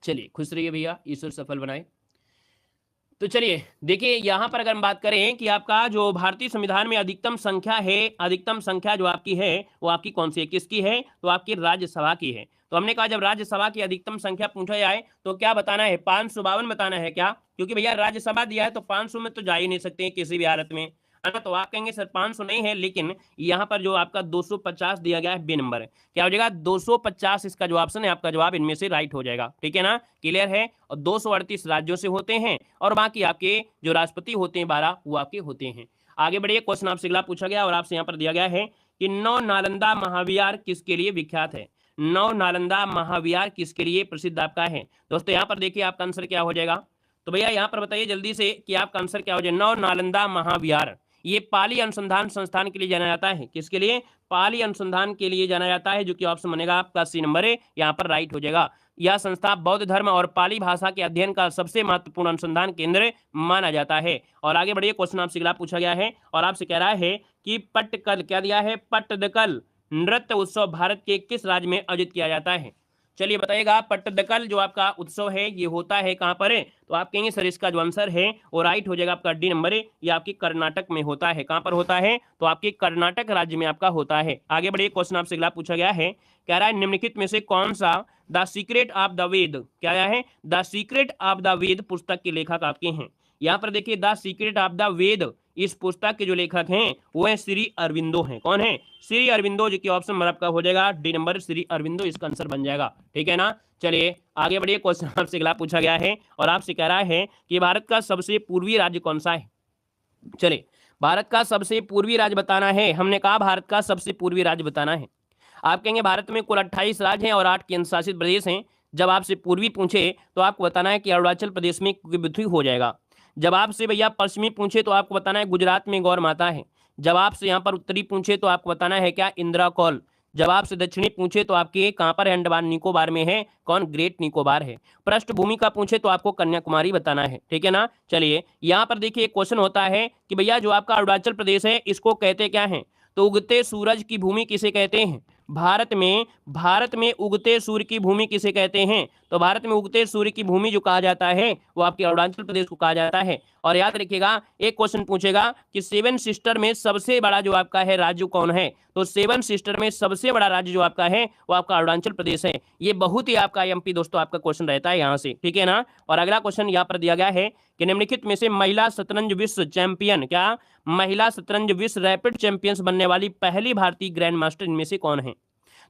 चलिए खुश रहिए भैया, ईश्वर सफल बनाए। तो चलिए देखिए, यहां पर अगर हम बात करें कि आपका जो भारतीय संविधान में अधिकतम संख्या है, अधिकतम संख्या जो आपकी है वो आपकी कौन सी है, किसकी है, तो आपकी राज्यसभा की है। तो हमने कहा जब राज्यसभा की अधिकतम संख्या पूछा जाए तो क्या बताना है, 552 बताना है क्या, क्योंकि भैया राज्यसभा दिया है तो 500 में तो जा ही नहीं सकते हैं किसी भी हालत में, है ना। तो आप कहेंगे सर 500 नहीं है, लेकिन यहाँ पर जो आपका 250 दिया गया है बी नंबर है। क्या हो जाएगा? 250 इसका जो ऑप्शन है आपका जवाब इनमें से राइट हो जाएगा। ठीक है ना, क्लियर है। और 238 राज्यों से होते हैं और बाकी आपके जो राष्ट्रपति होते हैं 12 वो आपके होते हैं। आगे बढ़िए, क्वेश्चन आपसे अगला पूछा गया और आपसे यहाँ पर दिया गया है कि नौ नालंदा महाविहार किसके लिए विख्यात है। नौ नालंदा महाविहार किसके लिए प्रसिद्ध आपका है। दोस्तों यहाँ पर देखिए आपका आंसर क्या हो जाएगा, तो भैया यहाँ पर बताइए जल्दी से कि आपका आंसर क्या हो जाए। नौ नालंदा महाविहार ये पाली अनुसंधान संस्थान के लिए जाना जाता है। किसके लिए? पाली अनुसंधान के लिए जाना जाता है, जो कि ऑप्शन बनेगा आपका सी नंबर है, यहाँ पर राइट हो जाएगा। यह संस्था बौद्ध धर्म और पाली भाषा के अध्ययन का सबसे महत्वपूर्ण अनुसंधान केंद्र माना जाता है। और आगे बढ़िए, क्वेश्चन आपसे अगला पूछा गया है और आपसे कह रहा है कि पट्टकल, क्या दिया है, पट्टदकल नृत्य उत्सव भारत के किस राज्य में आयोजित किया जाता है। चलिए बताइएगा, पट्टदकल जो आपका उत्सव है ये होता है कहाँ पर है, तो आप कहेंगे सर इसका जो आंसर है वो राइट हो जाएगा आपका डी नंबर है, ये आपकी कर्नाटक में होता है। कहाँ पर होता है, तो आपके कर्नाटक राज्य में आपका होता है। आगे बढ़िए, क्वेश्चन आपसे अगला पूछा गया है, कह रहा है निम्नलिखित में से कौन सा द सीक्रेट ऑफ द वेद, क्या है, द सीक्रेट ऑफ द वेद पुस्तक के लेखक आपके हैं। यहाँ पर देखिए द सीक्रेट ऑफ द वेद, इस पुस्तक के जो लेखक हैं वो है श्री अरविंदो हैं। कौन है? श्री अरविंदो, जो कि ऑप्शन नंबर आपका हो जाएगा डी नंबर, श्री अरविंदो इसका आंसर बन जाएगा। ठीक है ना। चलिए आगे बढ़िए, क्वेश्चन आपसे अगला पूछा गया है और आपसे कह रहा है कि भारत का सबसे पूर्वी राज्य कौन सा है। चलिए भारत का सबसे पूर्वी राज्य बताना है। हमने कहा भारत का सबसे पूर्वी राज्य बताना है। आप कहेंगे भारत में कुल 28 राज्य हैं और 8 केंद्र शासित प्रदेश हैं। जब आपसे पूर्वी पूछे तो आपको बताना है कि अरुणाचल प्रदेश में पृथ्वी हो जाएगा। जब आपसे भैया पश्चिमी पूछे तो आपको बताना है गुजरात में गौर माता है। जब आपसे यहाँ पर उत्तरी पूछे तो आपको बताना है क्या, इंदिरा कौल। जब आपसे दक्षिणी पूछे तो आपके कहाँ पर है, अंडमान निकोबार में है। कौन? ग्रेट निकोबार है। पृष्ठभूमि का पूछे तो आपको कन्याकुमारी बताना है। ठीक है ना। चलिए यहाँ पर देखिए क्वेश्चन होता है कि भैया जो आपका अरुणाचल प्रदेश है इसको कहते क्या है, तो उगते सूरज की भूमि किसे कहते हैं। भारत में उगते सूर्य की भूमि किसे कहते हैं, तो भारत में उगते सूर्य की भूमि जो कहा जाता है वो आपके अरुणाचल प्रदेश को कहा जाता है। और याद रखिएगा एक क्वेश्चन पूछेगा कि 7 सिस्टर में सबसे बड़ा जो आपका है राज्य कौन है, तो 7 सिस्टर में सबसे बड़ा राज्य जो आपका है वो आपका अरुणाचल प्रदेश है। ये बहुत ही आपका एमपी दोस्तों आपका क्वेश्चन रहता है यहाँ से। ठीक है ना। और अगला क्वेश्चन यहाँ पर दिया गया है कि निम्नलिखित में से महिला शतरंज विश्व चैंपियन, क्या महिला शतरंज विश्व रैपिड चैंपियंस बनने वाली पहली भारतीय ग्रैंड मास्टर इनमें से कौन है।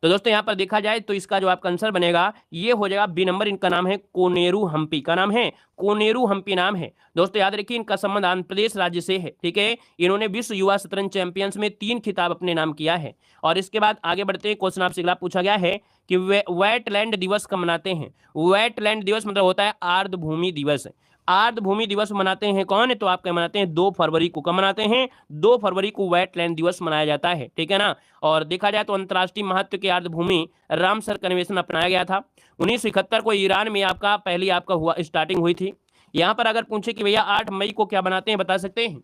तो दोस्तों यहाँ पर देखा जाए तो इसका जो आपका आंसर बनेगा ये हो जाएगा बी नंबर। इनका नाम है कोनेरू हम्पी। का नाम है कोनेरू हम्पी नाम है। दोस्तों याद रखिए इनका संबंध आंध्र प्रदेश राज्य से है। ठीक है, इन्होंने विश्व युवा शतरंज चैंपियंस में 3 खिताब अपने नाम किया है। और इसके बाद आगे बढ़ते हैं, क्वेश्चन आपसे अगला पूछा गया है कि वेटलैंड दिवस कब मनाते हैं। वेटलैंड दिवस मतलब होता है आर्द्र भूमि दिवस। आर्द्र भूमि दिवस मनाते हैं कौन? तो आपके मनाते हैं 2 फरवरी को। कब मनाते हैं? 2 फरवरी को वेटलैंड दिवस मनाया जाता है। ठीक है ना। और देखा जाए तो अंतर्राष्ट्रीय महत्व के आर्द्र भूमि रामसर कन्वेंशन अपनाया गया था 1971 को ईरान में आपका पहली आपका हुआ स्टार्टिंग हुई थी। यहाँ पर अगर पूछे कि भैया 8 मई को क्या मनाते हैं, बता सकते हैं?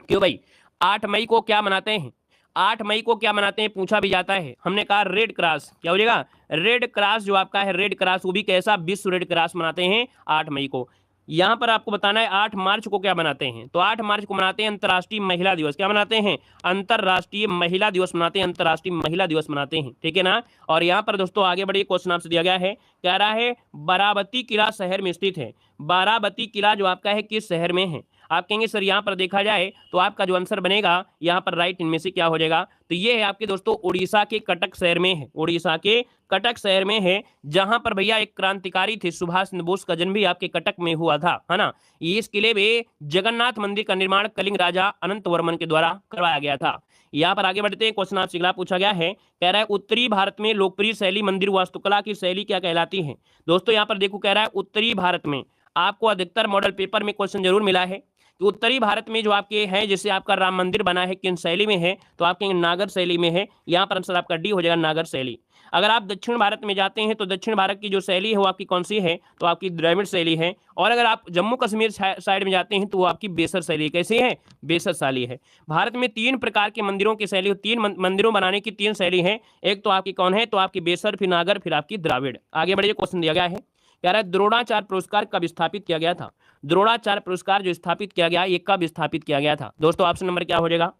क्यों भाई 8 मई को क्या मनाते हैं? 8 मई को क्या मनाते हैं पूछा भी जाता है। हमने कहा रेड क्रॉस। क्या हो जाएगा? रेड क्रॉस जो आपका है रेड क्रॉस, वो भी कैसा? विश्व रेड क्रॉस मनाते हैं 8 मई को। यहाँ पर आपको बताना है 8 मार्च को क्या मनाते हैं। तो 8 मार्च को मनाते हैं अंतर्राष्ट्रीय महिला दिवस। क्या मनाते हैं? अंतर्राष्ट्रीय महिला दिवस मनाते हैं। अंतर्राष्ट्रीय महिला दिवस मनाते हैं। ठीक है ना। और यहाँ पर दोस्तों आगे बढ़िए, क्वेश्चन आपसे दिया गया है, कह रहा है बाराबती किला शहर में स्थित है। बाराबती किला जो आपका है किस शहर में है? आप कहेंगे सर यहाँ पर देखा जाए तो आपका जो आंसर बनेगा यहाँ पर राइट इनमें से क्या हो जाएगा? तो ये है आपके दोस्तों उड़ीसा के कटक शहर में है। उड़ीसा के कटक शहर में है, जहां पर भैया एक क्रांतिकारी थे सुभाष चंद्र बोस का जन्म भी आपके कटक में हुआ था, है ना। इस किले में जगन्नाथ मंदिर का निर्माण कलिंग राजा अनंत वर्मन के द्वारा करवाया गया था। यहाँ पर आगे बढ़ते हैं, क्वेश्चन आपसे अगला पूछा गया है, कह रहा है उत्तरी भारत में लोकप्रिय शैली मंदिर वास्तुकला की शैली क्या कहलाती है। दोस्तों यहाँ पर देखो, कह रहा है उत्तरी भारत में, आपको अधिकतर मॉडल पेपर में क्वेश्चन जरूर मिला है कि उत्तरी भारत में जो आपके हैं, जैसे आपका राम मंदिर बना है किन शैली में है, तो आपके नागर शैली में है। यहाँ पर आंसर आपका डी हो जाएगा, नागर शैली। अगर आप दक्षिण भारत में जाते हैं तो दक्षिण भारत की जो शैली है वो आपकी कौन सी है? तो आपकी द्रविड़ शैली है। और अगर आप जम्मू कश्मीर साइड में जाते हैं तो वो आपकी बेसर शैली कैसी है? बेसर शैली है। भारत में 3 प्रकार के मंदिरों की शैली, 3 मंदिरों बनाने की 3 शैली है। एक तो आपकी कौन है? तो आपकी बेसर, फिर नागर, फिर आपकी द्राविड़। आगे बढ़िए, क्वेश्चन दिया गया है, कह रहा है द्रोणाचार्य पुरस्कार कब स्थापित किया गया था। द्रोणाचार्य पुरस्कार जो स्थापित किया गया ये कब स्थापित किया गया था? दोस्तों ऑप्शन नंबर क्या हो जाएगा?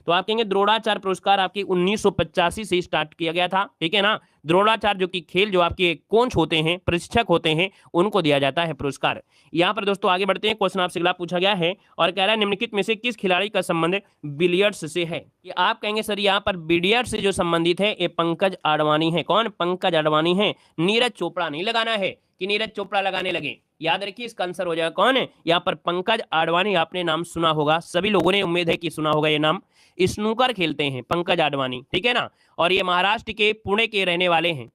तो आप कहेंगे द्रोणाचार्य पुरस्कार आपकी 1985 से स्टार्ट किया गया था। ठीक है ना। द्रोणाचार्य जो कि खेल जो आपके कोच होते हैं, प्रशिक्षक होते हैं, उनको दिया जाता है पुरस्कार। यहाँ पर दोस्तों आगे बढ़ते हैं, क्वेश्चन आपसे अगला पूछा गया है और कह रहा है निम्नलिखित में से किस खिलाड़ी का संबंध बिलियर्ड्स से है। कि आप कहेंगे सर यहाँ पर बिलियर्ड्स से जो संबंधित है ये पंकज आडवाणी है। कौन? पंकज आडवाणी है। नीरज चोपड़ा नहीं लगाना है कि नीरज चोपड़ा लगाने लगे। याद रखिए इसका आंसर हो जाएगा कौन है? यहाँ पर पंकज आडवाणी। आपने नाम सुना होगा, सभी लोगों ने उम्मीद है कि सुना होगा ये नाम। स्नूकर खेलते हैं पंकज आडवाणी। ठीक है ना। और ये महाराष्ट्र के पुणे के रहने वाले हैं।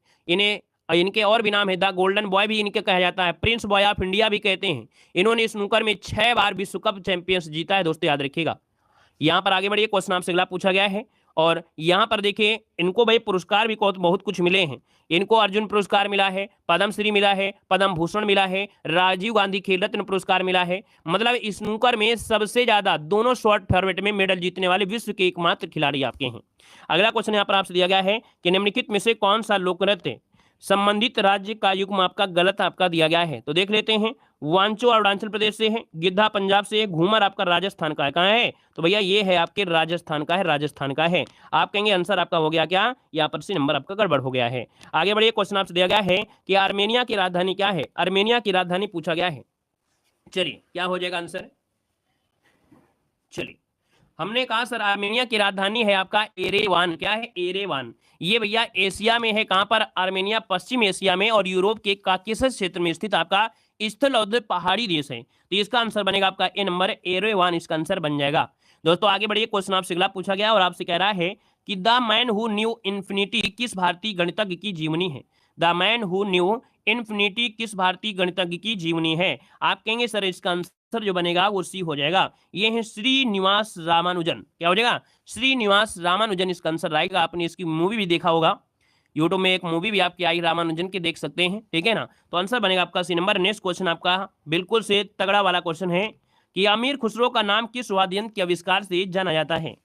इनके और भी नाम है, द गोल्डन बॉय भी इनके कहा जाता है, प्रिंस बॉय ऑफ इंडिया भी कहते हैं। इन्होंने स्नूकर में 6 बार विश्व कप चैंपियंस जीता है। दोस्तों याद रखिएगा। यहाँ पर आगे बढ़िए, क्वेश्चन आपसे अगला पूछा गया है और यहाँ पर देखिए इनको भाई पुरस्कार भी बहुत कुछ मिले हैं। इनको अर्जुन पुरस्कार मिला है, पद्मश्री मिला है, पद्म भूषण मिला है, राजीव गांधी खेल रत्न पुरस्कार मिला है। मतलब स्नूकर में सबसे ज्यादा दोनों शॉर्ट फॉर्मेट में मेडल जीतने वाले विश्व के एकमात्र खिलाड़ी आपके हैं। अगला क्वेश्चन यहाँ पर आपसे दिया गया है कि निम्नलिखित में से कौन सा लोक नृत्य संबंधित राज्य का युग्म आपका गलत आपका दिया गया है। तो देख लेते हैं। वांचो अरुणाचल प्रदेश से है, गिद्धा पंजाब से है, घूमर आपका राजस्थान का है। कहाँ है? तो भैया ये है आपके राजस्थान का है, राजस्थान का है। आप कहेंगे आंसर आपका हो गया क्या? यहाँ पर से नंबर आपका गड़बड़ हो गया है। आगे बढ़िए, क्वेश्चन आपसे दिया गया है कि आर्मेनिया की राजधानी क्या है। आर्मेनिया की राजधानी पूछा गया है। चलिए क्या हो जाएगा आंसर? चलिए हमने कहा सर आर्मेनिया की राजधानी है आपका एरेवान। क्या है? एरेवान। ये भैया एशिया में है। कहां पर? आर्मेनिया पश्चिम एशिया में और यूरोप के काकेशस क्षेत्र में स्थित आपका स्थल और पहाड़ी देश है। तो इसका आंसर बनेगा आपका ए नंबर, एरेवान इसका आंसर बन जाएगा। दोस्तों आगे बढ़िए, क्वेश्चन आपसे अगला पूछा गया और आपसे कह रहा है कि the man who knew infinity किस भारतीय गणितज्ञ की जीवनी है। The man who knew infinity किस भारतीय गणितज्ञ की जीवनी है। आप कहेंगे सर इसका आंसर जो बनेगा वो सी हो जाएगा। ये है श्रीनिवास रामानुजन। क्या हो जाएगा? श्रीनिवास रामानुजन इसका आंसर रहेगा। आपने इसकी मूवी भी देखा होगा, यूट्यूब में एक मूवी भी आपकी आई रामानुजन की, देख सकते हैं। ठीक है ना। तो आंसर बनेगा आपका सी नंबर। नेक्स्ट क्वेश्चन आपका बिल्कुल से तगड़ा वाला क्वेश्चन है कि अमीर खुसरो का नाम किस वाद्य यंत्र के आविष्कार से जाना जाता है।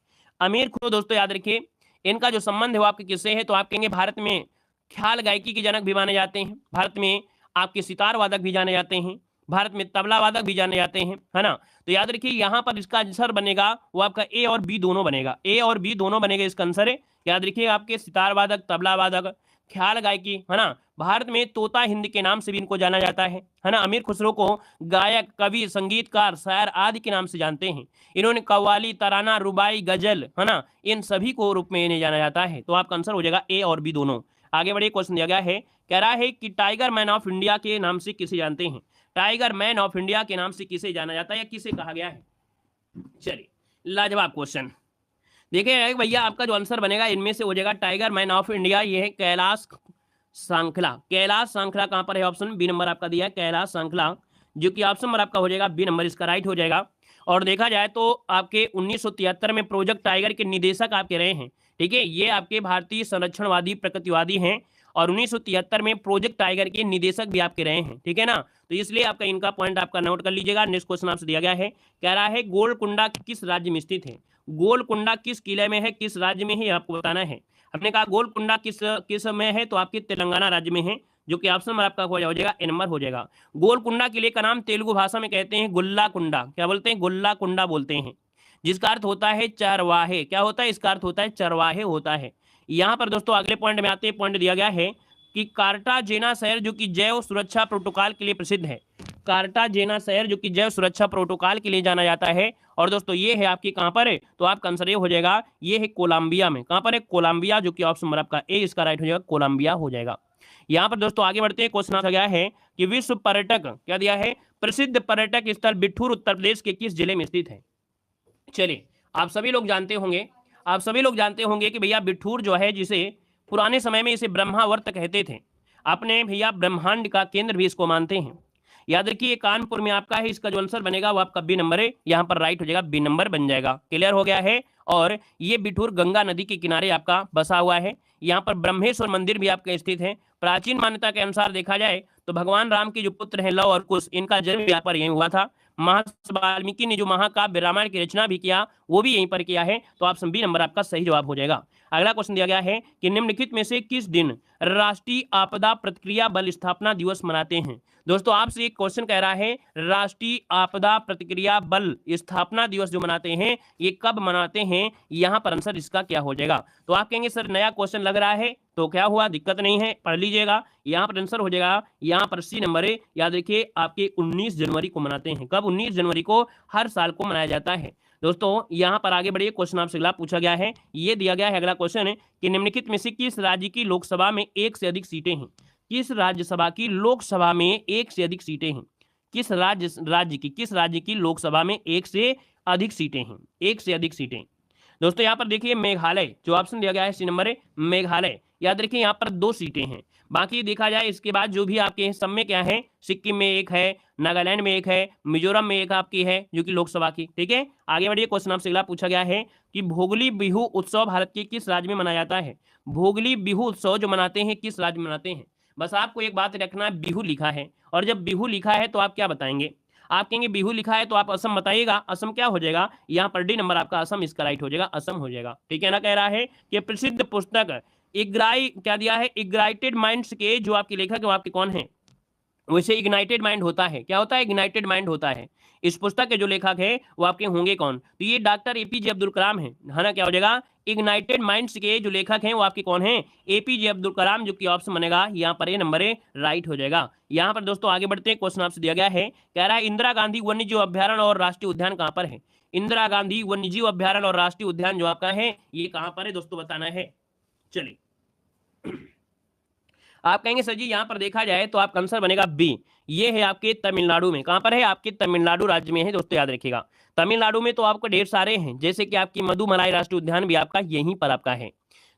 अमीर खुसरो दोस्तों याद रखिए इनका जो संबंध है वो आपके किससे है। तो आप कहेंगे भारत में ख्याल गायकी के जनक भी माने जाते हैं, भारत में आपके सितार वादक भी जाने जाते हैं, भारत में तबला वादक भी जाने जाते हैं, है ना। तो याद रखिए यहाँ पर इसका आंसर बनेगा वो आपका ए और बी दोनों बनेगा। ए और बी दोनों बनेगा इसका आंसर है। याद रखिए आपके सितार वादक, तबला वादक, ख्याल गायकी, है ना। भारत में तोता हिंद के नाम से भी इनको जाना जाता है ना। अमीर खुसरो को गायक, कवि, संगीतकार, शायर आदि के नाम से जानते हैं। इन्होंने कव्वाली, तराना, रुबाई, गजल, है ना, इन सभी को रूप में इन्हें जाना जाता है। तो आपका आंसर हो जाएगा ए और बी दोनों। आगे बढ़िए, क्वेश्चन दिया गया है, कह रहा है कि टाइगर मैन ऑफ इंडिया के नाम से किसे जानते हैं। टाइगर मैन ऑफ इंडिया के नाम से किसे जाना जाता है या किसे कहा गया है। चलिए, लाजवाब क्वेश्चन। देखिए भैया, आपका जो आंसर बनेगा इनमें से हो जाएगा टाइगर मैन ऑफ इंडिया, ये है कैलाश सांखला। कैलाश सांखला कहां पर है, ऑप्शन बी नंबर आपका दिया है कैलाश सांखला, जो कि ऑप्शन नंबर आपका हो जाएगा बी नंबर, इसका राइट हो जाएगा। और देखा जाए तो आपके 1973 में प्रोजेक्ट टाइगर के निदेशक आपके रहे हैं, ठीक है। ये आपके भारतीय संरक्षणवादी प्रकृतिवादी हैं और 1973 में प्रोजेक्ट टाइगर के निदेशक भी आपके रहे हैं, ठीक है ना। तो इसलिए आपका इनका पॉइंट आपका नोट कर लीजिएगा। नेक्स्ट क्वेश्चन आपसे दिया गया है, कह रहा है गोलकुंडा किस राज्य में स्थित है। गोलकुंडा किस किले में है, किस राज्य में है, आपको बताना है। हमने कहा गोलकुंडा किस में है, तो आपके तेलंगाना राज्य में है, जो कि ऑप्शन नंबर आपका हो जाएगा ए नंबर हो जाएगा। गोलकुंडा किले का नाम तेलुगु भाषा में कहते हैं गुल्ला कुंडा। क्या बोलते हैं, गुल्ला कुंडा बोलते हैं, जिसका अर्थ होता है चरवाहे। क्या होता है, इसका अर्थ होता है चरवाहे होता है। यहाँ पर दोस्तों अगले पॉइंट में आते हैं। पॉइंट दिया गया है कि कार्टाजेना शहर जो कि जैव सुरक्षा प्रोटोकॉल के लिए प्रसिद्ध है। कार्टाजेना शहर जो कि जैव सुरक्षा प्रोटोकॉल के लिए जाना जाता है। और दोस्तों ये है आपकी कहां पर है, तो आपका आंसर ये हो जाएगा, ये है कोलंबिया में। कहां पर है, कोलंबिया, जो कि ऑप्शन नंबर आपका ए इसका राइट हो जाएगा, कोलंबिया हो जाएगा। यहाँ पर दोस्तों आगे बढ़ते हैं। क्वेश्चन आ गया है कि विश्व पर्यटक, क्या दिया है, प्रसिद्ध पर्यटक स्थल बिठूर उत्तर प्रदेश के किस जिले में स्थित है। चलिए, आप सभी लोग जानते होंगे कि भैया बिठूर जो है, जिसे पुराने समय में इसे ब्रह्मावर्त कहते थे, अपने भैया ब्रह्मांड का केंद्र भी इसको मानते हैं। याद रखिए कानपुर में आपका है, इसका जो आंसर बनेगा वो आपका बी नंबर है, यहाँ पर राइट हो जाएगा, बी नंबर बन जाएगा। क्लियर हो गया है। और ये बिठूर गंगा नदी के किनारे आपका बसा हुआ है। यहाँ पर ब्रह्मेश्वर मंदिर भी आपका स्थित है। प्राचीन मान्यता के अनुसार देखा जाए तो भगवान राम के जो पुत्र हैं लव और कुश, इनका जन्म यहाँ पर यहीं हुआ था। महर्षि वाल्मीकि ने जो महाकाव्य रामायण की रचना भी किया, वो भी यहीं पर किया है। तो ऑप्शन बी नंबर आपका सही जवाब हो जाएगा। अगला क्वेश्चन दिया गया है कि निम्नलिखित में से किस दिन राष्ट्रीय आपदा प्रतिक्रिया बल स्थापना दिवस मनाते हैं। दोस्तों आपसे एक क्वेश्चन कह रहा है, राष्ट्रीय आपदा प्रतिक्रिया बल स्थापना दिवस जो मनाते हैं, ये कब मनाते हैं। यहाँ पर आंसर इसका क्या हो जाएगा। तो आप कहेंगे सर नया क्वेश्चन लग रहा है, तो क्या हुआ, दिक्कत नहीं है, पढ़ लीजिएगा। यहाँ पर आंसर हो जाएगा, यहाँ पर सी नंबर है। याद रखिए आपके 19 जनवरी को मनाते हैं। कब, 19 जनवरी को हर साल को मनाया जाता है। दोस्तों यहाँ पर आगे बढ़िए, क्वेश्चन आपसे अगला पूछा गया है, ये दिया गया है अगला क्वेश्चन है कि निम्नलिखित में से किस राज्य की लोकसभा में एक से अधिक सीटें हैं। किस राज्यसभा की लोकसभा में एक से अधिक सीटें हैं। किस राज्य की लोकसभा में एक से अधिक सीटें हैं, एक से अधिक सीटें। दोस्तों यहाँ पर देखिए मेघालय, जो ऑप्शन दिया गया है सी नंबर है, मेघालय। याद रखिए यहाँ पर 2 सीटें हैं। बाकी देखा जाए इसके बाद जो भी आपके हैं सब में क्या है, सिक्किम में एक है, नागालैंड में एक है, मिजोरम में एक आपकी है, जो कि लोकसभा की, ठीक है। आगे बढ़िए, क्वेश्चन आपसे अगला पूछा गया है कि भोगली बिहू उत्सव भारत के किस राज्य में मनाया जाता है। भोगली बिहू उत्सव जो मनाते हैं किस राज्य में मनाते हैं। बस आपको एक बात रखना है, बिहू लिखा है, और जब बिहू लिखा है तो आप क्या बताएंगे। आप कहेंगे बिहू लिखा है तो आप असम बताइएगा। असम क्या हो जाएगा, यहाँ पर डी नंबर आपका असम इसका राइट हो जाएगा, असम हो जाएगा, ठीक है ना। कह रहा है कि प्रसिद्ध पुस्तक क्या दिया है, इग्नाइटेड माइंड्स के जो आपके लेखक है वो आपके कौन है। वैसे इग्नाइटेड माइंड होता है, क्या होता है, इग्नाइटेड माइंड होता है। इस पुस्तक के जो लेखक है वो आपके होंगे कौन, तो ये डॉक्टर एपीजे अब्दुल कलाम है ना। क्या हो जाएगा, इग्नाइटेड माइंड्स के जो लेखक हैं वो आपके कौन हैं, एपीजे अब्दुल कलाम, जो कि ऑप्शन बनेगा यहाँ पर ए नंबर है, राइट हो जाएगा। यहाँ पर दोस्तों आगे बढ़ते हैं। क्वेश्चन आपसे दिया गया है, कह रहा है इंदिरा गांधी वन्यजीव अभ्यारण्य और राष्ट्रीय उद्यान कहाँ पर है। इंदिरा गांधी वन्यजीव अभ्यारण्य और राष्ट्रीय उद्यान जो आपका है ये कहाँ पर है दोस्तों, बताना है। चलिए आप कहेंगे सर जी यहाँ पर देखा जाए तो आपका आंसर बनेगा बी, ये है आपके तमिलनाडु में। कहां पर है, आपके तमिलनाडु राज्य में है दोस्तों, याद रखिएगा। तमिलनाडु में तो आपको ढेर सारे हैं, जैसे कि आपकी मधुमलाई राष्ट्रीय उद्यान भी आपका यहीं पर आपका है।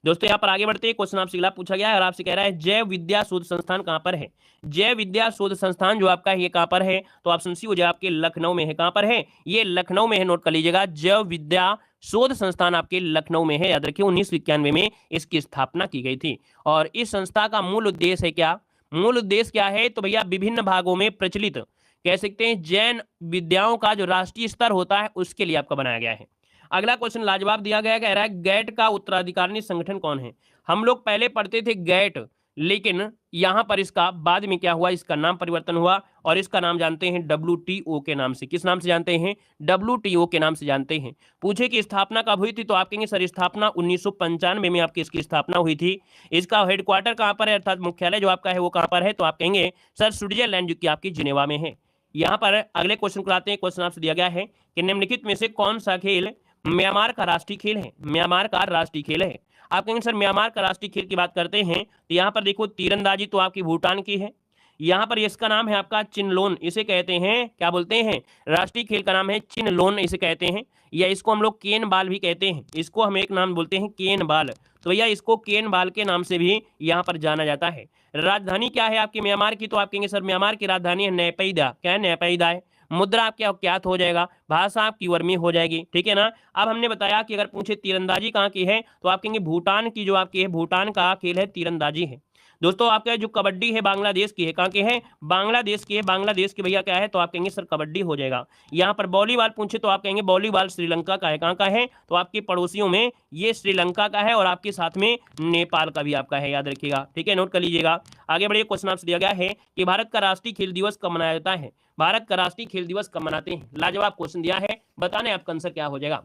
दोस्तों यहाँ पर आगे बढ़ते हैं। क्वेश्चन आपसे अगला पूछा गया है और आपसे कह रहा है जैव विद्या शोध संस्थान कहां पर है। जैव विद्या शोध संस्थान जो आपका है ये कहां पर है, तो ऑप्शन सी हो जाए आपके लखनऊ में है। कहां पर है, ये लखनऊ में है, नोट कर लीजिएगा। जैव विद्या शोध संस्थान आपके लखनऊ में है। याद रखिए 1991 में इसकी स्थापना की गई थी। और इस संस्था का मूल उद्देश्य है क्या, मूल उद्देश्य क्या है, तो भैया विभिन्न भागों में प्रचलित कह सकते हैं जैन विद्याओं का जो राष्ट्रीय स्तर होता है उसके लिए आपका बनाया गया है। अगला क्वेश्चन लाजवाब दिया गया, कह रहा है गैट का उत्तराधिकारी संगठन कौन है। हम लोग पहले पढ़ते थे गैट, लेकिन यहां पर इसका बाद में क्या हुआ, इसका नाम परिवर्तन हुआ और इसका नाम जानते हैं WTO के नाम से। किस नाम से जानते हैं? WTO के नाम से जानते हैं। पूछे कि स्थापना कब हुई थी, तो आप कहेंगे सर स्थापना 1995 में आपकी इसकी स्थापना हुई थी। इसका हेडक्वार्टर कहां पर है, अर्थात मुख्यालय जो आपका है वो कहां पर है, तो आप कहेंगे सर स्विट्जरलैंड जो कि आपकी जिनेवा में है। यहाँ पर अगले क्वेश्चन को आते हैं। क्वेश्चन आपसे दिया गया है कि निम्नलिखित में से कौन सा खेल म्यांमार का राष्ट्रीय खेल है? म्यांमार का राष्ट्रीय खेल है। आप कहेंगे सर म्यांमार का राष्ट्रीय खेल की बात करते हैं तो यहाँ पर देखो तीरंदाजी तो आपकी भूटान की है। यहाँ पर इसका नाम है आपका चिनलोन, इसे कहते हैं, क्या बोलते हैं, राष्ट्रीय खेल का नाम है चिनलोन इसे कहते हैं, या इसको हम लोग केन बाल भी कहते हैं। इसको हम एक नाम बोलते हैं केन बाल, तो भैया इसको केन बाल के नाम से भी यहाँ पर जाना जाता है। राजधानी क्या है आपकी म्यांमार की, तो आप कहेंगे सर म्यांमार की राजधानी है नैपैदा। क्या है? नैपैदा है। मुद्रा आपके अज्ञात हो जाएगा, भाषा आपकी वर्मी हो जाएगी, ठीक है ना। अब हमने बताया कि अगर पूछे तीरंदाजी कहाँ की है, तो आप कहेंगे भूटान की, जो आपकी है भूटान का खेल है तीरंदाजी है। दोस्तों आपका जो कबड्डी है बांग्लादेश की है, कहाँ की है? बांग्लादेश की है। बांग्लादेश की भैया क्या है, तो आप कहेंगे सर कबड्डी हो जाएगा। यहाँ पर वॉलीबॉल पूछे तो आप कहेंगे वॉलीबॉल श्रीलंका का है। कहाँ का है? तो आपके पड़ोसियों में ये श्रीलंका का है और आपके साथ में नेपाल का भी आपका है, याद रखिएगा, ठीक है, नोट कर लीजिएगा। आगे बढ़िए, क्वेश्चन आपसे दिया गया है कि भारत का राष्ट्रीय खेल दिवस कब मनाया जाता है? भारत का राष्ट्रीय खेल दिवस कब मनाते हैं? लाजवाब क्वेश्चन दिया है, बताने आपका आंसर क्या हो जाएगा।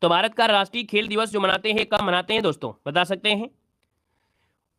तो भारत का राष्ट्रीय खेल दिवस जो मनाते हैं कब मनाते हैं दोस्तों, बता सकते हैं?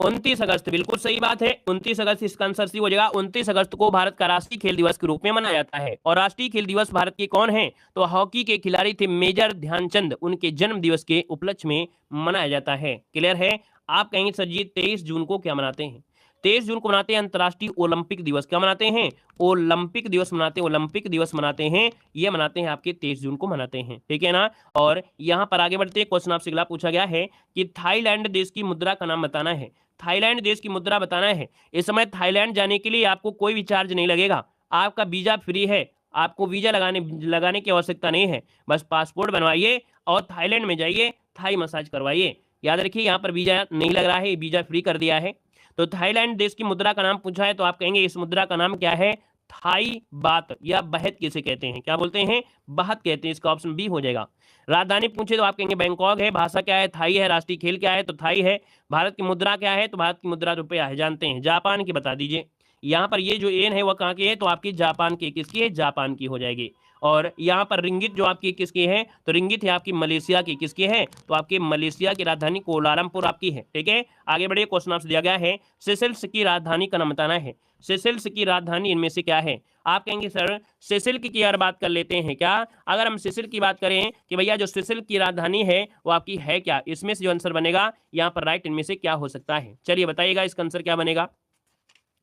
29 अगस्त, बिल्कुल सही बात है, 29 अगस्त इसका आंसर सी हो जाएगा। 29 अगस्त को भारत का राष्ट्रीय खेल दिवस के रूप में मनाया जाता है। और राष्ट्रीय खेल दिवस भारत के कौन है, तो हॉकी के खिलाड़ी थे मेजर ध्यानचंद, उनके जन्म दिवस के उपलक्ष्य में मनाया जाता है। क्लियर है? आप कहेंगे सर जी 23 जून को क्या मनाते हैं? 23 जून को मनाते हैं अंतर्राष्ट्रीय ओलंपिक दिवस। क्या मनाते हैं? ओलंपिक दिवस मनाते हैं, ओलंपिक दिवस मनाते हैं, ये मनाते हैं आपके 23 जून को मनाते हैं, ठीक है ना। और यहाँ पर आगे बढ़ते हैं, क्वेश्चन आपसे अगला पूछा गया है कि थाईलैंड देश की मुद्रा का नाम बताना है। थाईलैंड देश की मुद्रा बताना है। इस समय थाईलैंड जाने के लिए आपको कोई भी चार्ज नहीं लगेगा, आपका वीजा फ्री है, आपको वीजा लगाने की आवश्यकता नहीं है। बस पासपोर्ट बनवाइए और थाईलैंड में जाइए, थाई मसाज करवाइए। याद रखिए यहाँ पर वीजा नहीं लग रहा है, वीजा फ्री कर दिया है। तो थाईलैंड देश की मुद्रा का नाम पूछा है तो आप कहेंगे इस मुद्रा का नाम क्या है? थाई बात या बहत किसे कहते हैं? क्या बोलते हैं? बहत कहते हैं। इसका ऑप्शन बी हो जाएगा। राजधानी पूछे तो आप कहेंगे बैंकॉक है। भाषा क्या है? थाई है। राष्ट्रीय खेल क्या है? तो थाई है। भारत की मुद्रा क्या है? तो भारत की मुद्रा रुपया है, जानते हैं। जापान की बता दीजिए। यहाँ पर ये जो एन है वो कहाँ की है? तो आपकी जापान की, किसकी है? जापान की हो जाएगी। और यहाँ पर रिंगित जो आपकी किसकी है? तो रिंगित है आपकी मलेशिया की। किसकी है? तो आपकी मलेशिया की राजधानी कोलालमपुर आपकी है, ठीक है। आगे बढ़िए, क्वेश्चन आपसे दिया गया है सेशेल्स की राजधानी का नाम बताना है। सेशेल्स की राजधानी इनमें से क्या है? आप कहेंगे सर सेशेल की यार बात कर लेते हैं क्या? अगर हम सेशेल की बात करें कि भैया जो सेशेल की राजधानी है वो आपकी है क्या, इसमें से जो आंसर बनेगा यहाँ पर राइट इनमें से क्या हो सकता है? चलिए बताइएगा इसका आंसर क्या बनेगा।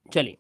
चलिए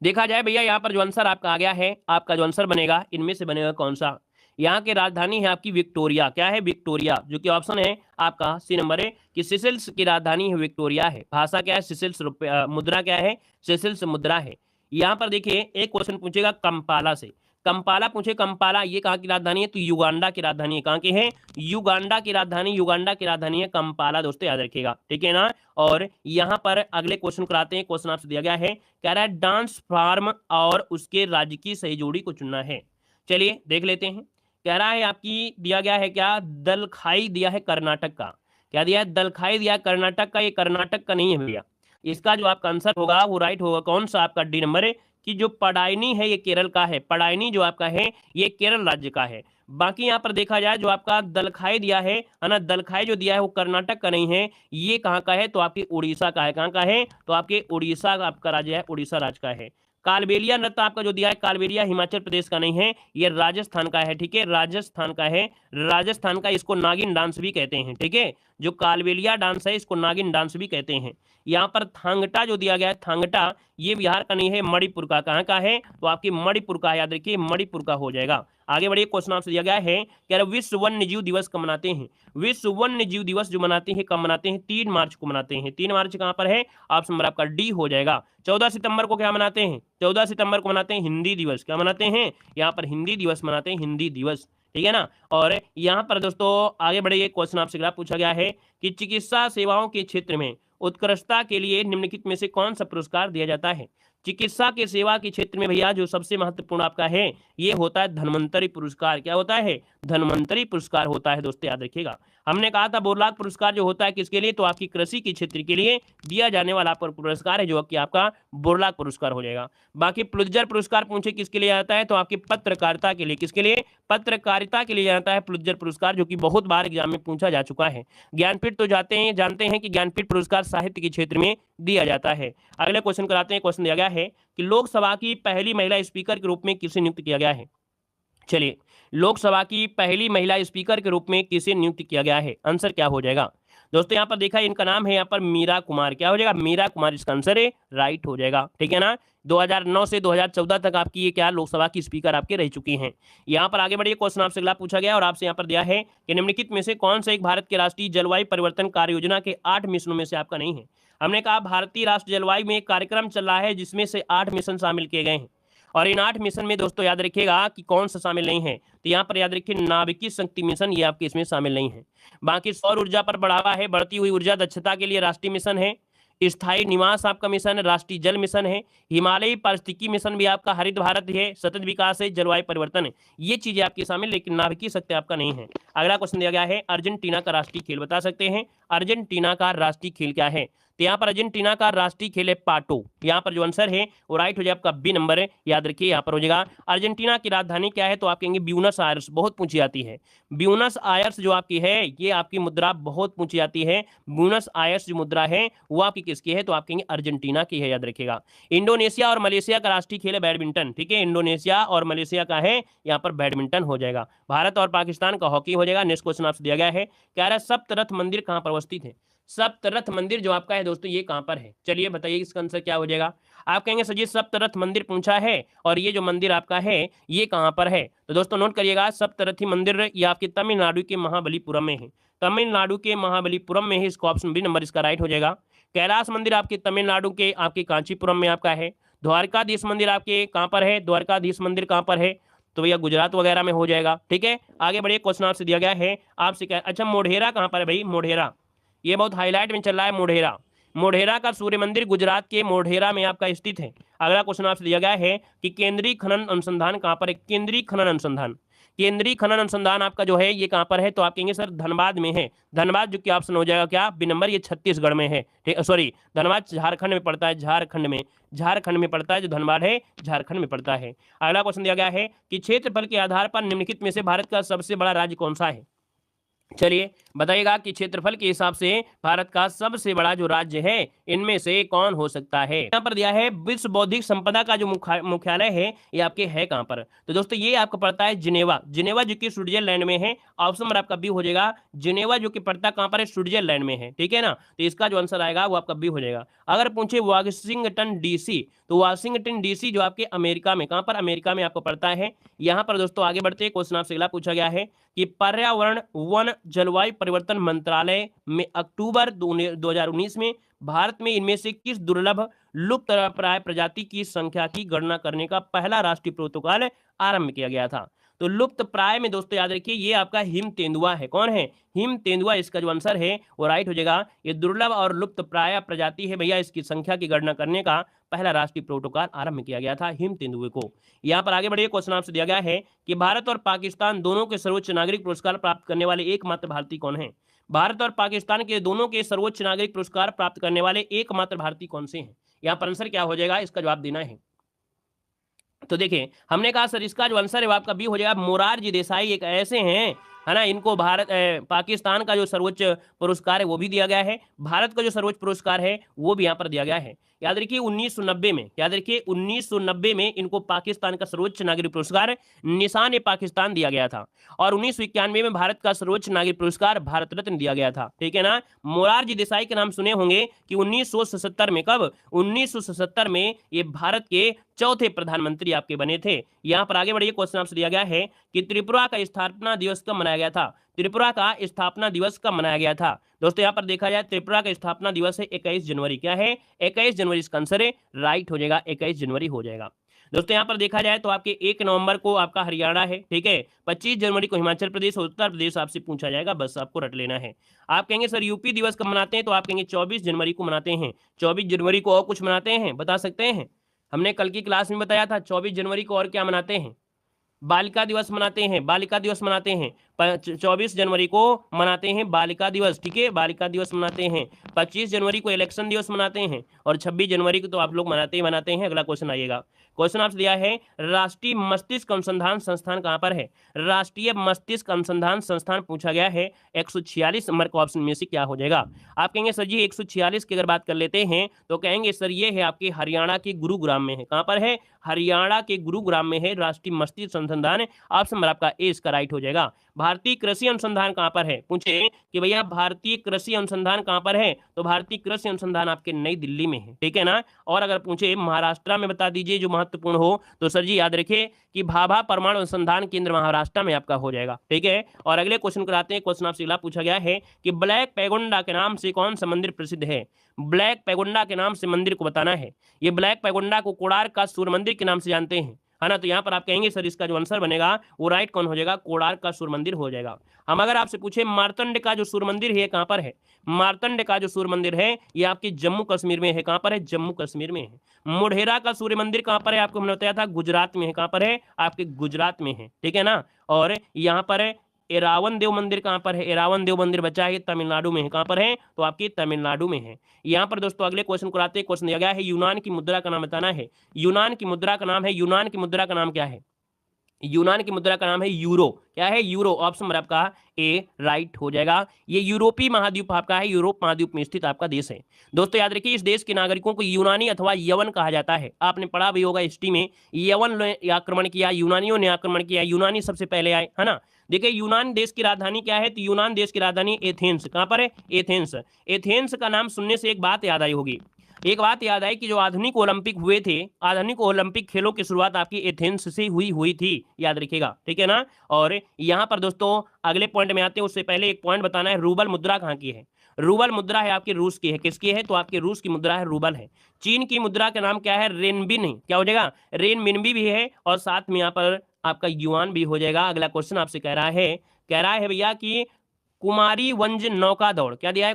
देखा जाए भैया, यहाँ पर जो आंसर आपका आ गया है, आपका जो आंसर बनेगा इनमें से बनेगा कौन सा? यहाँ की राजधानी है आपकी विक्टोरिया। क्या है? विक्टोरिया, जो कि ऑप्शन है आपका सी नंबर है कि सेशेल्स की राजधानी है विक्टोरिया है। भाषा क्या है? सेशेल्स रुपया, मुद्रा क्या है? सेशेल्स मुद्रा है। यहाँ पर देखिए एक क्वेश्चन पूछेगा कंपाला से। कंपाला पूछे, कंपाला ये कहाँ की राजधानी है? तो युगांडा की राजधानी है। कहाँ की है? युगांडा की राजधानी, युगांडा की राजधानी है कंपाला, दोस्तों याद रखिएगा, ठीक है ना। और यहाँ पर अगले क्वेश्चन कराते हैं। क्वेश्चन आपसे दिया गया है, कह रहा है डांस फार्म और उसके राज्य की सही जोड़ी को चुनना है। चलिए देख लेते हैं। कह रहा है आपकी दिया गया है क्या? दलखाई दिया है कर्नाटक का। क्या दिया है? दलखाई दिया है कर्नाटक का। ये कर्नाटक का नहीं है भैया, इसका जो आपका आंसर होगा वो राइट होगा कौन सा? आपका डी नंबर है कि जो पडायनी है ये केरल का है। पडायनी जो आपका है ये केरल राज्य का है। बाकी यहाँ पर देखा जाए जो आपका दलखाई दिया है ना, दलखाई जो दिया है वो कर्नाटक का नहीं है, ये कहाँ का है? तो आपके उड़ीसा का है। कहाँ का है? तो आपके उड़ीसा का आपका राज्य है, उड़ीसा राज्य का है। कालबेलिया नृत्य आपका जो दिया है, कालबेलिया हिमाचल प्रदेश का नहीं है, ये राजस्थान का है, ठीक है, राजस्थान का है। राजस्थान का, इसको नागिन डांस भी कहते हैं, ठीक है। जो कालबेलिया डांस है इसको नागिन डांस भी कहते हैं। यहाँ पर थांगटा जो दिया गया है, थांगटा ये बिहार का नहीं है, मणिपुर का। कहाँ का है? तो आपकी मणिपुर का, याद रखिए मणिपुर का हो जाएगा। आगे बढ़िए, क्वेश्चन आपसे दिया गया है कि विश्व वन्य जीव दिवस कब मनाते हैं? विश्व वन्य जीव दिवस जो मनाते हैं कब मनाते हैं? 3 मार्च को मनाते हैं। 3 मार्च कहाँ पर है? ऑप्शन नंबर आपका डी हो जाएगा। 14 सितंबर को क्या मनाते हैं? 14 सितंबर को मनाते हैं हिंदी दिवस। क्या मनाते हैं? यहाँ पर हिंदी दिवस मनाते हैं, हिंदी दिवस, ठीक है ना। और यहाँ पर दोस्तों आगे बढ़िए, क्वेश्चन आपसे अगला पूछा गया है कि चिकित्सा सेवाओं के क्षेत्र में उत्कृष्टता के लिए निम्नलिखित में से कौन सा पुरस्कार दिया जाता है? चिकित्सा के सेवा के क्षेत्र में भैया जो सबसे महत्वपूर्ण आपका है ये होता है धन्वंतरी पुरस्कार। क्या होता है? धन्वंतरी पुरस्कार होता है। दोस्तों याद रखिएगा, हमने कहा था बोरलाग पुरस्कार जो होता है किसके लिए, तो आपकी कृषि के क्षेत्र के लिए दिया जाने वाला पुरस्कार है जो कि आपका बोरलाग पुरस्कार हो जाएगा। बाकी पुलित्जर पुरस्कार पूछे किसके लिए आता है, तो आपकी पत्रकारिता के लिए, किसके लिए, पत्रकारिता के लिए आता है पुलित्जर पुरस्कार, जो कि बहुत बार एग्जाम में पूछा जा चुका है। ज्ञानपीठ तो जानते हैं कि ज्ञानपीठ पुरस्कार साहित्य के क्षेत्र में दिया जाता है। अगले क्वेश्चन कराते हैं। क्वेश्चन दिया गया है कि लोकसभा की पहली महिला स्पीकर के रूप में किसे नियुक्त किया गया है। चलिए, लोकसभा की पहली महिला स्पीकर के रूप में किसे नियुक्त किया गया है, आंसर क्या हो जाएगा। दोस्तों यहाँ पर देखा, इनका नाम है यहाँ पर मीरा कुमार। क्या हो जाएगा, मीरा कुमार इसका आंसर है, राइट हो जाएगा। ठीक है ना, 2009 से 2014 तक आपकी ये क्या लोकसभा की स्पीकर आपके रह चुकी हैं। यहाँ पर आगे बढ़िए, क्वेश्चन आपसे अगला पूछा गया और आपसे यहाँ पर दिया है कि निम्नलिखित में से कौन सा एक भारत के राष्ट्रीय जलवायु परिवर्तन कार्य योजना के 8 मिशनों में से आपका नहीं है। हमने कहा भारतीय राष्ट्रीय जलवायु में एक कार्यक्रम चल रहा है जिसमें से 8 मिशन शामिल किए गए हैं, और इन 8 मिशन में दोस्तों याद रखिएगा कि कौन सा शामिल नहीं है, तो यहाँ पर याद रखिए नाभिकीय शक्ति मिशन, ये आपके इसमें शामिल नहीं है। बाकी सौर ऊर्जा पर बढ़ावा है, बढ़ती हुई ऊर्जा दक्षता के लिए राष्ट्रीय मिशन है, स्थायी निवास आपका मिशन है, राष्ट्रीय जल मिशन है, हिमालयी पारिस्थितिकी मिशन भी आपका, हरित भारत है, सतत विकास है, जलवायु परिवर्तन है, ये चीजें आपकी शामिल, लेकिन नाभिकीय शक्ति आपका नहीं है। अगला क्वेश्चन दिया गया है, अर्जेंटीना का राष्ट्रीय खेल बता सकते हैं, अर्जेंटीना का राष्ट्रीय खेल क्या है, तो यहाँ पर अर्जेंटीना का राष्ट्रीय खेल है पाटो। यहाँ पर जो आंसर है वो राइट हो जाए आपका बी नंबर है, याद रखिए यहाँ पर हो जाएगा। अर्जेंटीना की राजधानी क्या है, तो आप कहेंगे ब्यूनस आयर्स, बहुत पूछी जाती है। ब्यूनस आयर्स जो आपकी है ये आपकी मुद्रा बहुत पूछी जाती है। ब्यूनस आयर्स जो मुद्रा है वो आपकी किसकी है, तो आप कहेंगे अर्जेंटीना की है, याद रखिएगा। इंडोनेशिया और मलेशिया का राष्ट्रीय खेल है बैडमिंटन। ठीक है, इंडोनेशिया और मलेशिया का है यहाँ पर बैडमिंटन हो जाएगा। भारत और पाकिस्तान का हॉकी हो जाएगा। नेक्स्ट क्वेश्चन आपसे दिया गया है, कह रहा है सप्तरथ मंदिर कहाँ पर अवस्थित है। सप्तरथ मंदिर जो आपका है दोस्तों ये कहां पर है, चलिए बताइए इसका आंसर क्या हो जाएगा। आप कहेंगे सर जी सप्तरथ मंदिर पूछा है और ये जो मंदिर आपका है ये कहां पर है, तो दोस्तों नोट करिएगा, सप्तरथी मंदिर ये आपके तमिलनाडु के महाबलीपुरम में है। तमिलनाडु के महाबलीपुरम में है, इसको ऑप्शन बी नंबर इसका राइट हो जाएगा। कैलाश मंदिर आपके तमिलनाडु के आपके कांचीपुरम में आपका है। द्वारकाधीश मंदिर आपके कहां पर है, द्वारकाधीश मंदिर कहां पर है, तो भैया गुजरात वगैरह में हो जाएगा। ठीक है, आगे बढ़िए, क्वेश्चन आपसे दिया गया है, आपसे क्या, अच्छा मोढेरा कहां पर है भाई, मोढेरा ये बहुत हाईलाइट में चल रहा है। मोढेरा, मोढेरा का सूर्य मंदिर गुजरात के मोढेरा में आपका स्थित है। अगला क्वेश्चन आपसे दिया गया है कि केंद्रीय खनन अनुसंधान कहां पर है, केंद्रीय खनन अनुसंधान, केंद्रीय खनन अनुसंधान आपका जो है ये कहां पर है, तो आप कहेंगे सर धनबाद में है। धनबाद जो कि ऑप्शन हो जाएगा क्या, बी नंबर, ये छत्तीसगढ़ में है। ठीक, सॉरी धनबाद झारखंड में पड़ता है, झारखंड में पड़ता है, जो धनबाद है झारखंड में पड़ता है। अगला क्वेश्चन दिया गया है कि क्षेत्रफल के आधार पर निम्नलिखित में से भारत का सबसे बड़ा राज्य कौन सा है। चलिए बताइएगा कि क्षेत्रफल के हिसाब से भारत का सबसे बड़ा जो राज्य है इनमें से कौन हो सकता है। यहाँ पर दिया है विश्व बौद्धिक संपदा का जो मुख्यालय है ये आपके है कहां पर, तो दोस्तों ये आपको पड़ता है जिनेवा। जिनेवा जो कि स्विट्जरलैंड में है, ऑप्शन नंबर आपका बी हो जाएगा। जिनेवा जो कि पड़ता कहां पर है, स्विट्जरलैंड में है। ठीक है ना, तो इसका जो आंसर आएगा वो आपका बी हो जाएगा। अगर पूछे वाशिंगटन डीसी, तो वाशिंगटन डीसी जो आपके अमेरिका में, कहां पर, अमेरिका में आपको पड़ता है। यहाँ पर दोस्तों आगे बढ़ते क्वेश्चन आपसे अगला पूछा गया है कि पर्यावरण वन जलवायु परिवर्तन मंत्रालय में अक्टूबर 2019 में भारत में इनमें से किस दुर्लभ लुप्त प्राय प्रजाति की संख्या की गणना करने का पहला राष्ट्रीय प्रोटोकॉल आरंभ किया गया था। तो लुप्त प्राय में दोस्तों याद रखिए ये आपका हिम तेंदुआ है। कौन है, हिम तेंदुआ, इसका जो आंसर है वो राइट हो जाएगा। ये दुर्लभ और लुप्त प्राय प्रजाति है भैया, इसकी संख्या की गणना करने का पहला राष्ट्रीय प्रोटोकॉल आरंभ किया गया था हिम तेंदुए को। यहाँ पर आगे बढ़िए, क्वेश्चन आपसे दिया गया है कि भारत और पाकिस्तान दोनों के सर्वोच्च नागरिक पुरस्कार प्राप्त करने वाले एकमात्र भारतीय कौन है। भारत और पाकिस्तान के दोनों के सर्वोच्च नागरिक पुरस्कार प्राप्त करने वाले एकमात्र भारतीय कौन से हैं। यहाँ पर आंसर क्या हो जाएगा, इसका जवाब देना है। तो देखिए हमने कहा सर इसका जो आंसर है वो आपका बी हो जाएगा। मोरारजी देसाई एक ऐसे हैं, है ना, इनको पाकिस्तान का जो सर्वोच्च पुरस्कार है वो भी दिया गया है, भारत का जो सर्वोच्च पुरस्कार है वो भी यहाँ पर दिया गया है। याद रखिए 1990 में, याद रखिए 1990 में इनको पाकिस्तान का सर्वोच्च नागरिक पुरस्कार निशान पाकिस्तान दिया गया था, और 1991 में भारत का सर्वोच्च नागरिक पुरस्कार भारत रत्न दिया गया था। ठीक है ना, मोरारजी देसाई के नाम सुने होंगे कि 1977 में, कब, 1977 में ये भारत के चौथे प्रधानमंत्री आपके बने थे। यहाँ पर आगे बढ़िए, क्वेश्चन आपसे दिया गया है कि त्रिपुरा का स्थापना दिवस कब मनाया गया था। त्रिपुरा का स्थापना दिवस कब मनाया गया था। दोस्तों यहाँ पर देखा जाए त्रिपुरा का स्थापना दिवस है 21 जनवरी। क्या है, 21 जनवरी इसका आंसर है, राइट हो जाएगा, 21 जनवरी हो जाएगा। दोस्तों यहाँ पर देखा जाए तो आपके 1 नवंबर को आपका हरियाणा है। ठीक है, 25 जनवरी को हिमाचल प्रदेश और उत्तर प्रदेश आपसे पूछा जाएगा, बस आपको रट लेना है। आप कहेंगे सर यूपी दिवस कब मनाते हैं, तो आप कहेंगे 24 जनवरी को मनाते हैं। 24 जनवरी को और कुछ मनाते हैं, बता सकते हैं, हमने कल की क्लास में बताया था 24 जनवरी को और क्या मनाते हैं। बालिका दिवस मनाते हैं, बालिका दिवस मनाते हैं। 24 जनवरी को मनाते हैं बालिका दिवस, ठीक है, बालिका दिवस मनाते हैं। 25 जनवरी को इलेक्शन दिवस मनाते हैं और 26 जनवरी को तो आप लोग मनाते ही मनाते हैं। अगला क्वेश्चन आइएगा। क्वेश्चन आपसे दिया है राष्ट्रीय मस्तिष्क अनुसंधान संस्थान कहाँ पर है? राष्ट्रीय मस्तिष्क अनुसंधान संस्थान पूछा गया है। 146 नंबर का ऑप्शन में से क्या हो जाएगा? आप कहेंगे सर जी 146 की अगर बात कर लेते हैं तो कहेंगे सर ये है आपके हरियाणा के गुरुग्राम में है। कहाँ पर है? हरियाणा के गुरुग्राम में है राष्ट्रीय मस्तिष्क अनुसंधान। ऑप्शन नंबर आपका ए इसका राइट हो जाएगा। भारतीय कृषि अनुसंधान कहाँ पर है? पूछे कि भैया भारतीय कृषि अनुसंधान कहाँ पर है, तो भारतीय कृषि अनुसंधान आपके नई दिल्ली में है, ठीक है ना। और अगर पूछे महाराष्ट्र में बता दीजिए जो महत्वपूर्ण हो, तो सर जी याद रखिए कि भाभा परमाणु अनुसंधान केंद्र महाराष्ट्र में आपका हो जाएगा, ठीक है। और अगले क्वेश्चन कराते हैं। क्वेश्चन आपसे अगला पूछा गया है कि ब्लैक पैगोंडा के नाम से कौन सा मंदिर प्रसिद्ध है? ब्लैक पैगोंडा के नाम से मंदिर को बताना है। ये ब्लैक पैगोंडा को कोणार्क का सूर्य मंदिर के नाम से जानते हैं, है ना। तो यहाँ पर आप कहेंगे सर इसका जो आंसर बनेगा वो राइट कौन हो जाएगा? कोणार्क का सूर्य मंदिर हो जाएगा। हम अगर आपसे पूछे मार्तंड का जो सूर्य मंदिर है कहाँ पर है? मार्तंड का जो सूर्य मंदिर है ये आपके जम्मू कश्मीर में है। कहाँ पर है? जम्मू कश्मीर में है। मोढेरा का सूर्य मंदिर कहाँ पर है? आपको मैंने बताया था गुजरात में है। कहाँ पर है? आपके गुजरात में है, ठीक है ना। और यहाँ पर है एरावन देव मंदिर कहाँ पर है? एरावन देव मंदिर बचा है तमिलनाडु में है। कहाँ पर है? तो आपकी तमिलनाडु में है। यहाँ पर दोस्तों अगले क्वेश्चन को आते हैं। क्वेश्चन दिया गया है यूनान की मुद्रा का नाम बताना है। यूनान की मुद्रा का नाम है, यूनान की मुद्रा का नाम क्या है? यूनान की मुद्रा का नाम है यूरो। क्या है? यूरो। ऑप्शन नंबर आपका ए राइट हो जाएगा। ये यूरोपीय महाद्वीप आपका है, यूरोप महाद्वीप में स्थित आपका देश है। दोस्तों याद रखिए इस देश के नागरिकों को यूनानी अथवा यवन कहा जाता है। आपने पढ़ा भी होगा हिस्ट्री में, यवन ने आक्रमण किया, यूनानियों ने आक्रमण किया, यूनानी सबसे पहले आए, है ना। देखिए यूनान देश की राजधानी क्या है? तो यूनान देश की राजधानी एथेंस। कहाँ पर है? एथेंस। एथेंस का नाम सुनने से एक बात याद आई होगी, एक बात याद आई कि जो आधुनिक ओलंपिक हुए थे, आधुनिक ओलंपिक खेलों की शुरुआत आपकी एथेंस से हुई थी, याद रखिएगा, ठीक है ना। और यहाँ पर दोस्तों अगले पॉइंट में आते हैं, उससे पहले एक पॉइंट बताना है, रूबल मुद्रा कहाँ की है? रूबल मुद्रा है आपकी रूस की है। किसकी है? तो आपकी रूस की मुद्रा है, रूबल है। चीन की मुद्रा का नाम क्या है? रेनबिन। क्या हो जाएगा? रेनबिन भी है और साथ में यहाँ पर आपका युआन भी हो जाएगा। अगला क्वेश्चन आपसे कह रहा है भैया कि कुमारी वंज नौका दौड़, क्या दिया है?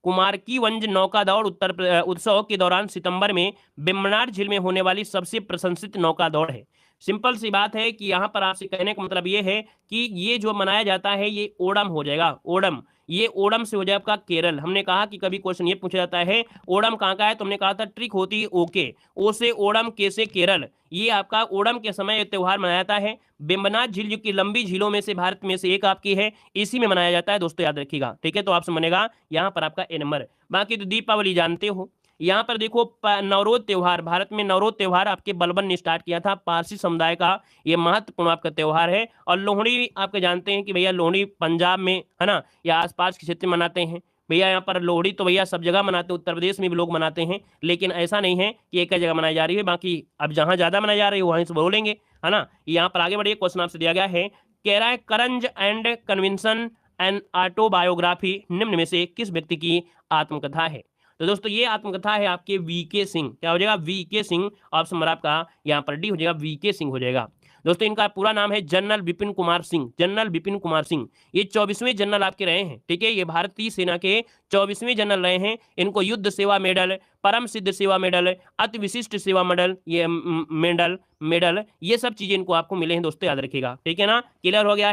कुमार की वंज नौका दौड़ उत्सव के दौरान सितंबर में बेम्बनाड झील में होने वाली सबसे प्रशंसित नौका दौड़ है। सिंपल सी बात है कि यहाँ पर आपसे कहने का मतलब ये है कि ये जो मनाया जाता है ये ओणम हो जाएगा, ओणम। ये ओणम से हो जाए आपका केरल। हमने कहा कि कभी क्वेश्चन ये पूछा जाता है ओणम कहाँ का है, तो हमने कहा था ट्रिक होती है ओके, ओ से ओणम, के से केरल। ये आपका ओणम के समय ये त्यौहार मनाया जाता है। बेम्बनाड झील जो कि लंबी झीलों में से भारत में से एक आपकी है, इसी में मनाया जाता है दोस्तों, याद रखिएगा, ठीक है। तो आपसे बनेगा यहाँ पर आपका ए नंबर। बाकी तो दीपावली जानते हो। यहाँ पर देखो नवरोज त्यौहार, भारत में नवरोज त्यौहार आपके बलबन ने स्टार्ट किया था, पारसी समुदाय का ये महत्वपूर्ण आपका त्यौहार है। और लोहड़ी आपके जानते हैं कि भैया लोहड़ी पंजाब में, है ना, या आसपास के क्षेत्र में मनाते हैं भैया। यहाँ पर लोहड़ी तो भैया सब जगह मनाते हैं, उत्तर प्रदेश में भी लोग मनाते हैं, लेकिन ऐसा नहीं है कि एक ही जगह मनाई जा रही है। बाकी अब जहाँ ज़्यादा मनाई जा रही है वहीं से बोलेंगे, है ना। यहाँ पर आगे बढ़िए, क्वेश्चन आपसे दिया गया है, कह रहा है करंज एंड कन्विंसन एंड ऑटोबायोग्राफी निम्न में से किस व्यक्ति की आत्मकथा है? तो दोस्तों ये आत्मकथा है आपके वीके सिंह। क्या हो जाएगा? वीके सिंह। ऑप्शन नंबर आपका यहाँ पर डी हो जाएगा, वीके सिंह हो जाएगा। दोस्तों इनका पूरा नाम है जनरल विपिन कुमार सिंह, जनरल विपिन कुमार सिंह। ये 24वें जनरल आपके रहे हैं, ठीक है। ये भारतीय सेना के 24वें जनरल रहे हैं। इनको युद्ध सेवा मेडल, परम सिद्ध सेवा मेडल, अति विशिष्ट सेवा मेडल, ये मेडल ये सब चीजें इनको आपको मिले हैं दोस्तों, याद रखिएगा, ठीक है ना। क्लियर हो गया?